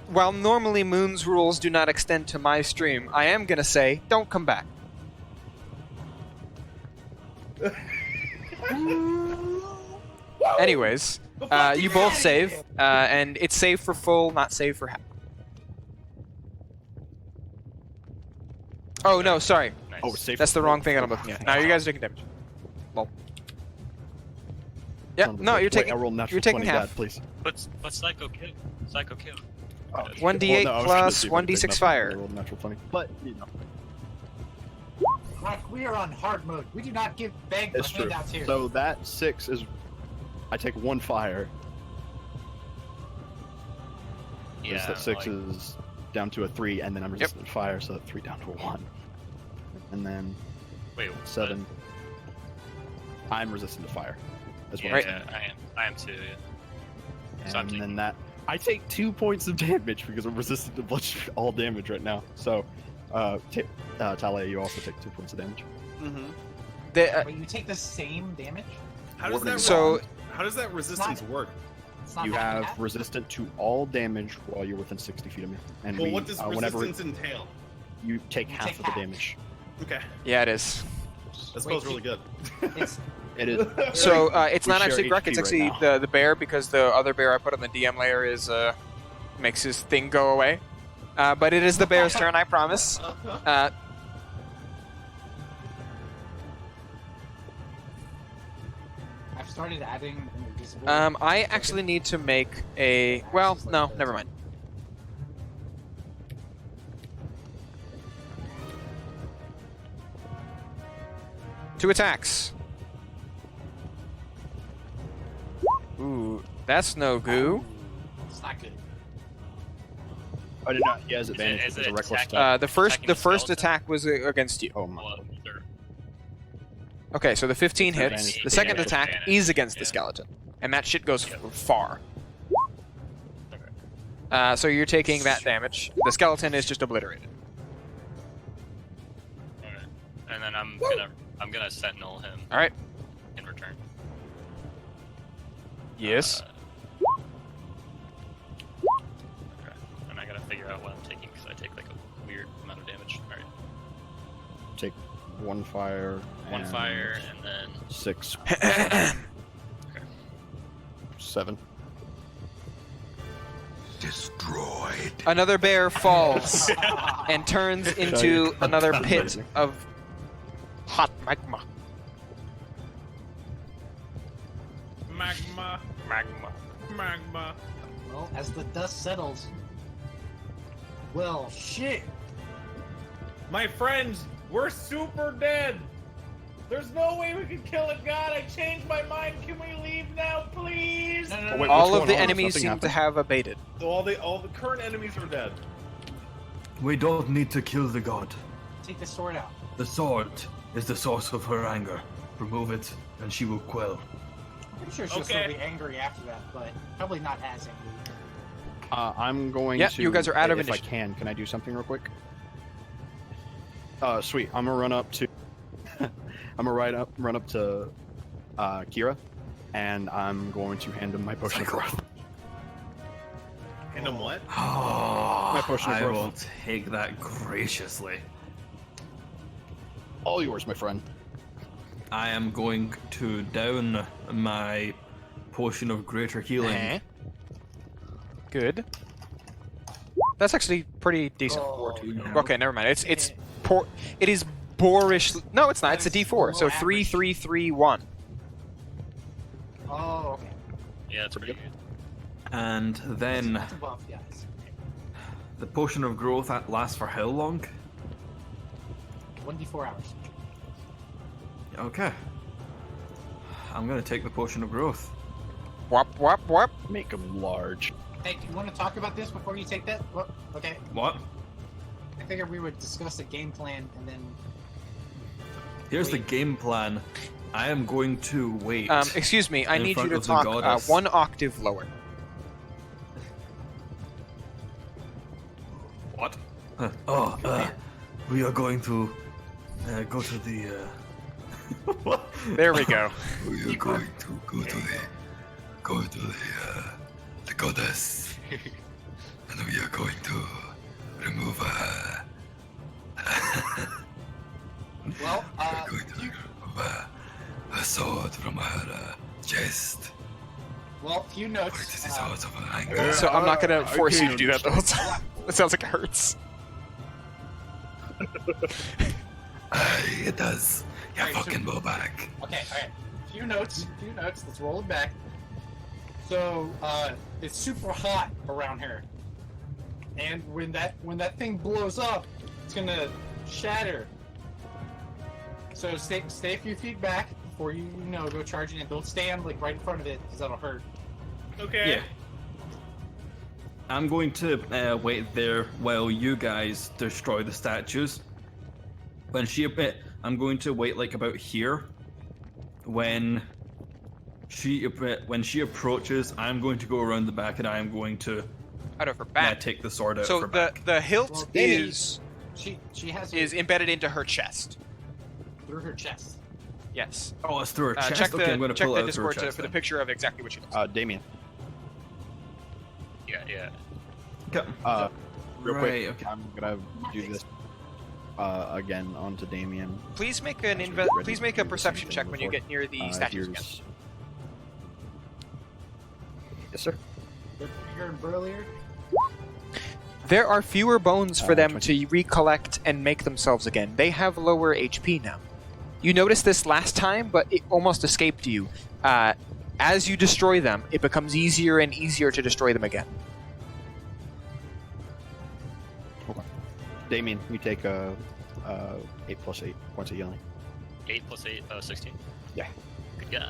While normally Moon's rules do not extend to my stream, I am gonna say, don't come back. Anyways, you both save, and it's save for full, not save for half. Oh no, sorry. Nice. Oh, safe. That's the wrong thing that I'm looking at. Now you guys are taking damage. Lol. Yeah, no, you're taking. I rolled natural you're taking 20, half. Dad, please. What's Psycho Kill? Psycho Kill. Oh, 1d8 no, I was plus gonna see if I could 1d6 take nothing. fire. I rolled natural 20. But, you know, Like, we are on hard mode. We do not beg for it's true. handouts here. So that 6 is. I take 1 fire. Yeah. That 6 like, is down to a 3, and then I'm resistant to fire, so that 3 down to a 1. And then wait, what? 7. I'm resistant to fire. As well. Yeah, Right. yeah, I am too. Yeah. So I'm And taking- then that. I take 2 points of damage because I'm resistant to all damage right now. So Talia, you also take 2 points of damage. Mm-hmm. Wait, you take the same damage? How does that So- how does that resistance work? It's not You half and have half? resistant to all damage while you're within 60 feet of me. And Well, what does whenever resistance entail? you take You half take of the half. damage. Okay, Yeah, it is. that smells really good. It's It is. So it's We not share actually Grek. HP It's right actually now. the bear, because the other bear I put on the DM layer is makes his thing go away. But it is the bear's turn, I promise. I've started adding an invisible. I actually need to make a. Well, no, never mind. Two attacks. Ooh, that's no goo. It's not good. I did not. He has advantage. is It's it a reckless attacking- attack. The first Attacking the skeleton? attack was against you. Oh my. Well, sure. Okay, so the 15 It's hits. advantage. The second Yeah, attack advantage. is against the Yeah. skeleton, and that shit goes far. Okay. So you're taking that damage. The skeleton is just obliterated. Alright. And then I'm gonna sentinel him All right. in return. Yes. Okay. And I gotta figure out what I'm taking because I take like a weird amount of damage. Alright. Take 1 fire. One and fire and then 6. 7. Destroyed. Another bear falls and turns into another pit Amazing. of hot magma. Magma, magma. magma. Well, as the dust settles. Well, shit. My friends, we're super dead. There's no way we can kill a god. I changed my mind. Can we leave now, please? No, no, Oh, no. wait, All what's of the going on? enemies Something seem to happened? have abated. All the current enemies are dead. We don't need to kill the god. Take the sword out. The sword is the source of her anger. Remove it, and she will quell. I'm pretty sure she'll Okay. still be angry after that, but probably not as angry. I'm going Yeah, to. you guys are out of if initiative. Can I do something real quick? Sweet. I'm gonna run up to. I'm gonna run up to Kira, and I'm going to hand him my potion of growth. And then what? My potion of I growth. will take that graciously. All yours, my friend. I am going to down my potion of greater healing. Eh. Good. That's actually pretty decent. Okay, never mind. It is boorish. No, it's not. It's a D4. So 3, 3, 3, 1. Oh, okay. Yeah, that's pretty good. And then That's above the eyes. the potion of growth that lasts for how long? 1d4 hours. Okay. I'm gonna take the potion of growth. Whop, whop, whop. Make him large. Hey, do you want to talk about this before you take that? What? Okay. What? I figured we would discuss a game plan and then. Here's the game plan. I am going to wait. Excuse me. I In need you front to of the talk goddess. 1 octave lower. What? We are going to go to the. What? There we go. We are going to go to the goddess, and we are going to remove her. Well, We're going to remove her sword from her chest. few For notes. it is the source of her anger. So I'm not gonna force you to can't do that the whole time. It sounds like it hurts. It does. You Alright, so- fucking go back. Okay, alright. Few notes. Let's roll it back. So, it's super hot around here. And when that thing blows up, it's gonna shatter. So stay a few feet back before you go charging it. Don't stand like right in front of it because that'll hurt. Okay. Yeah. I'm going to wait there while you guys destroy the statues. I'm going to wait like about here. When she approaches, I'm going to go around the back and I am going to Out of her back. take the sword out So of her back. the hilt Well, Danny- is She has is embedded into her chest. through her chest. Yes. Oh, it's through her chest. Check Okay, I'm the gonna check pull the it out through her Discord chest for the then. picture of exactly what she does. Damien. Yeah. Okay. Real Right, quick, okay. I'm gonna do this again onto Damien. Please make As an we're ready please to make do a the perception same check thing when you before. get near the statues again. Here's- Yes, sir. They're bigger and burlier. There are fewer bones for them 20. to recollect and make themselves again. They have lower HP now. You noticed this last time, but it almost escaped you. As you destroy them, it becomes easier and easier to destroy them again. Damien, you take 8 plus 8 points of healing. 8 plus 8, 16. Yeah. Good guy.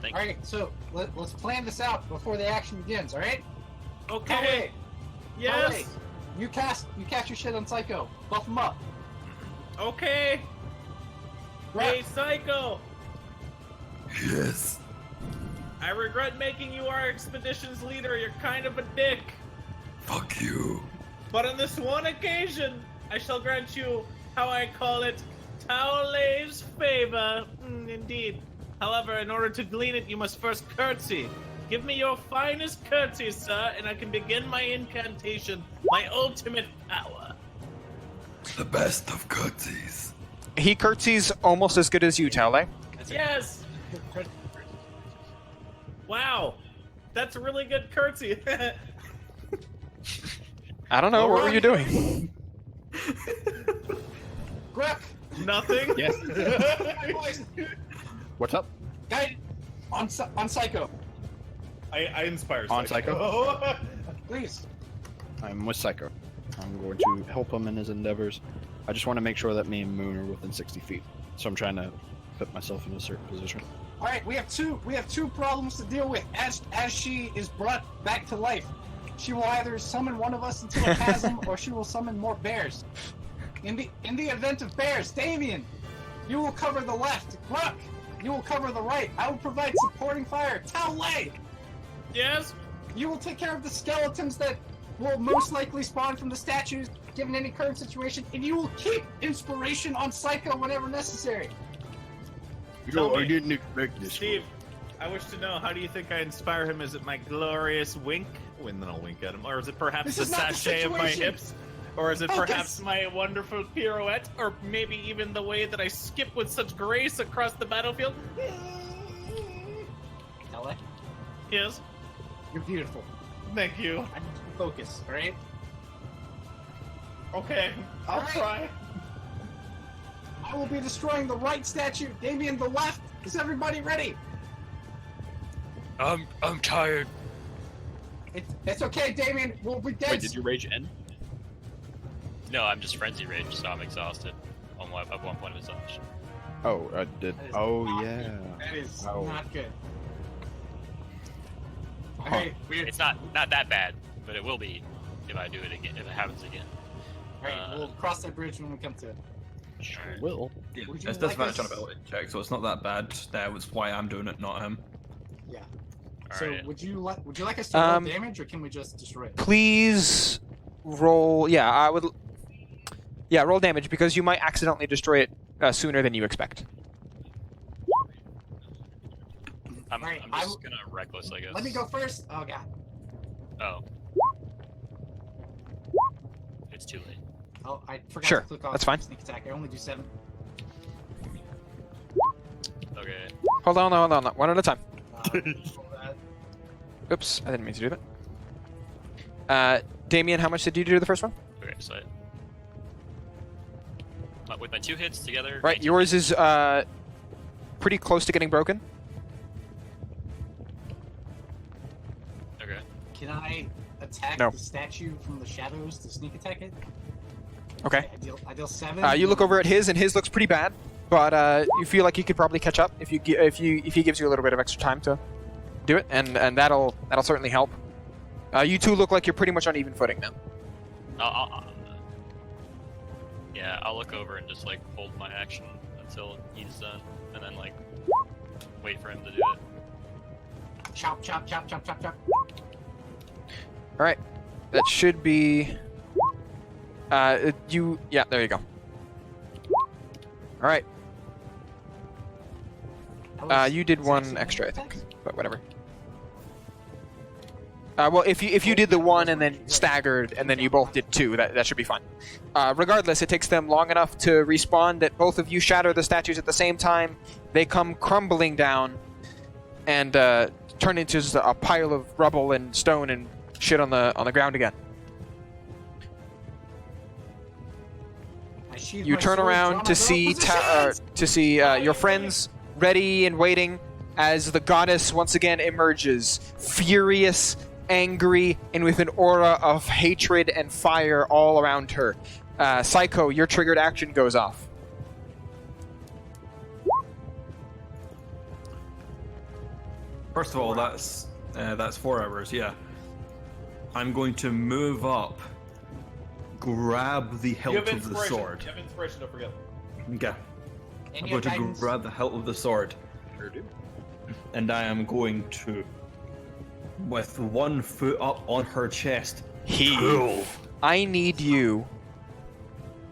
Thank All you. right, so let's plan this out before the action begins. All right? Okay. All Yes. right. You cast your shit on Psycho. Buff him up. Okay. Hey, Psycho. Yes. I regret making you our expedition's leader. You're kind of a dick. Fuck you. But on this one occasion, I shall grant you, how I call it, Taolei's favor. Indeed. However, in order to glean it, you must first curtsy. Give me your finest curtsy, sir, and I can begin my incantation, my ultimate power. The best of curtsies. He curtsies almost as good as you, Taole. Yes! Wow. That's a really good curtsy. I don't know. What were Alright. you doing? Grip. Nothing? Yes. Boys, What's up? guide on Psycho, I inspire On Psycho? please. I'm with Psycho. I'm going to help him in his endeavors. I just want to make sure that me and Moon are within 60 feet. So I'm trying to put myself in a certain position. All right, we have two problems to deal with. As she is brought back to life, she will either summon one of us into a chasm, or she will summon more bears. In the event of bears, Damien, you will cover the left. Gruck, you will cover the right. I will provide supporting fire. Taole, Yes? you will take care of the skeletons that will most likely spawn from the statues, given any current situation, and you will keep inspiration on Psycho whenever necessary. Tell me, didn't expect this. Steve, I wish to know, how do you think I inspire him? Is it my glorious wink? And then I'll wink at him. Or is it perhaps This the is not the sachet of my situation. hips? Or is it Focus. perhaps my wonderful pirouette? Or maybe even the way that I skip with such grace across the battlefield? Taole, Yes, you're beautiful. thank you. I need you to focus, all right? Okay, I'll Alright. try. I will be destroying the right statue. Damien, the left. Is everybody ready? I'm tired. It's okay, Damien. We'll be dead. Wait, did you rage end? No, I'm just frenzy rage, so I'm exhausted at one point of his action. Oh, I did. That is Oh, not yeah. good. That is Oh. not good. All right, weird. It's not that bad, but it will be if I do it again. If it happens again. All right, we'll cross that bridge when we come to it. Alright. Will. Yeah, Would you it's just like advantage on us- ability check, so it's not that bad. That was why I'm doing it, not him. Yeah. All So right. would you like us to roll Um, damage, or can we just destroy it? Please roll. Yeah, I would. Yeah, roll damage because you might accidentally destroy it sooner than you expect. I'm Alright, just gonna reckless, I guess. Let me go first. Oh god. Oh. It's too late. Oh, I forgot Sure, to click on that's fine. sneak attack. I only do 7. Okay. Hold on, one at a time. Roll that. Oops, I didn't mean to do that. Damien, how much did you do to the first one? Okay, so with my 2 hits together. Right, 19. yours is pretty close to getting broken. Okay. Can I attack No. the statue from the shadows to sneak attack it? Okay. I deal 7. You look over at his, and his looks pretty bad, but you feel like you could probably catch up if he gives you a little bit of extra time to do it, and that'll certainly help. You two look like you're pretty much on even footing now. Yeah, I'll look over and just like hold my action until he's done, and then like wait for him to do it. Chop, chop, chop, chop, chop, chop. All right, that should be Yeah, there you go. All right. You did one extra, I think, but whatever. Well, if you did the one and then staggered, and then you both did two, that should be fine. Regardless, it takes them long enough to respawn that both of you shatter the statues at the same time. They come crumbling down and turn into just a pile of rubble and stone and shit on the ground again. You turn around to see your friends ready and waiting as the goddess once again emerges, furious, angry, and with an aura of hatred and fire all around her. Psycho, your triggered action goes off. First of all, that's 4 hours. Yeah. I'm going to move up, grab the You hilt have of the inspiration. sword. You have inspiration, don't forget. Okay. And I'm your going to guidance. grab the hilt of the sword, Sure do. and I am going to, with one foot up on her chest, pull. I need you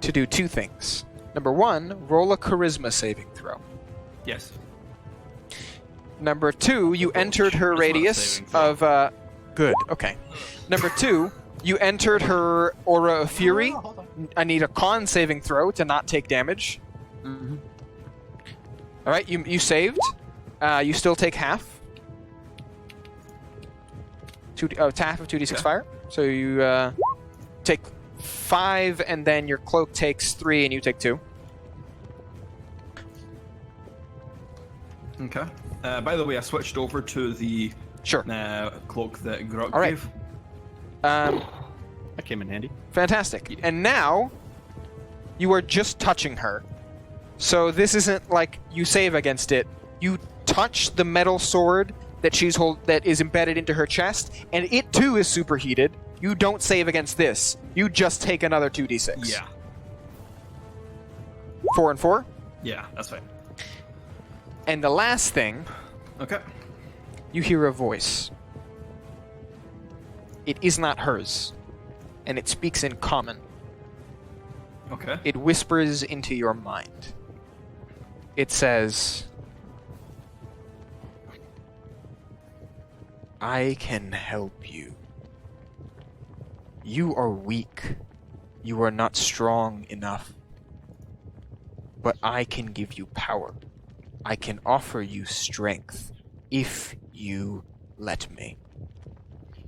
to do two things. Number one, roll a charisma saving throw. Yes. Number two, you entered her charisma radius saving throw. of good. Okay. Number two, you entered her aura of fury. No, hold on. I need a con saving throw to not take damage. Mm-hmm. All right, you saved. You still take half. Half of 2d6 Okay. fire. So you take 5, and then your cloak takes 3, and you take 2. Okay. By the way, I switched over to the Sure. cloak that Grok All right. gave. That came in handy. Fantastic. And now, you are just touching her. So this isn't like you save against it. You touch the metal sword that that is embedded into her chest, and it too is superheated. You don't save against this. You just take another 2d6. Yeah. 4 and 4. Yeah, that's fine. And the last thing, Okay. you hear a voice. It is not hers, and it speaks in common. Okay. It whispers into your mind. It says, I can help you. You are weak. You are not strong enough. But I can give you power. I can offer you strength if you let me.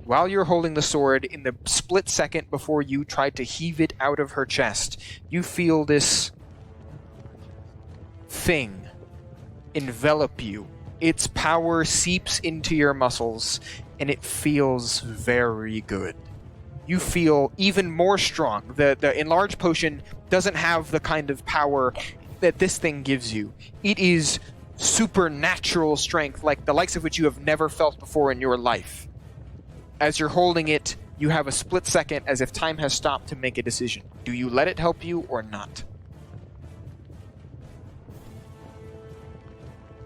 While you're holding the sword, in the split second before you tried to heave it out of her chest, you feel this thing envelop you. Its power seeps into your muscles, and it feels very good. You feel even more strong. The enlarged potion doesn't have the kind of power that this thing gives you. It is supernatural strength, like the likes of which you have never felt before in your life. As you're holding it, you have a split second as if time has stopped to make a decision. Do you let it help you or not?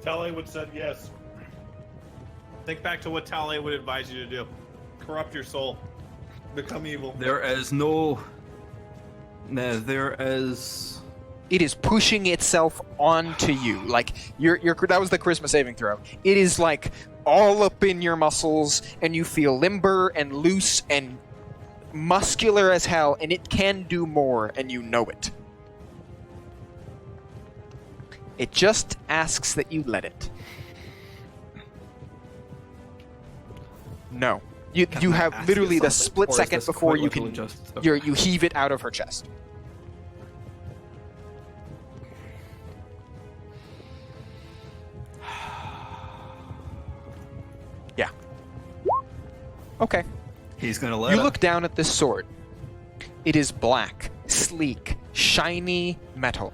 Tale would said yes. Think back to what Tale would advise you to do. Corrupt your soul. Become evil. There is no. No, there is. It is pushing itself onto you. Like that was the charisma saving throw. It is like all up in your muscles, and you feel limber and loose and muscular as hell, and it can do more, and you know it. It just asks that you let it. No. You have ask literally it the something, split or is second this before quite you literally can just- you heave it out of her chest. Yeah. Okay. He's gonna let You it. look down at this sword. It is black, sleek, shiny metal.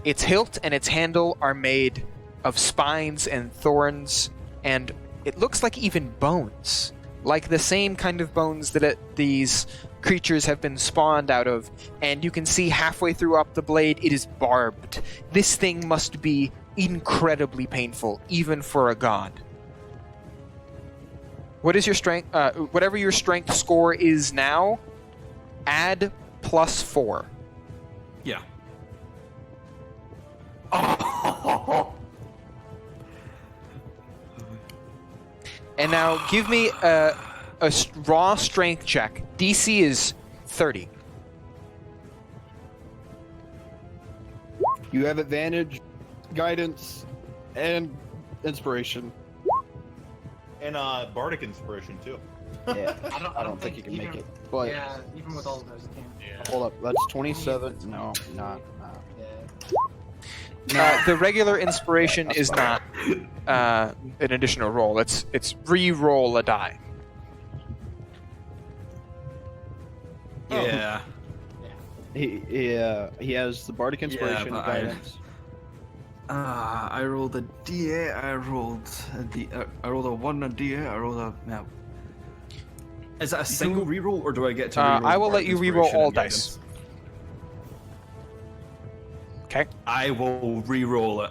Its hilt and its handle are made of spines and thorns, and it looks like even bones. Like the same kind of bones that these creatures have been spawned out of, and you can see halfway through up the blade it is barbed. This thing must be incredibly painful, even for a god. What is your strength? Whatever your strength score is now, add +4. Yeah. And now give me a raw strength check. DC is 30. You have advantage, guidance, and inspiration. And bardic inspiration too. Yeah, I don't think you can make even- it. But Yeah, even with all of those, you can't. Yeah. hold up, that's 27. No, not. Yeah. The regular inspiration That's is fine. not an additional roll. It's re-roll a die. Yeah. He has the bardic inspiration, but guidance. I rolled a D8. I rolled a 1 on D8. I rolled a. Yeah. Is that a single reroll, or do I get to? Reroll I will Bardic let you reroll Inspiration all and dice. Guidance? Okay, I will re-roll it.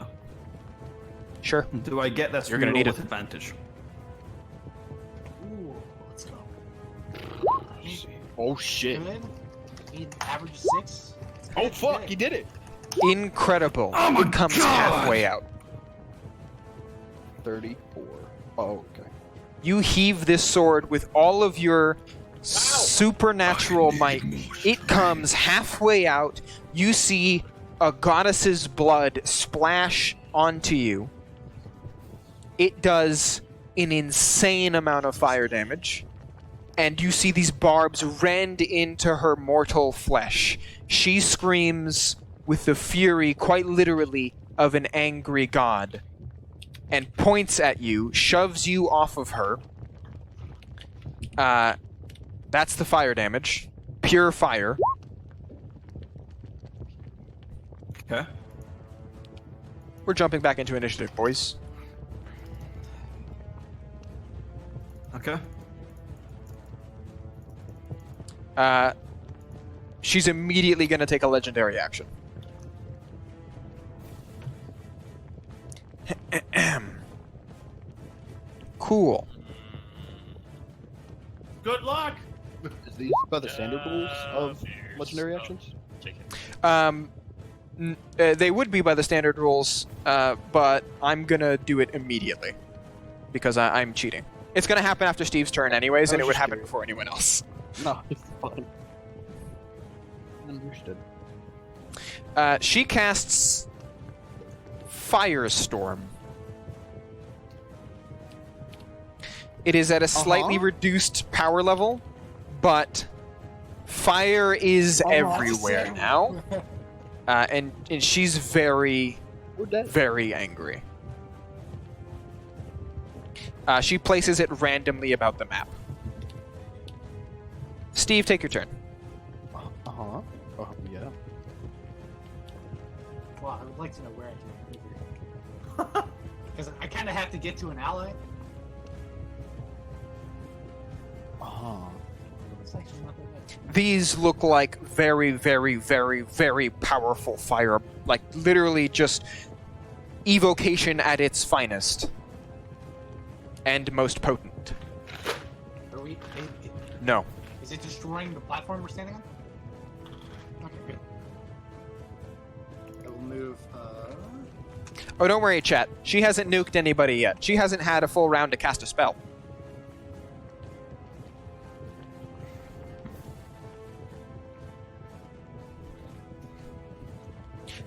sure. Do I get this You're gonna reroll need with it. advantage? Ooh, let's go. Oh shit! Good. Need average 6. Oh fuck! He did it. Incredible. Oh my It comes God! halfway out. 34. Oh, okay. You heave this sword with all of your supernatural might. It comes halfway out. You see a goddess's blood splash onto you. It does an insane amount of fire damage. And you see these barbs rend into her mortal flesh. She screams with the fury, quite literally, of an angry god. And points at you, shoves you off of her. That's the fire damage. Pure fire. Okay. We're jumping back into initiative, boys. Okay. She's immediately going to take a legendary action. Cool. Good luck. Is these by the standard rules of legendary Oh, actions? take it. They would be by the standard rules, but I'm gonna do it immediately because I'm cheating. It's gonna happen after Steve's turn anyways, I and it was would just happen curious. before anyone else. No, it's fine. Understood. She casts Firestorm. It is at a slightly reduced power level, but fire is everywhere now, and she's very, We're dead. very angry. She places it randomly about the map. Steve, take your turn. Uh-huh. Oh, yeah. Well, I would like to know where I can move. Because I kind of have to get to an ally. Uh-huh. It's actually not that bad. These look like very, very, very, very powerful fire. Like, literally just evocation at its finest. And most potent. Are we? No. Is it destroying the platform we're standing on? Okay, good. I will move. Oh, don't worry, chat. She hasn't nuked anybody yet. She hasn't had a full round to cast a spell.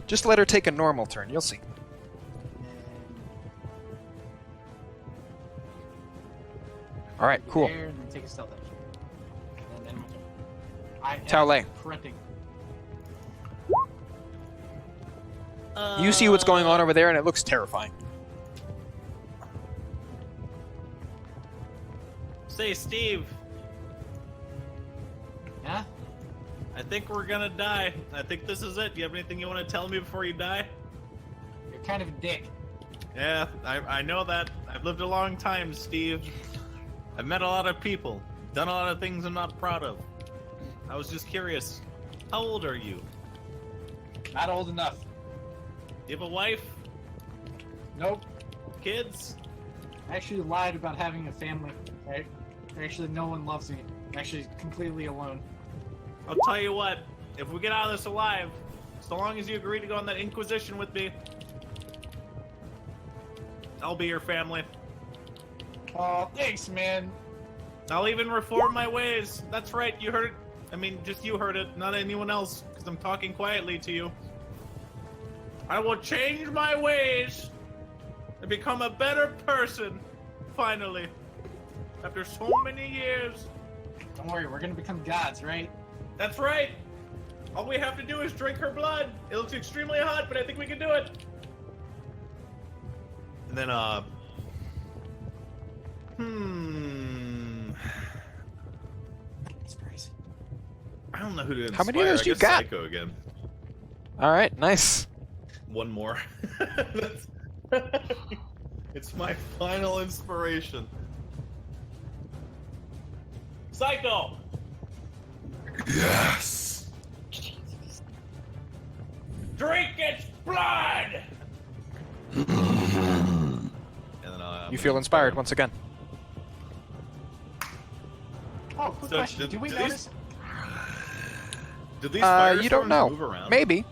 Just let her take a normal turn. You'll see. All right, cool. There, and then take a stealth action. And then my turn. I am Tao Lei. correcting. You see what's going on over there, and it looks terrifying. Say, Steve, Yeah? I think we're gonna die. I think this is it. Do you have anything you want to tell me before you die? You're kind of a dick. Yeah, I know that. I've lived a long time, Steve. I've met a lot of people, done a lot of things I'm not proud of. I was just curious. How old are you? Not old enough. Do you have a wife? Nope. Kids? I actually lied about having a family, right? Actually, no one loves me. I'm actually completely alone. I'll tell you what. if we get out of this alive, so long as you agree to go on that Inquisition with me, I'll be your family. Oh, thanks, man. I'll even reform my ways. That's right, you heard it. I mean, just you heard it, not anyone else, because I'm talking quietly to you. I will change my ways and become a better person, finally. After so many years. Don't worry, we're gonna become gods, right? That's right. All we have to do is drink her blood. It looks extremely hot, but I think we can do it. And then, It's crazy. I don't know who to inspire. How many of those I you guess got? Psycho again. All right, nice. One more. It's my final inspiration. Psycho! Yes. Drink its blood! And then, You feel inspired once again. Oh, quick So, question. did- Do we did notice? Did these firestorms You don't know. move around? Maybe.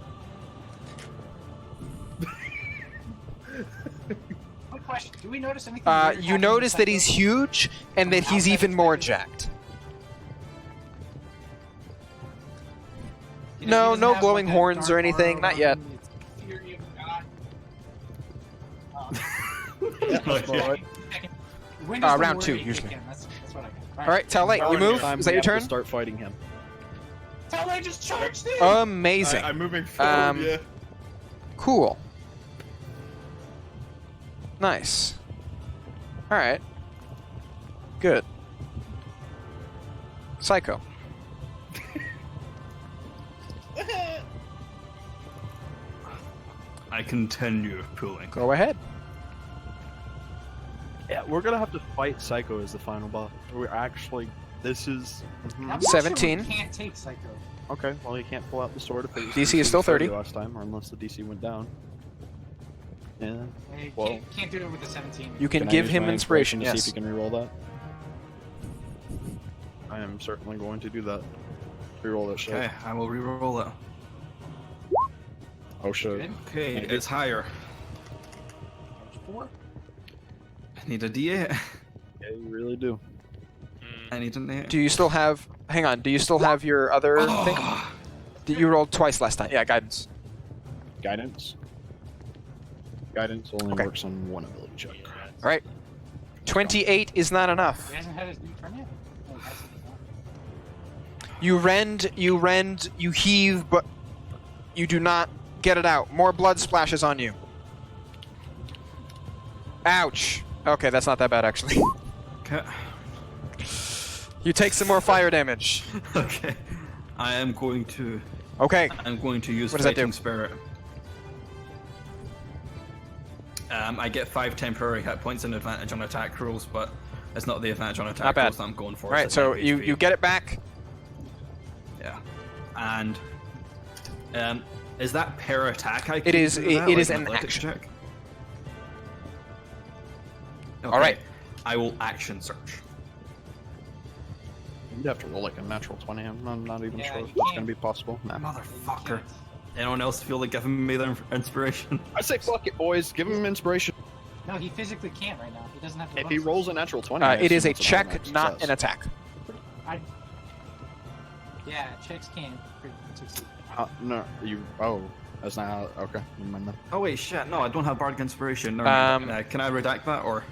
Quick question. Do we notice anything? weird You happening notice with that he's Psycho? huge and that he's Outside even more perspective. jacked. He No, doesn't no have, glowing like, a horns or dark anything, aura not around yet. him. It's fury of God. When does the round word 2, kick usually. in? That's what I got. All right, Talay, you Alright, move. time Is that we your have to turn? Start fighting him. Tell I just charged in. Amazing. I'm moving forward, Um, yeah. Cool. Nice. All right. Good. Psycho. I continue pulling. Go ahead. Yeah, we're gonna have to fight Psycho as the final boss. We're actually. This is. I'm not 17. Sure we can't take Psycho. Okay, well, you can't pull out the sword if it was DC is still 30. last time, or unless the DC went down. Yeah. Hey, Well- can't do it with the 17. You can I give use him my inspiration, to yes. see if you can reroll that. I am certainly going to do that. Reroll that shit. Okay, I will reroll it. Oh shit. Good. Okay, Thank you. it's higher. 4. I need a D8. Yeah, you really do. I need an 8. Do you still have... Hang on. Do you still have your other thing? Did you rolled twice last time? Yeah, guidance. Guidance. Guidance only Okay. works on one ability check. Yeah, All right. 28 is not enough. He hasn't had his new turn yet? Oh, he hasn't. You rend, you heave, but you do not get it out. More blood splashes on you. Ouch. Okay, that's not that bad, actually. Okay. You take some more fire damage. Okay. I'm going to Okay. use What does that do? Fighting Spirit. I get 5 temporary hit points and advantage on attack rolls, but it's not the advantage on attack Not bad. rolls that I'm going for. All right, it's so at you 9 you HP. get it back. Yeah. And is that per attack? I It can is- do it- that, it like is an an athletics action. check? All right. I will action search. You'd have to roll like a natural 20. I'm not even Yeah, sure you if it's can't. gonna be possible. Nah. Motherfucker. Anyone else feel like giving me the inspiration? I say fuck it, boys. Give him inspiration. No, he physically can't right now. He doesn't have the If he bonus. rolls a natural 20, I It is assume a it's check, automatic not success. an attack. Yeah, checks can't succeed. No, you. Oh, that's not how. Okay, never mind then. Oh wait, shit. No, I don't have bardic inspiration. Never mind. Can I redact that, or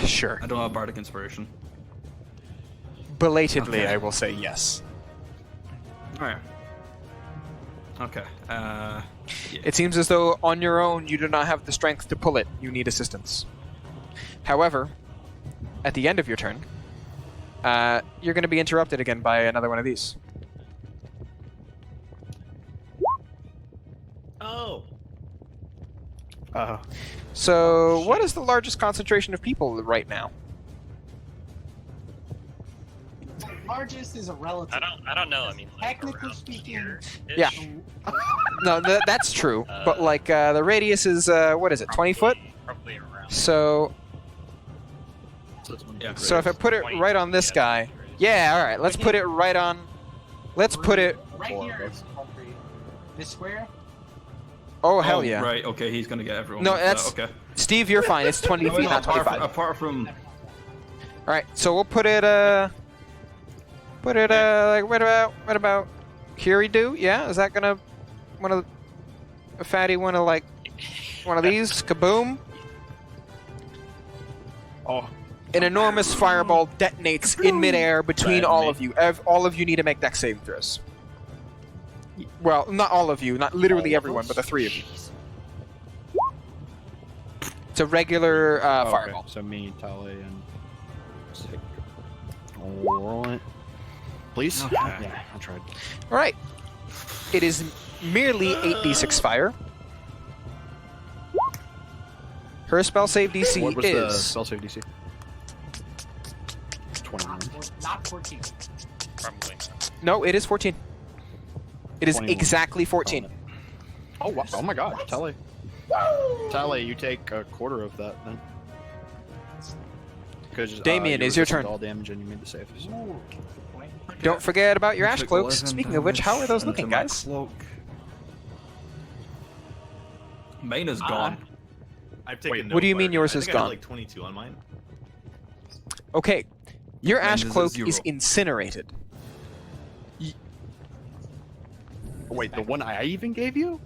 Sure. I don't have bardic inspiration? Belatedly, Okay. I will say yes. All right. Okay. It seems as though on your own you do not have the strength to pull it. You need assistance. However, at the end of your turn, you're going to be interrupted again by another one of these. Oh. So, what is the largest concentration of people right now? Largest is a relative. I don't know. I mean, like, Technically around speaking- here-ish. Yeah. No, that's true. But like the radius is what is it? 20 foot? Probably around. So Yeah. if I put it 20, right on this yeah, guy, radius. yeah. All right, let's put it right on. Let's put it. right Four here. of us. This square. Oh hell yeah! Right, okay, he's gonna get everyone. No, with that, that's- okay. Steve, you're fine. It's 20 feet, not 25. Apart from All right, so we'll put it like what about Kiryu? Yeah, is that gonna a fatty one of like one of these? Kaboom! Oh, An enormous fireball detonates in midair between all of you. All of you need to make dex saving throws. Well, not all of you, not literally All of everyone, us? but the three of you. It's a regular oh, okay. fireball. So me, Tali, and Sick. Roll it. Please? Okay. Yeah, I tried. All right. It is merely 8d6 fire. Her spell save DC What was the is spell save DC? 21. Not 14. Probably. no, it is 14. It is 21. exactly 14. Oh, wow. Oh my god, Tali. Tali, you take a quarter of that then. Because Damien, is your turn. All damage and you made the save. So. Ooh. Don't forget about your ash Took cloaks. 11 Speaking of which, how are those damage looking, into my guys? Cloak. Mine is gone. I've taken. what do you fire mean yours damage. is I think I had, gone? like 22 on mine. Okay, your Mine ash is at cloak 0. is incinerated. Wait, the one I even gave you?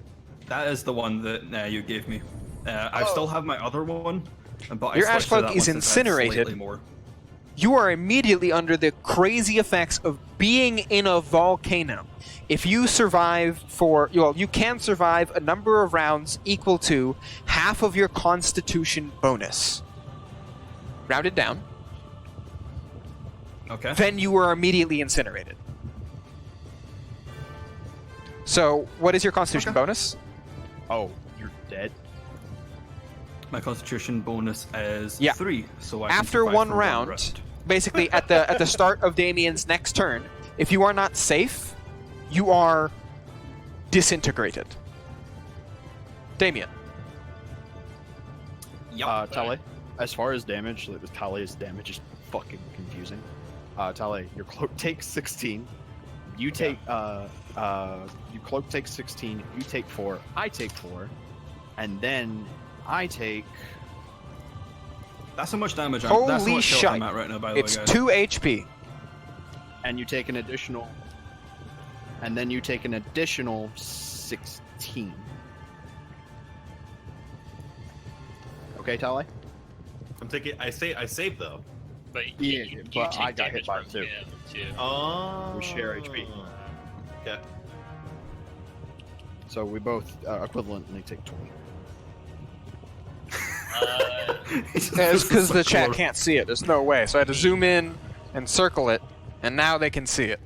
That is the one that you gave me. I still have my other one, but I Your ash switched to cloak that is one since I had incinerated. slightly more. You are immediately under the crazy effects of being in a volcano. If you survive you can survive a number of rounds equal to half of your Constitution bonus. Rounded down. Okay. Then you are immediately incinerated. So, what is your Constitution Okay. bonus? Oh, you're dead? My Constitution bonus is Yeah. 3, so I can After survive one for round, basically at the start of Damien's next turn, if you are not safe, you are disintegrated. Damien. Yup. Tali, as far as damage, like, Tali's damage is fucking confusing. Tali, your cloak takes 16. You take, your cloak takes 16, you take 4, I take 4, and then I take... That's how much damage I'm. That's how Holy much health shite. I'm at right now, by the It's way, guys. 2 HP. And you take an additional... And then you take an additional 16. Okay, Tali? I'm taking. I saved though. But Yeah, you but take I got damage hit by from two. him, too. Oh. We share HP. Okay. So we both equivalently take 20. It's It's because the chat color. can't see it. There's no way. So I had to zoom in and circle it, and now they can see it.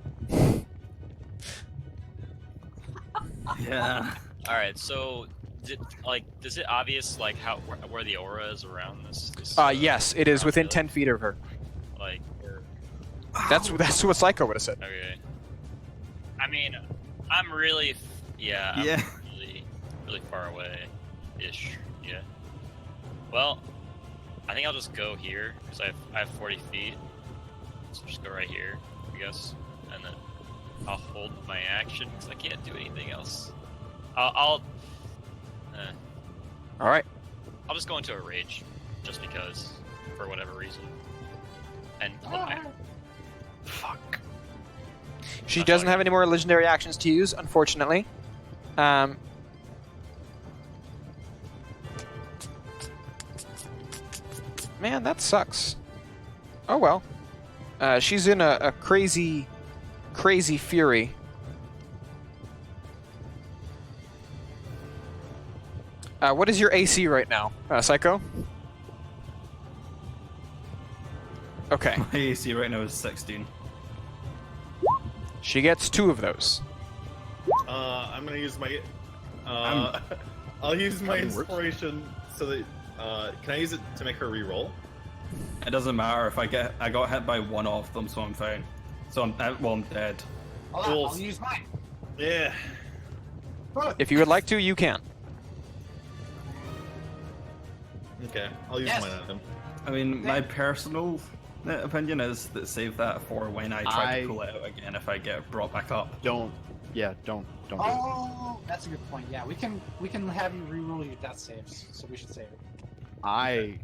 Yeah. All right, so is it obvious like how where the aura is around this? Yes, it is around within the- 10 feet of her. Like, That's what Psycho would have said. okay. I mean, I'm really, I'm Yeah. really far away, ish. Yeah. Well, I think I'll just go here because I have 40 feet. So just go right here, I guess, and then I'll hold my action because I can't do anything else. I'll All right. just go into a rage, just because, for whatever reason. And hold my Fuck. She That's doesn't all have any more legendary actions to use, unfortunately. Man, that sucks. Oh well. She's in a crazy fury. What is your AC right now, Psycho? Okay, My AC right now is 16. she gets 2 of those. I'm gonna use my. I'll use my That works. inspiration so that. Can I use it to make her re-roll? It doesn't matter if I got hit by one of them, so I'm fine. So I'm dead. I'll use mine. Yeah. If you would like to, you can. Okay. I'll use Yes. mine on him. I mean, my personal The opinion is that save that for when I try I- to pull it out again if I get brought back up. Don't do it. Oh, that's a good point. Yeah, we can have you reroll your death saves, so we should save it. I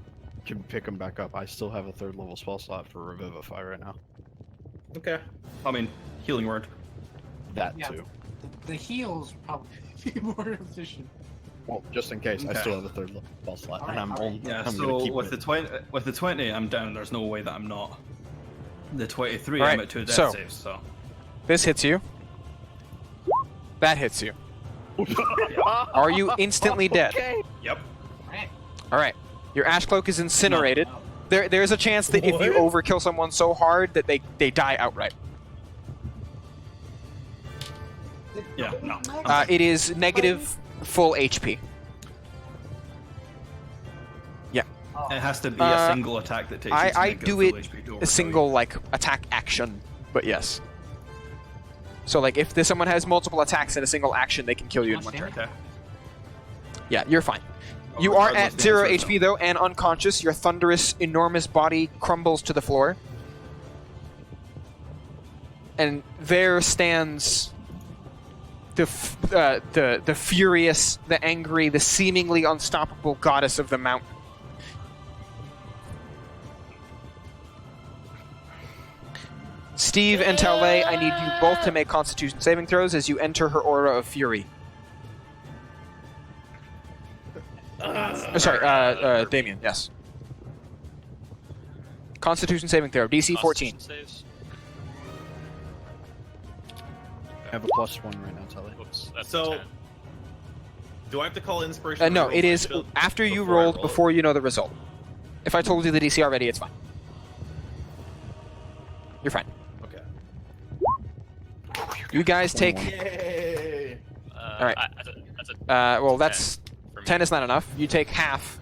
can pick him back up. I still have a 3rd level spell slot for Revivify right now. Okay. I mean, healing word. That Yeah. too. The heals probably be more efficient. Well, just in case, I Okay. still have a 3rd level spell slot, Alright, and I'm alright. only. Yeah, I'm gonna so keep with it. the 20, I'm down. There's no way that I'm not. The 23, Alright, I'm at 2 death so- saves. So This hits you. That hits you. Are you instantly dead? yep. Alright. All right. Your ash cloak is incinerated. Oh. There's a chance that if you overkill someone so hard that they die outright. Yeah, no. It is negative full HP. Oh. It has to be Uh, a single attack that takes you to I make do full it HP to a overkill single like attack action, but yes. So like if someone has multiple attacks in a single action, they can kill you in one turn. you. Okay. Yeah, you're fine. Oh, You are regardless, at the 0 answer is HP though, and unconscious. Your thunderous, enormous body crumbles to the floor, and there stands the furious, the angry, the seemingly unstoppable goddess of the mountain. Steve and Taule, I need you both to make Constitution saving throws as you enter her aura of fury. Sorry, Damien, yes. Constitution saving throw, DC 14. Constitution saves. I have a +1 right now, Tully. Whoops, that's So, 10. Do I have to call inspiration? No, to it roll is my shield after you before I rolled, roll it? before you know the result. If I told you the DC already, it's fine. You're fine. Okay. You guys take... Yay! Alright. That's a well, that's... for me. 10 is not enough. You take half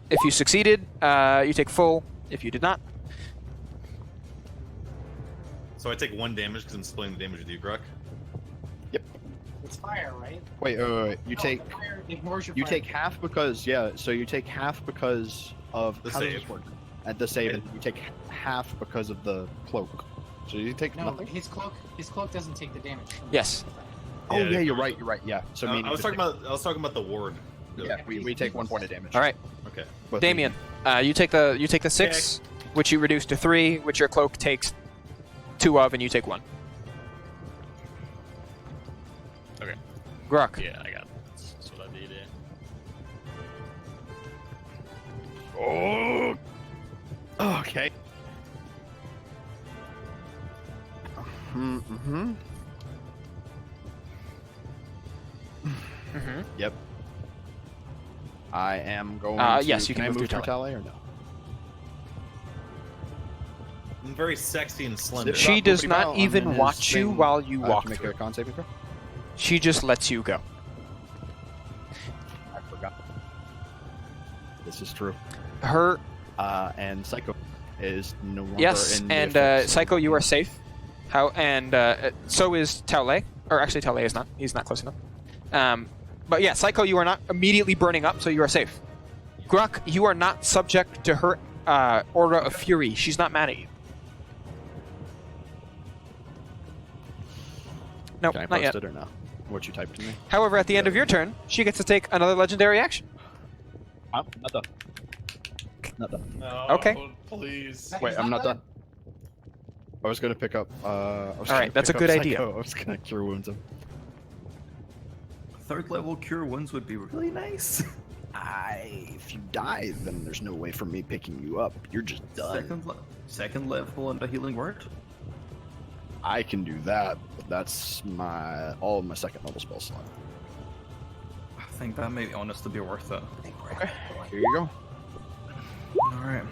if you succeeded. You take full if you did not. So I take 1 damage because I'm splitting the damage with you, Grok. It's fire, right? Wait. You No, take the fire ignores your you fire. take half because so you take half because of The how does save. this work? At the save, and you take half because of the cloak. So you take No, nothing. his cloak doesn't take the damage. from Yes. the fire. Oh Yeah, yeah, it you're ignores right. Yeah. So I meaning was to talking about the ward. Yeah, we take 1 point of damage. All right, Okay. But Damien, you take the 6, which you reduce to 3, which your cloak takes 2 of, and you take 1. Okay. Grok. Yeah, I got it. That's what I did. Oh. Okay. Mm-hmm. Mm-hmm. Yep. I am going. yes, you can can I move move through through Tally or no? I'm very sexy and slender. She does Boopity not bow, I'm even in his watch you thing. while you I have walk to make through. a con saving throw. She just lets you go. I forgot. This is true. Her And Psycho is no longer yes, in the and effect, so- Psycho, you are safe. How and so is Taule, or actually Taule is not. He's not close enough. But yeah, Psycho, you are not immediately burning up, so you are safe. Grok, you are not subject to her aura of fury. She's not mad at you. Nope, Can I not post yet. it or no? What you typed to me? However, at the end of your turn, she gets to take another legendary action. Oh, not done. Not done. No, Okay. Please. Wait, I'm not done. I was gonna pick up. Alright, that's a good idea. I was gonna cure wounds him. 3rd level cure wounds would be really nice. If you die, then there's no way for me picking you up. You're just done. Second level and a healing word. I can do that, but that's all of my 2nd level spell slot. I think that may honestly be worth it. Here you go. Alright.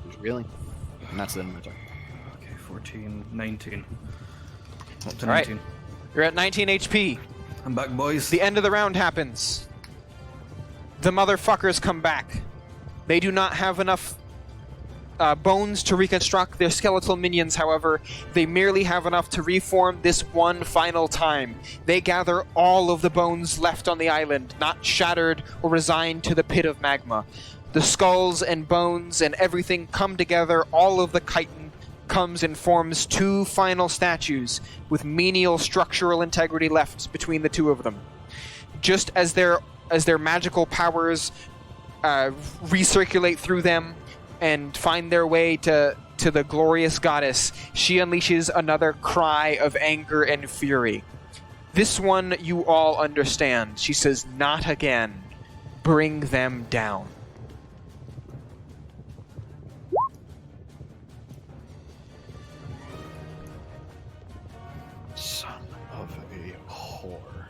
Just reeling. And that's the end of my turn. Okay, 14, 19. Up to All right. 19. You're at 19 HP. I'm back, boys. The end of the round happens. The motherfuckers come back. They do not have enough bones to reconstruct their skeletal minions, however. They merely have enough to reform this one final time. They gather all of the bones left on the island, not shattered or resigned to the pit of magma. The skulls and bones and everything come together. All of the chitin comes and forms two final statues with menial structural integrity left between the two of them. Just as their magical powers recirculate through them and find their way to the glorious goddess, she unleashes another cry of anger and fury. This one you all understand. She says, "Not again. Bring them down." Son of a whore.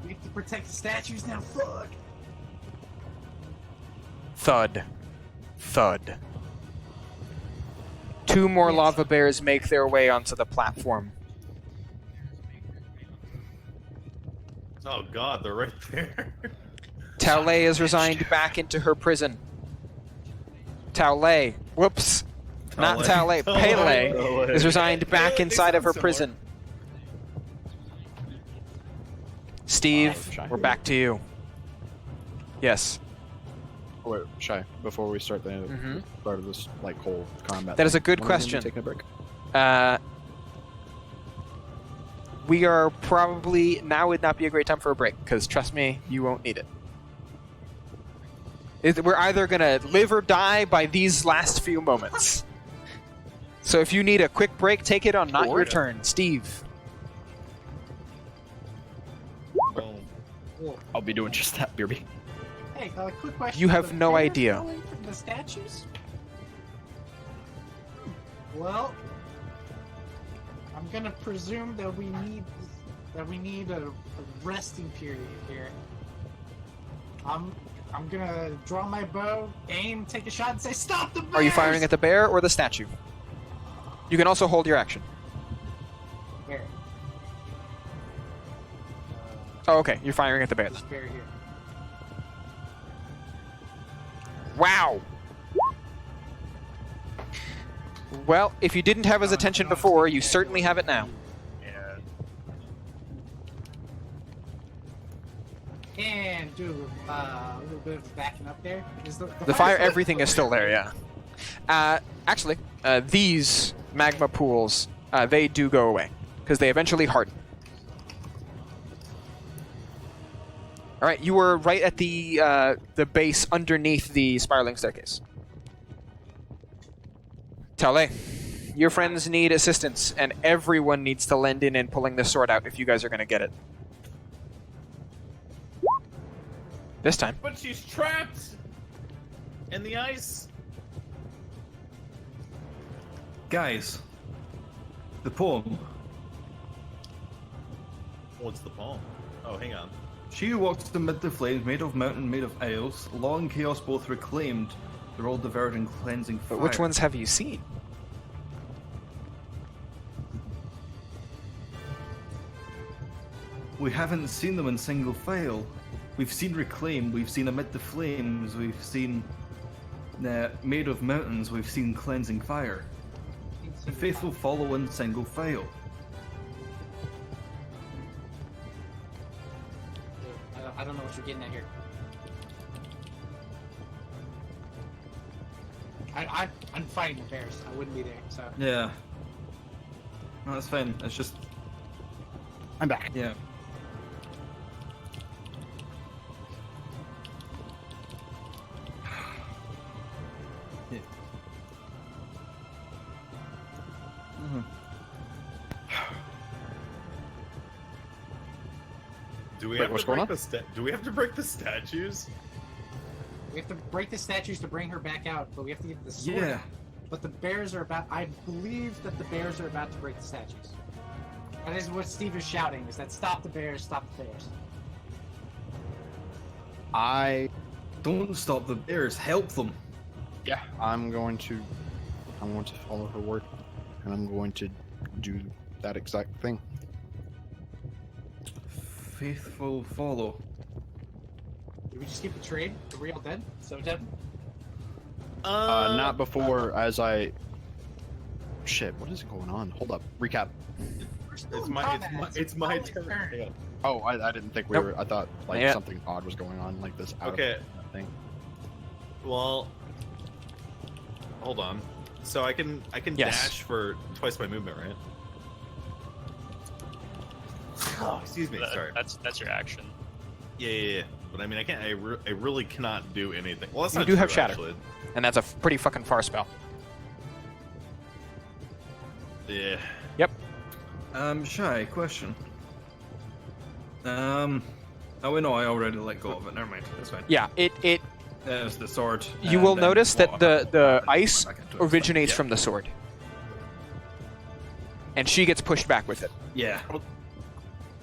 We have to protect the statues now. Fuck. Thud. Thud. Two more lava bears make their way onto the platform. Oh god, they're right there. Taolei is resigned back into her prison. Taolei. Whoops. Not Taolei. Pele is resigned back inside of her prison. Steve, we're back to you. Yes. Oh, wait, Shy, before we start the Mhm. start of this like whole combat. That is a good when are we question. taking a break? We are probably... Now would not be a great time for a break, because trust me, you won't need it. We're either going to live or die by these last few moments. So if you need a quick break, take it on Not Your Turn. Steve. Boom. I'll be doing just that, Beerby. Hey, quick question. You have The no bears idea. going from the statues? Well, I'm gonna presume that we need a resting period here. I'm gonna draw my bow, aim, take a shot, and say, "Stop the bears!" Are you firing at the bear or the statue? You can also hold your action. bear? Oh, okay. You're firing at the bear. This bear here. Wow! Well, if you didn't have his attention before, you certainly have it now. And do a little bit of backing up there. Is the The fire, everything is still there, yeah. Actually, these magma pools, they do go away, because they eventually harden. Alright, you were right at the base underneath the spiraling staircase. Taolei, your friends need assistance, and everyone needs to lend in pulling this sword out if you guys are going to get it. This time. But she's trapped in the ice. Guys, the poem. What's the poem? Oh, hang on. She who walks amid the flames, made of mountain, made of isles, law and chaos both reclaimed, they're all devoured in cleansing fire. But which ones have you seen? We haven't seen them in single file. We've seen reclaimed, we've seen amid the flames, we've seen made of mountains, we've seen cleansing fire. The faithful follow in single file. I don't know what you're getting at here. I'm fighting the bears. I wouldn't be there, so. Yeah. No, that's fine. It's just, I'm back. yeah. Yeah. Mhm. Do we Wait, have what's to going break on? Do we have to break the statues? We have to break the statues to bring her back out, but we have to get the sword Yeah. out. But the bears are about. I believe that the bears are about to break the statues. That is what Steve is shouting. Is that stop the bears? Stop the bears. Don't stop the bears, help them. Yeah, I'm going to follow her word, and I'm going to do that exact thing. Faithful follow. Did we just skip the trade? Are we all dead? So dead? Not before as I. Shit, what is going on? Hold up. Recap. It's my turn. Hang on. Oh, I didn't think we Nope. were. I thought like Yeah. something odd was going on, like this. Out Okay. Of thing. Well, hold on. So I can Yes. dash for twice my movement, right? Oh, excuse me. Sorry. That's your action. Yeah. But I mean, I can't. I really cannot do anything. Well, that's You not do true, have Shatter. actually. And that's a pretty fucking far spell. Yeah. Shy, question. Oh, wait, no, I already let go of it. Never mind. That's fine. Yeah, it There's the sword. you and will then- notice that the back ice into it. It's fine. originates Yeah. from the sword. And she gets pushed back with it. Yeah.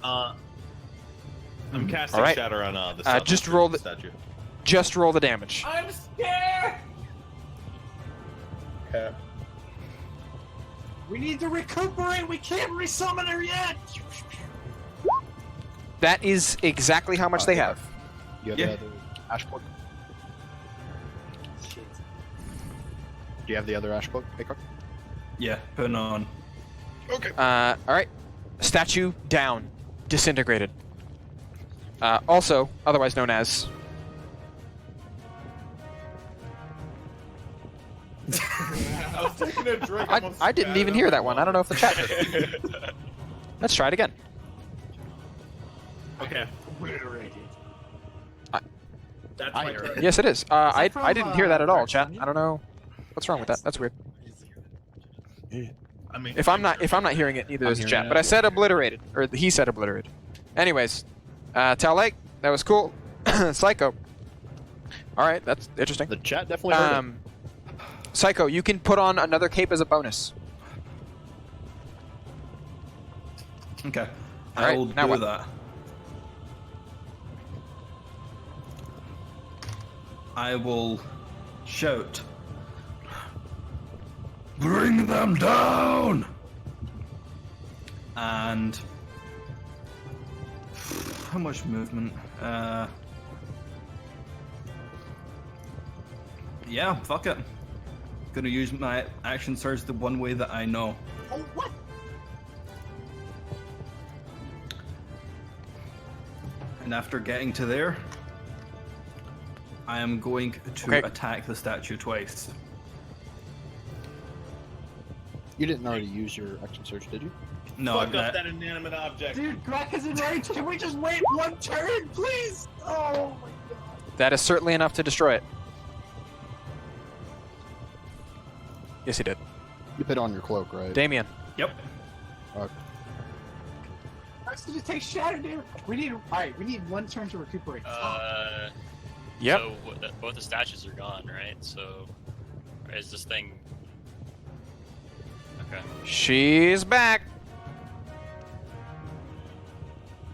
I'm casting Alright. Shatter on the south just roll the- statue. Just roll the damage. I'm scared. Okay. We need to recuperate. We can't resummon her yet. That is exactly how much they have. You have Yeah. the other ash cloak? Shit. Do you have the other ash cloak, Haycock? Yeah, put it on. All right. Statue down, disintegrated. Also, otherwise known as. I was taking a drink. I didn't even hear that one. I don't know if the chat heard. Let's try it again. Okay. Obliterated. That's my turn. Yes, it is. I from, didn't hear that at all, chat. Dark I don't know what's wrong with that. That's weird. I mean, If I'm not hearing it, neither I'm is the hearing chat. it. But I said obliterated, or he said obliterated. Anyways, Tal Lake, that was cool. Psycho. All right, that's interesting. The chat definitely heard it. Psycho, you can put on another cape as a bonus. Okay. All right, I'll now do what? that. I will shout. Bring them down! And how much movement? Yeah, fuck it. Gonna use my action surge the one way that I know. Oh, what? And after getting to there, I am going to Okay. attack the statue twice. You didn't already use your action surge, did you? No, Fuck up that inanimate object. Dude, Greg is enraged. Can we just wait one turn, please? Oh my god. That is certainly enough to destroy it. Yes, he did. You put on your cloak, right? Damien. Yep. Let's just take Shatter, dude. We need one turn to recuperate. Yep. So both the statues are gone, right? So is this thing? Okay. She's back.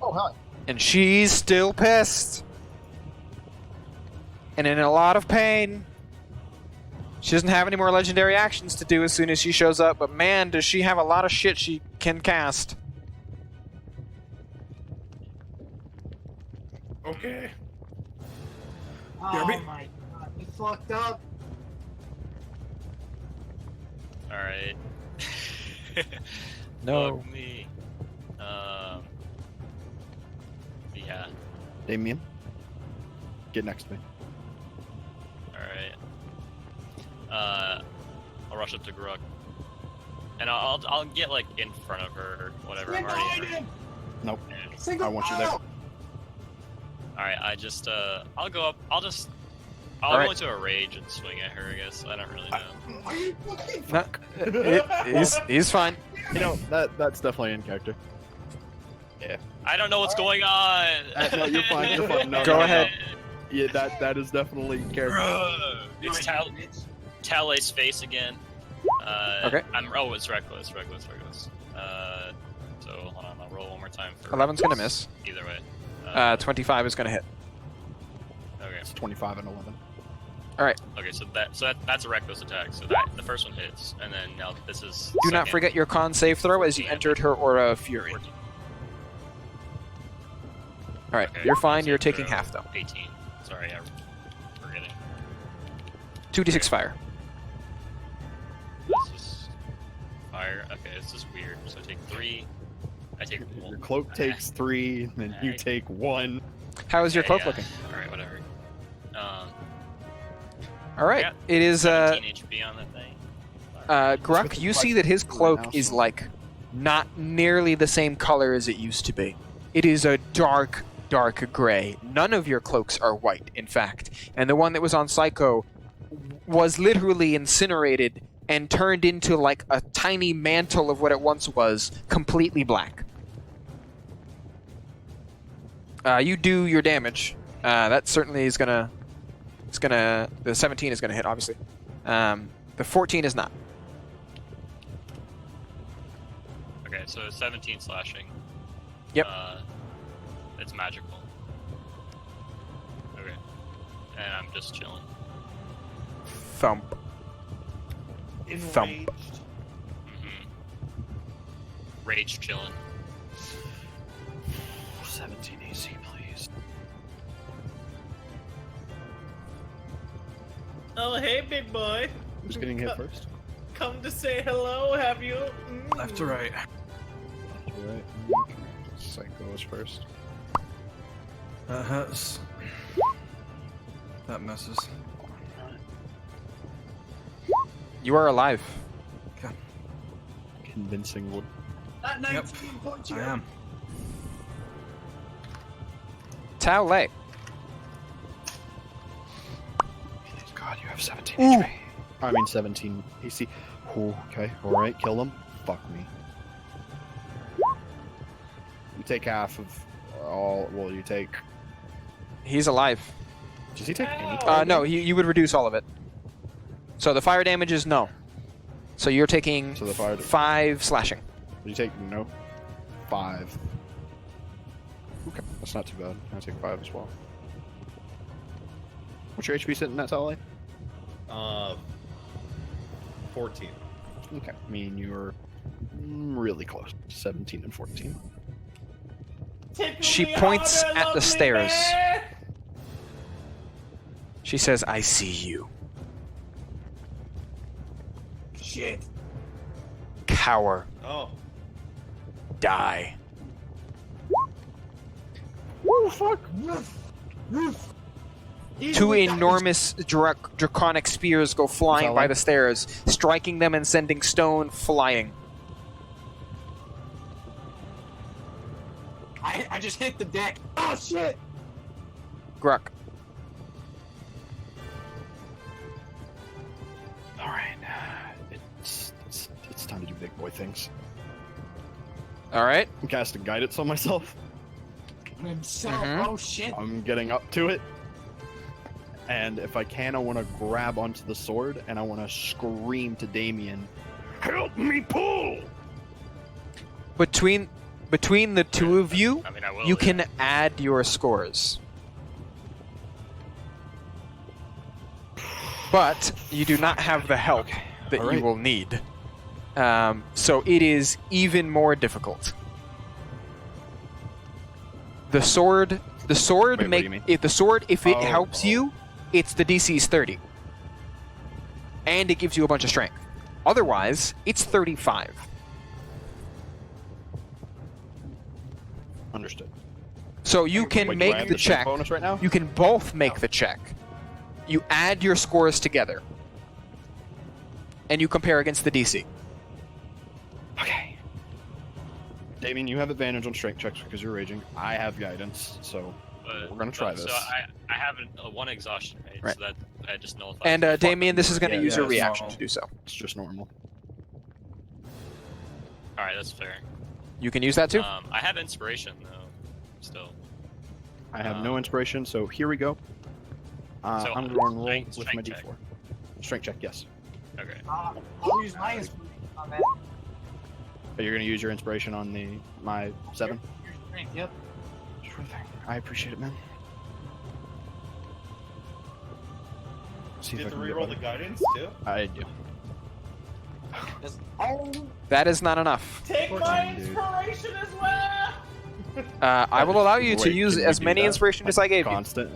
Oh, hi. And she's still pissed. And in a lot of pain. She doesn't have any more legendary actions to do as soon as she shows up, but man, does she have a lot of shit she can cast. Okay. Oh my god, we fucked up. All right. No. Fuck me. Yeah. Damien, get next to me. All right. I'll rush up to Grug, and I'll get like in front of her or whatever. I'm already in her. Nope. Yeah. Single I want you there. file. All right. I just I'll go up. I'll go Alright. into a rage and swing at her. I guess I don't really know. Are you fucking No, he's fine. You know, that's definitely in character. I don't know what's going on. No, you're fine, you're fine. No, Go no, no. ahead. Yeah, that is definitely in character. It's Tallay's face again. Okay. It's reckless. So hold on, I'll roll one more time for 11's gonna miss. either way. 25 is gonna hit. Okay. It's 25 and 11. Okay, so that's a reckless attack. So that the first one hits, and then now this is. Do not second. forget your con save throw as you entered her aura of fury. 14. Alright, Okay, you're fine. save You're taking throw, half though. 18. Sorry, I'm forgetting. 2d6 fire. This is fire. Okay, this is weird. So I take 3. I take Your cloak takes 3, and then you Alright. take 1. How is your cloak looking? All right, whatever. All right. got It is 17 HP on that thing. Gruck. You see that his cloak is like not nearly the same color as it used to be. It is a dark, dark gray. None of your cloaks are white, in fact. And the one that was on Psycho was literally incinerated and turned into like a tiny mantle of what it once was, completely black. You do your damage. That certainly is gonna. The 17 is gonna hit, obviously. The 14 is not. Okay, so 17 slashing. Yep. It's magical. Okay. And I'm just chilling. Thump. Thump. Enraged. Rage chilling. 17 AC, please. Oh, hey, big boy. Who's getting hit first? Come to say hello, have you? Left to right. Alright. Okay. Psycho is first. That hits. That misses. You are alive. Convincing would. Not Yep. 19 points. I am. Tao Lei. God, you have 17 HP. I mean 17 AC. Ooh, okay, alright, kill them. Fuck me. You take half of all. Well, you take. He's alive. Does he take any? No, you would reduce all of it. So the fire damage is no. So you're taking So the fire. 5 slashing. You take no. 5. Okay, that's not too bad. I take 5 as well. What's your HP sitting at, Sally? 14. Okay, I mean you're really close. 17 and 14. She points at the stairs. She says, I see you. Shit. Cower. Oh. Die. Two enormous draconic spears go flying by the stairs, striking them and sending stone flying. I just hit the deck. Oh shit! Gruck. Alright, it's time to do big boy things. Alright. I'm casting guidance on myself. Himself. Mhm. Oh shit! I'm getting up to it. And if I can, I want to grab onto the sword and I want to scream to Damien, "Help me pull!" Between the two of you, I mean, I will. you yeah. can add your scores. But you do not have the help that you Alright. will need. So it is even more difficult. The sword Wait, what do you mean? if it Oh, helps you, it's the DC's 30. And it gives you a bunch of strength. Otherwise, it's 35. Understood. So you can Wait, do I make have the the strength check. bonus right now? You can both make the check. You add your scores together. And you compare against the DC. Okay. Damien, you have advantage on strength checks because you're raging. I have guidance, so But- we're gonna try So this. I have one exhaustion, right? Right. So that I just nullified. And Damien, this is going to Yeah, use yeah, a it's reaction normal. to do so. it's just normal. All right, that's fair. You can use that too. I have inspiration though. Still. I have no inspiration, so here we go. So, I'm going to roll strength with my check. D4. Strength check, yes. Okay. I'll use my inspiration on that. But you're going to use your inspiration on my 7? Your strength, yep. Sure thing. I appreciate it, man. See if Did I the can get reroll the better. guidance too? I do. Oh, That is not enough. Take my Dude. inspiration as well. I will allow you to Wait, use can we as do many that? inspiration as I gave you. Constant.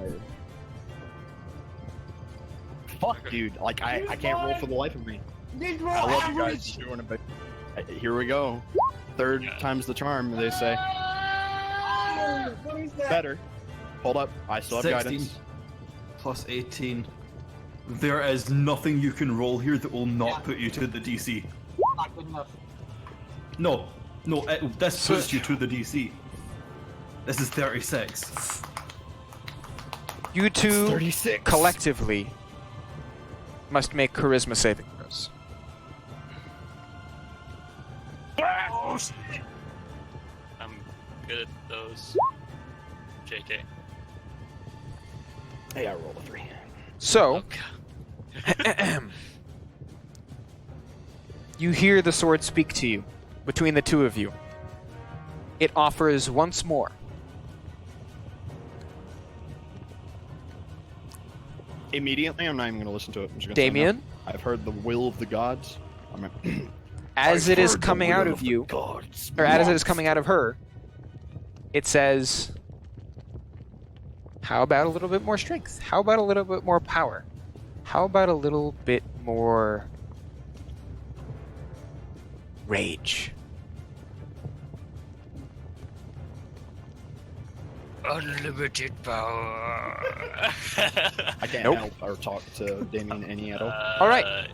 Fuck, dude. Like, I can't roll for the life of me. Need I roll love you guys average. for doing it, but here we go. Third time's the charm, they say. Oh, what is that? Better. Hold up. I still have 16. guidance. Plus 18. There is nothing you can roll here that will not Yeah. put you to the DC. Not good enough. No, this puts you to the DC. This is 36. You two 36. collectively must make charisma saving throws. I'm good at those. JK. Hey, I rolled a 3. So, Okay. you hear the sword speak to you between the two of you. It offers once more. Immediately, I'm not even going to listen to it. I'm just gonna say no. Damien, I've heard the will of the gods. as I've it is heard the coming will out of of the you, gods. or as it is coming out of her, it says, how about a little bit more strength? How about a little bit more power? How about a little bit more rage? Unlimited power. I can't Nope. help or talk to Damien any at all. All right.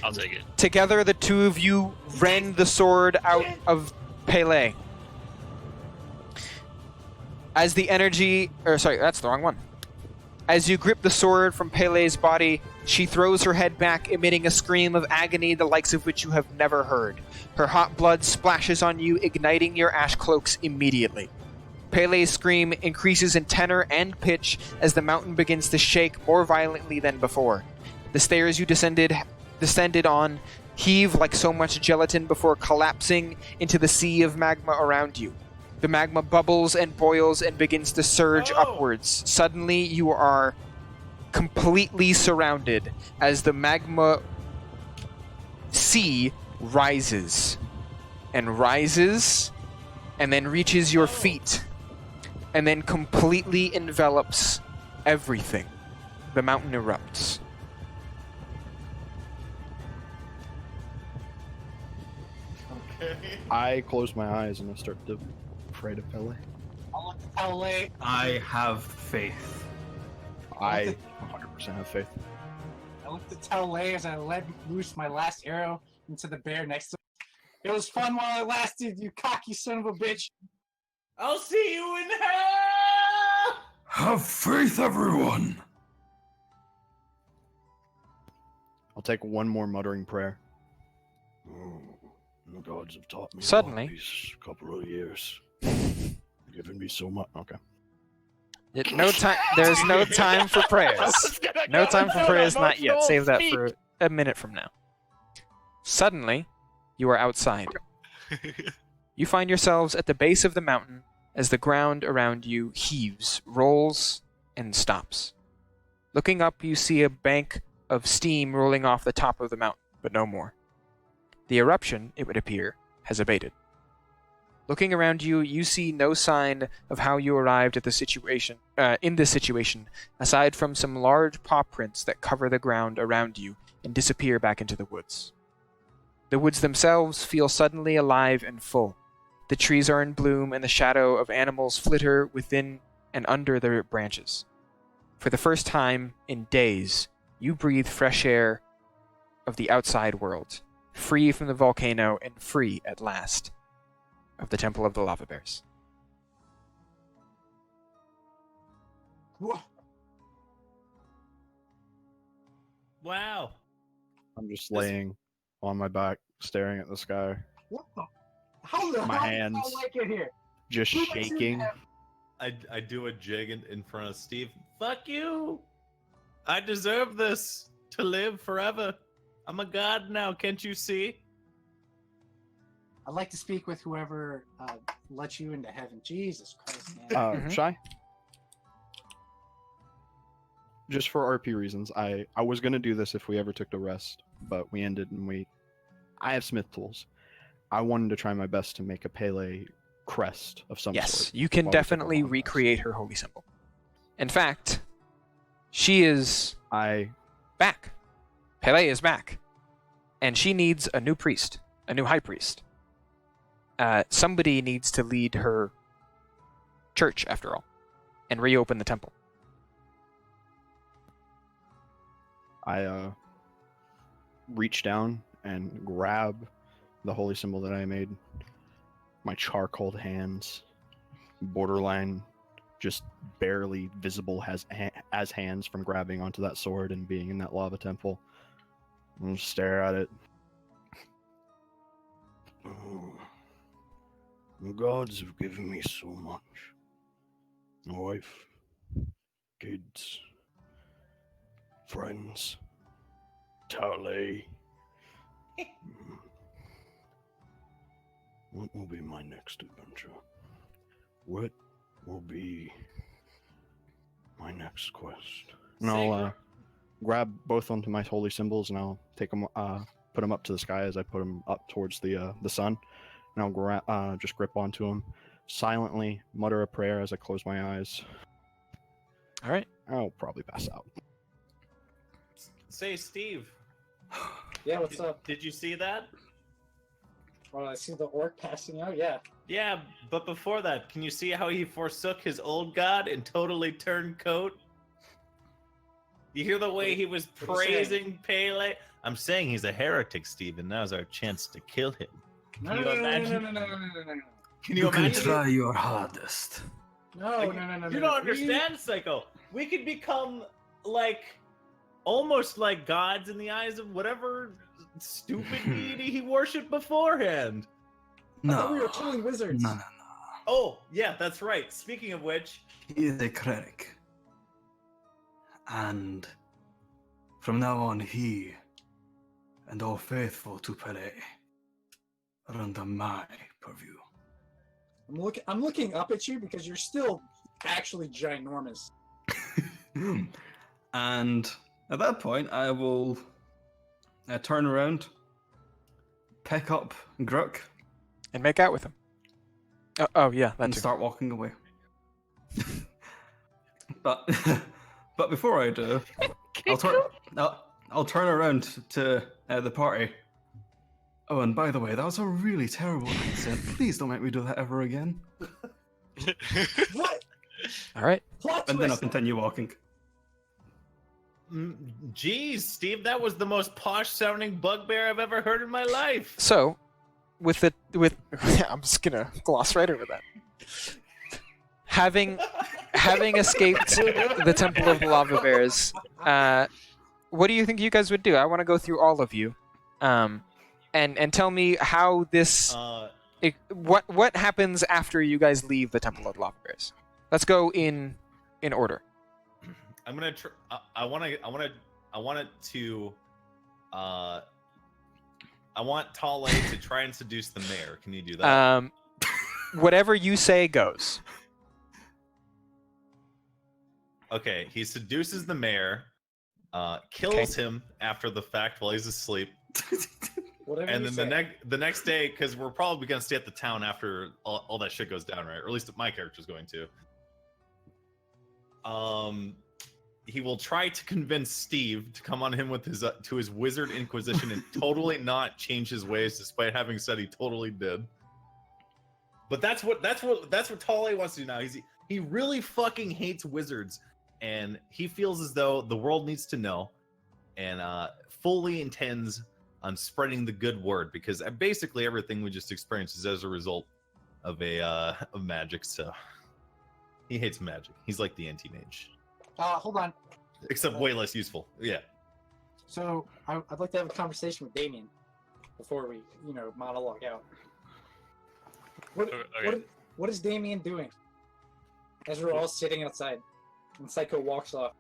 I'll take it. Together, the two of you rend the sword out of Pele. As the energy, or sorry, that's the wrong one. As you grip the sword from Pele's body, she throws her head back, emitting a scream of agony the likes of which you have never heard. Her hot blood splashes on you, igniting your ash cloaks immediately. Pele's scream increases in tenor and pitch as the mountain begins to shake more violently than before. The stairs you descended on heave like so much gelatin before collapsing into the sea of magma around you. The magma bubbles and boils and begins to surge upwards. Suddenly, you are completely surrounded as the magma sea rises and rises and then reaches your feet and then completely envelops everything. The mountain erupts. I close my eyes and I start to pray to Pele. I want to tell Lay. I have faith. I 100% have faith. I want to tell Lay as I let loose my last arrow into the bear next to me. It was fun while it lasted, you cocky son of a bitch. I'll see you in hell! Have faith, everyone. I'll take one more muttering prayer. Oh, the gods have taught me a lot Suddenly. these couple of years. Given me so much. Okay. No time. There's no time for prayers. No time for prayers, not yet. Save that for a minute from now. Suddenly, you are outside. You find yourselves at the base of the mountain as the ground around you heaves, rolls, and stops. Looking up, you see a bank of steam rolling off the top of the mountain, but no more. The eruption, it would appear, has abated. Looking around you, you see no sign of how you arrived at the situation, in this situation, aside from some large paw prints that cover the ground around you and disappear back into the woods. The woods themselves feel suddenly alive and full. The trees are in bloom, and the shadow of animals flitter within and under their branches. For the first time in days, you breathe fresh air of the outside world, free from the volcano and free, at last, of the Temple of the Lava Bears. Whoa. Wow. I'm just laying on my back, staring at the sky, What the? How the My hell hands. did I like it here? just Who makes it shaking. happen? I do a jig in front of Steve. Fuck you! I deserve this to live forever. I'm a god now, can't you see? I'd like to speak with whoever let you into heaven. Jesus Christ, man. Mhm. Shy? Just for RP reasons, I was gonna do this if we ever took the rest, but we ended and I have smith tools. I wanted to try my best to make a Pele crest of some Yes, sort. you can while we took a definitely long rest. recreate her holy symbol. In fact, she is I back. Pele is back. And she needs a new priest, a new high priest. Somebody needs to lead her church, after all, and reopen the temple. I reach down and grab the holy symbol that I made. My charcoal hands, borderline, just barely visible as hands from grabbing onto that sword and being in that lava temple. And just stare at it. Oh, the gods have given me so much. A wife, kids, friends, Tale. What will be my next adventure? What will be my next quest? And I'll grab both onto my holy symbols and I'll take them, put them up to the sky as I put them up towards the sun. And I'll just grip onto them, silently mutter a prayer as I close my eyes. All right. I'll probably pass out. Say, Steve, Yeah, what's up? did you see that? Oh, I see the orc passing out. Yeah. Yeah, but before that, can you see how he forsook his old god and totally turned coat? You hear the way he was What are you saying? praising Pele? I'm saying he's a heretic, Steve, and now's our chance to kill him. No, Can no, you no, no, imagine? no, no, no, no, no, no, Can You you can imagine? try your hardest. no, Like, no, no, no. You no. don't understand, Psycho. We could become like almost like gods in the eyes of whatever stupid deity he worshipped beforehand. I thought No. we were killing wizards. No. Oh, yeah, that's right. Speaking of which, He is a cleric. And from now on, he and all faithful to Pele are under my purview. I'm looking up at you because you're still actually ginormous. And at that point, I will turn around, pick up Grook, And make out with him. Oh yeah, that and too. start walking away. but but before I do, I'll turn around to the party. Oh, and by the way, that was a really terrible accent. Please don't make me do that ever again. What? All right. Plot And then I'll twist. continue walking. geez, Steve, that was the most posh-sounding bugbear I've ever heard in my life. So, with I'm just gonna gloss right over that. Having escaped the Temple of the Lava Bears, what do you think you guys would do? I want to go through all of you, and tell me how this what happens after you guys leave the Temple of the Lava Bears. Let's go in order. I'm gonna. I want Tale to try and seduce the mayor. Can you do that? Whatever you say goes. Okay, he seduces the mayor, kills him after the fact while he's asleep, Whatever and you then say. the next day, because we're probably gonna stay at the town after all that shit goes down, right? Or at least my character's going to. He will try to convince Steve to come on him with his to his wizard inquisition and totally not change his ways, despite having said he totally did. But that's what Tale wants to do now. He really fucking hates wizards, and he feels as though the world needs to know, and fully intends on spreading the good word, because basically everything we just experienced is as a result of of magic. So he hates magic. He's like the anti-mage, Hold on. except way less useful. Yeah. So I'd like to have a conversation with Damien before we, monologue out. Okay. What is Damien doing? As we're all sitting outside, and Psycho walks off.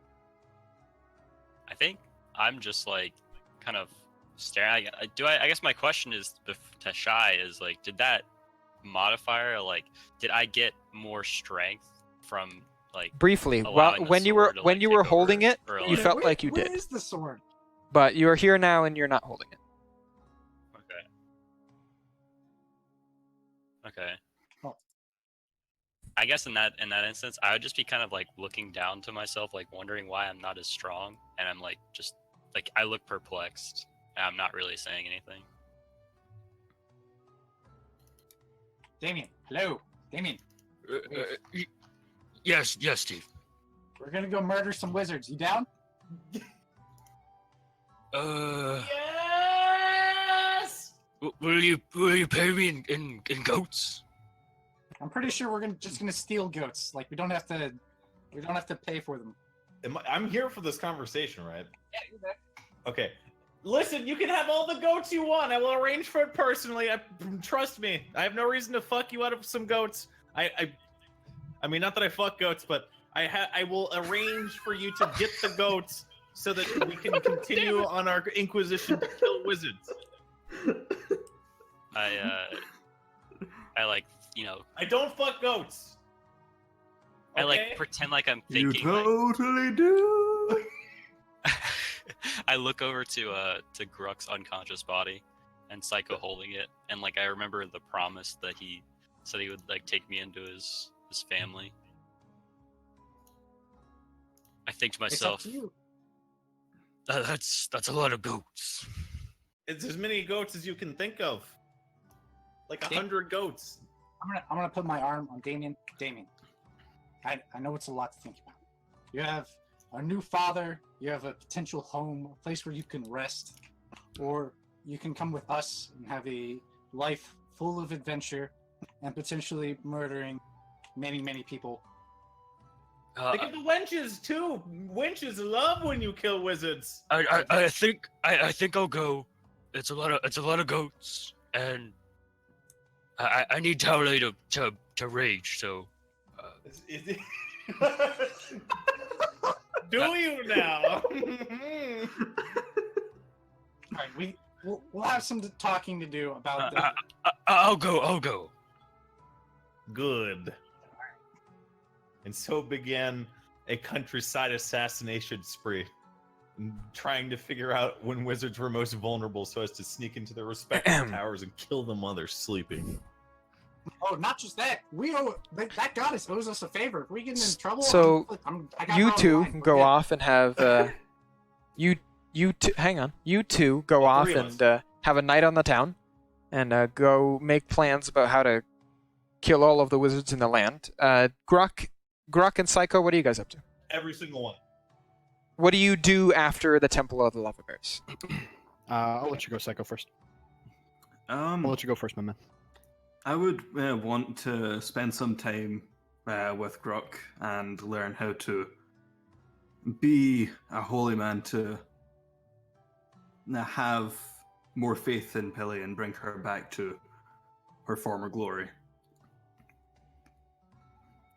I think I'm just like kind of staring. I guess my question is to Shy is like, did that modifier did I get more strength from like Briefly, allowing the when you were sword to, you were take holding over, it, or, you felt like you Where did. is the sword? But you are here now and you're not holding it. Okay. Oh. I guess in that instance, I would just be kind of like looking down to myself, like wondering why I'm not as strong, and I'm like just like I look perplexed, and I'm not really saying anything. Damien, hello, Damien. Yes, Steve. We're gonna go murder some wizards. You down? Yes. Will you pay me in goats? I'm pretty sure we're just gonna steal goats. Like we don't have to pay for them. I'm here for this conversation, right? Yeah, you're there. Okay. Listen, you can have all the goats you want. I will arrange for it personally. Trust me. I have no reason to fuck you out of some goats. I mean, not that I fuck goats, but I will arrange for you to get the goats so that we can continue on our inquisition to kill wizards. I like, I don't fuck goats. I like Okay? pretend like I'm You thinking. Like, totally do. I look over to Gruck's unconscious body, and Psycho holding it, and like I remember the promise that he said he would like take me into his family. I think to It's up myself, to you. that's a lot of goats. It's as many goats as you can think of. Like 100 goats. I'm gonna put my arm on Damien. Damien, I know it's a lot to think about. You have a new father. You have a potential home, a place where you can rest, or you can come with us and have a life full of adventure and potentially murdering many people. Think of the wenches too. Wenches love when you kill wizards. I think I'll go. It's a lot of goats, and I need Taole to rage. So Do you now? All right, we'll have some talking to do about the. I'll go. Good. And so began a countryside assassination spree, trying to figure out when wizards were most vulnerable so as to sneak into their respective towers and kill them while they're sleeping. Oh, not just that. That goddess owes us a favor. If we get in trouble, So, I got you her on the two line. We're go good. off and have you two hang on. You two go All off three of and have a night on the town, and go make plans about how to kill all of the wizards in the land. Gruck and Psycho, what are you guys up to? Every single one. What do you do after the Temple of the Lava Bears? I'll let you go, Psycho, first. I'll let you go first, my man. I would want to spend some time with Gruck and learn how to be a holy man, to have more faith in Pele and bring her back to her former glory.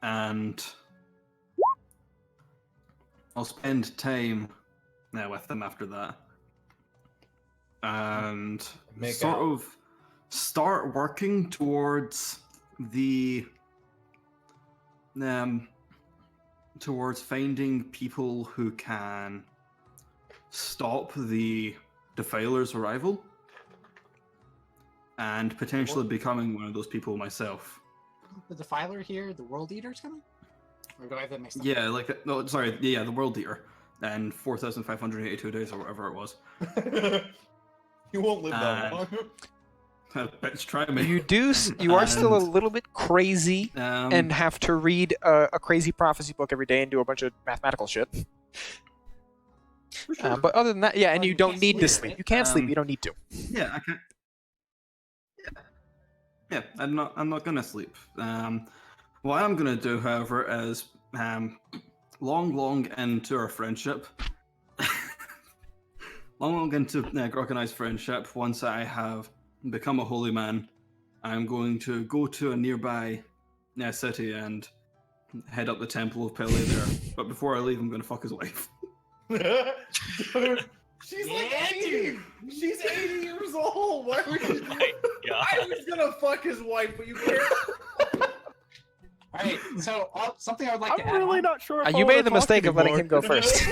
And I'll spend time with them after that. And Make sort out. of start working towards towards finding people who can stop the Defiler's arrival, and potentially becoming one of those people myself. The Defiler here, the World Eater's coming? Or do I have that mixed up? Yeah, the World Eater, and 4,582 days or whatever it was. You won't live that And- long. Bitch, try me. You are still a And, little bit crazy and have to read a crazy prophecy book every day and do a bunch of mathematical shit. But other than that, yeah, and Well, you you don't can't need to sleep, sleep. right? You can't sleep. You don't need to. Yeah, I can't. Yeah, I'm not gonna sleep. What I'm gonna do, however, is long into our friendship, long into Gruck and I's friendship. Once I have become a holy man, I'm going to go to a nearby city and head up the Temple of Pele there. But before I leave, I'm gonna fuck his wife. Dude, she's like Yeah, 80. dude. She's 80 years old. Why would you? My God. I was gonna fuck his wife, but you can't. Alright, so something I would like to I'm add really on. not sure. If I You wanna made the talk mistake of letting anymore. him go first.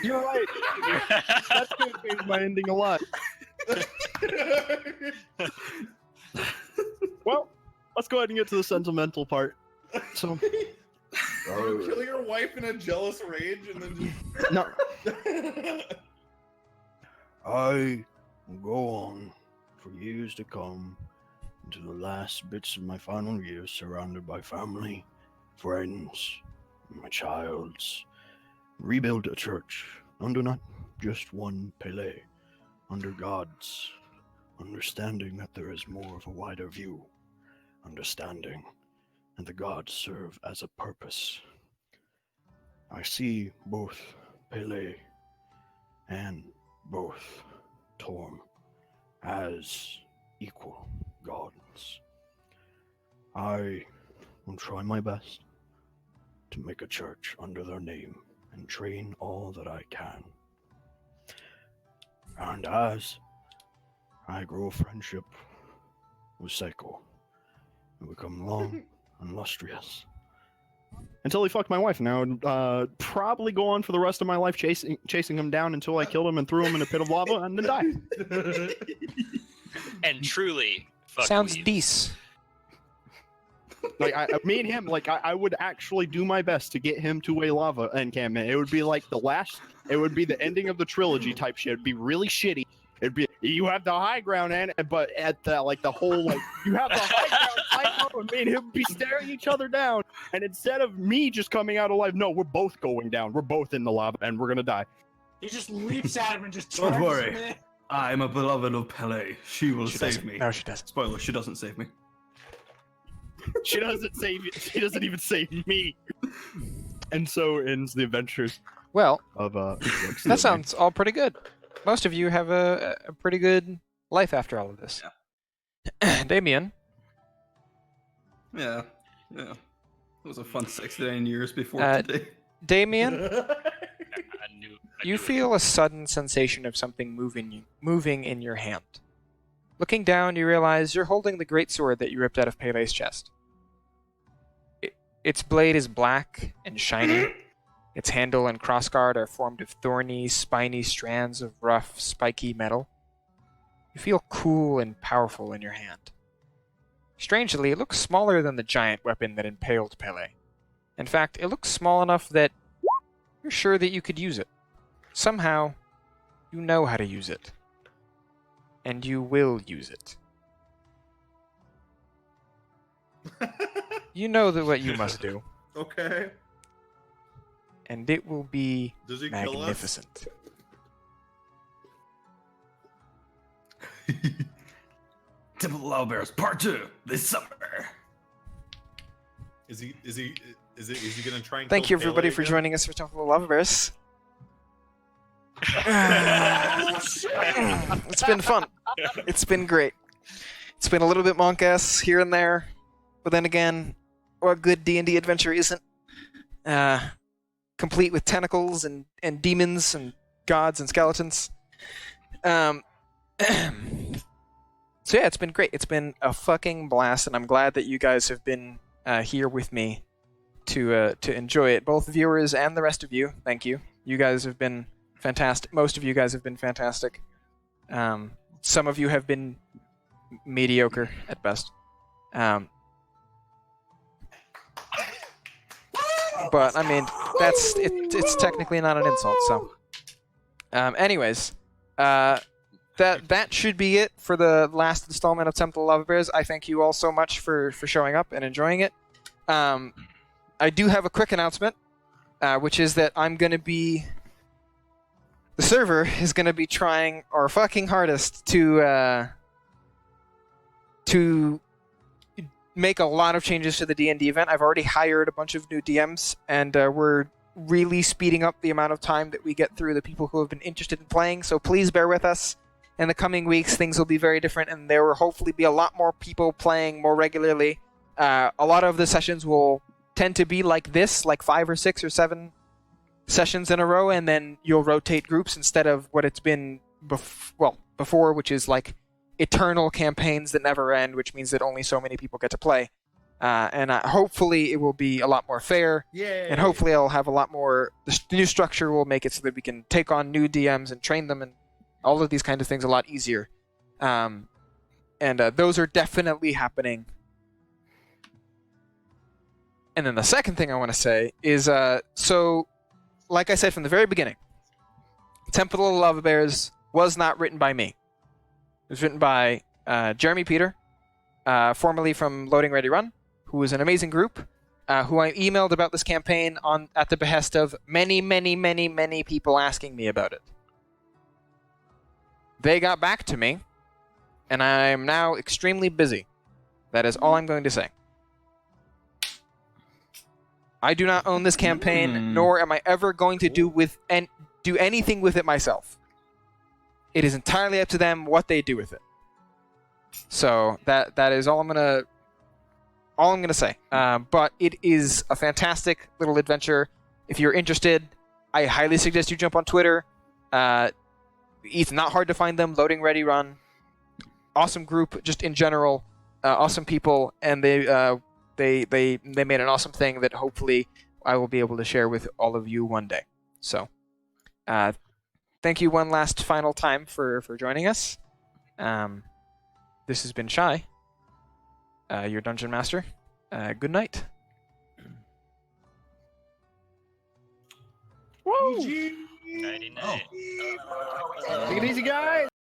You're right. That's gonna change my ending a lot. Well, let's go ahead and get to the sentimental part. So, You kill your wife in a jealous rage and then no, just. I will go on for years to come into the last bits of my final years surrounded by family, friends, my childs, rebuild a church under not just one Pele, under God's understanding that there is more of a wider view, understanding that the gods serve as a purpose. I see both Pele and both Torm as equal gods. I will try my best to make a church under their name and train all that I can. And as I grow friendship with Seiko and become long and lustrous, until he fucked my wife, and I would probably go on for the rest of my life chasing him down until I killed him and threw him in a pit of lava and then die. And truly, fuck Sounds weed. decent. Like me and him, like I would actually do my best to get him to a lava encampment. It would be like it would be the ending of the trilogy type shit. It'd be really shitty. It'd be you have the high ground but at the whole you have the high ground Psycho and me and him be staring each other down. And instead of me just coming out alive, no, we're both going down. We're both in the lava and we're gonna die. He just leaps at him and just Don't charges worry. him in. I am a beloved of Pele. She will save me. No, she doesn't. Spoiler, she doesn't save me. She doesn't save you. She doesn't even save me. And so ends the adventures Well, of that sounds all pretty good. Most of you have a pretty good life after all of this. Damien, Yeah. It was a fun 69 years before Uh, today. Damien, I knew. you feel a sudden sensation of something moving in your hand. Looking down, you realize you're holding the great sword that you ripped out of Pele's chest. Its blade is black and shiny. Its handle and crossguard are formed of thorny, spiny strands of rough, spiky metal. You feel cool and powerful in your hand. Strangely, it looks smaller than the giant weapon that impaled Pele. In fact, it looks small enough that you're sure that you could use it. Somehow, you know how to use it. And you will use it. You know that what you must do, Okay. and it will be Does he magnificent. Temple of Owlbears Part 2 this summer. Is he gonna try and Thank kill you, everybody, Pele for again? joining us for Temple of Loveverse. It's been fun. It's been great. It's been a little bit monk-ass here and there, but then again, what good D&D adventure isn't? Complete with tentacles and demons and gods and skeletons. So yeah, it's been great. It's been a fucking blast, and I'm glad that you guys have been here with me to enjoy it. Both viewers and the rest of you, thank you. You guys have been fantastic. Most of you guys have been fantastic. Some of you have been mediocre at best. But I mean, it's technically not an insult. So, anyways, that should be it for the last installment of Temple of Lovebears. I thank you all so much for showing up and enjoying it. I do have a quick announcement, which is that the server is gonna be trying our fucking hardest to make a lot of changes to the D&D event. I've already hired a bunch of new DMs, and we're really speeding up the amount of time that we get through the people who have been interested in playing, so please bear with us. In the coming weeks, things will be very different, and there will hopefully be a lot more people playing more regularly. A lot of the sessions will tend to be like this, like 5 or 6 or 7 sessions in a row, and then you'll rotate groups instead of what it's been before, which is like eternal campaigns that never end, which means that only so many people get to play. And hopefully it will be a lot more fair, and hopefully I'll have a lot more. The new structure will make it so that we can take on new DMs and train them and all of these kinds of things a lot easier. And those are definitely happening. And then the second thing I want to say is, so, like I said from the very beginning, Temple of Lovebears was not written by me. It was written by Jeremy Peter, formerly from Loading Ready Run, who is an amazing group. who I emailed about this campaign at the behest of many, many, many, many people asking me about it. They got back to me, and I am now extremely busy. That is all I'm going to say. I do not own this campaign, nor am I ever going to do anything with it myself. It is entirely up to them what they do with it. So that is all I'm gonna say. But it is a fantastic little adventure. If you're interested, I highly suggest you jump on Twitter. It's not hard to find them. Loading Ready Run, awesome group just in general, awesome people, and they made an awesome thing that hopefully I will be able to share with all of you one day. So, thank you one last final time for joining us. This has been Shy, your Dungeon Master. Good night. Nighty night. Take it easy, guys.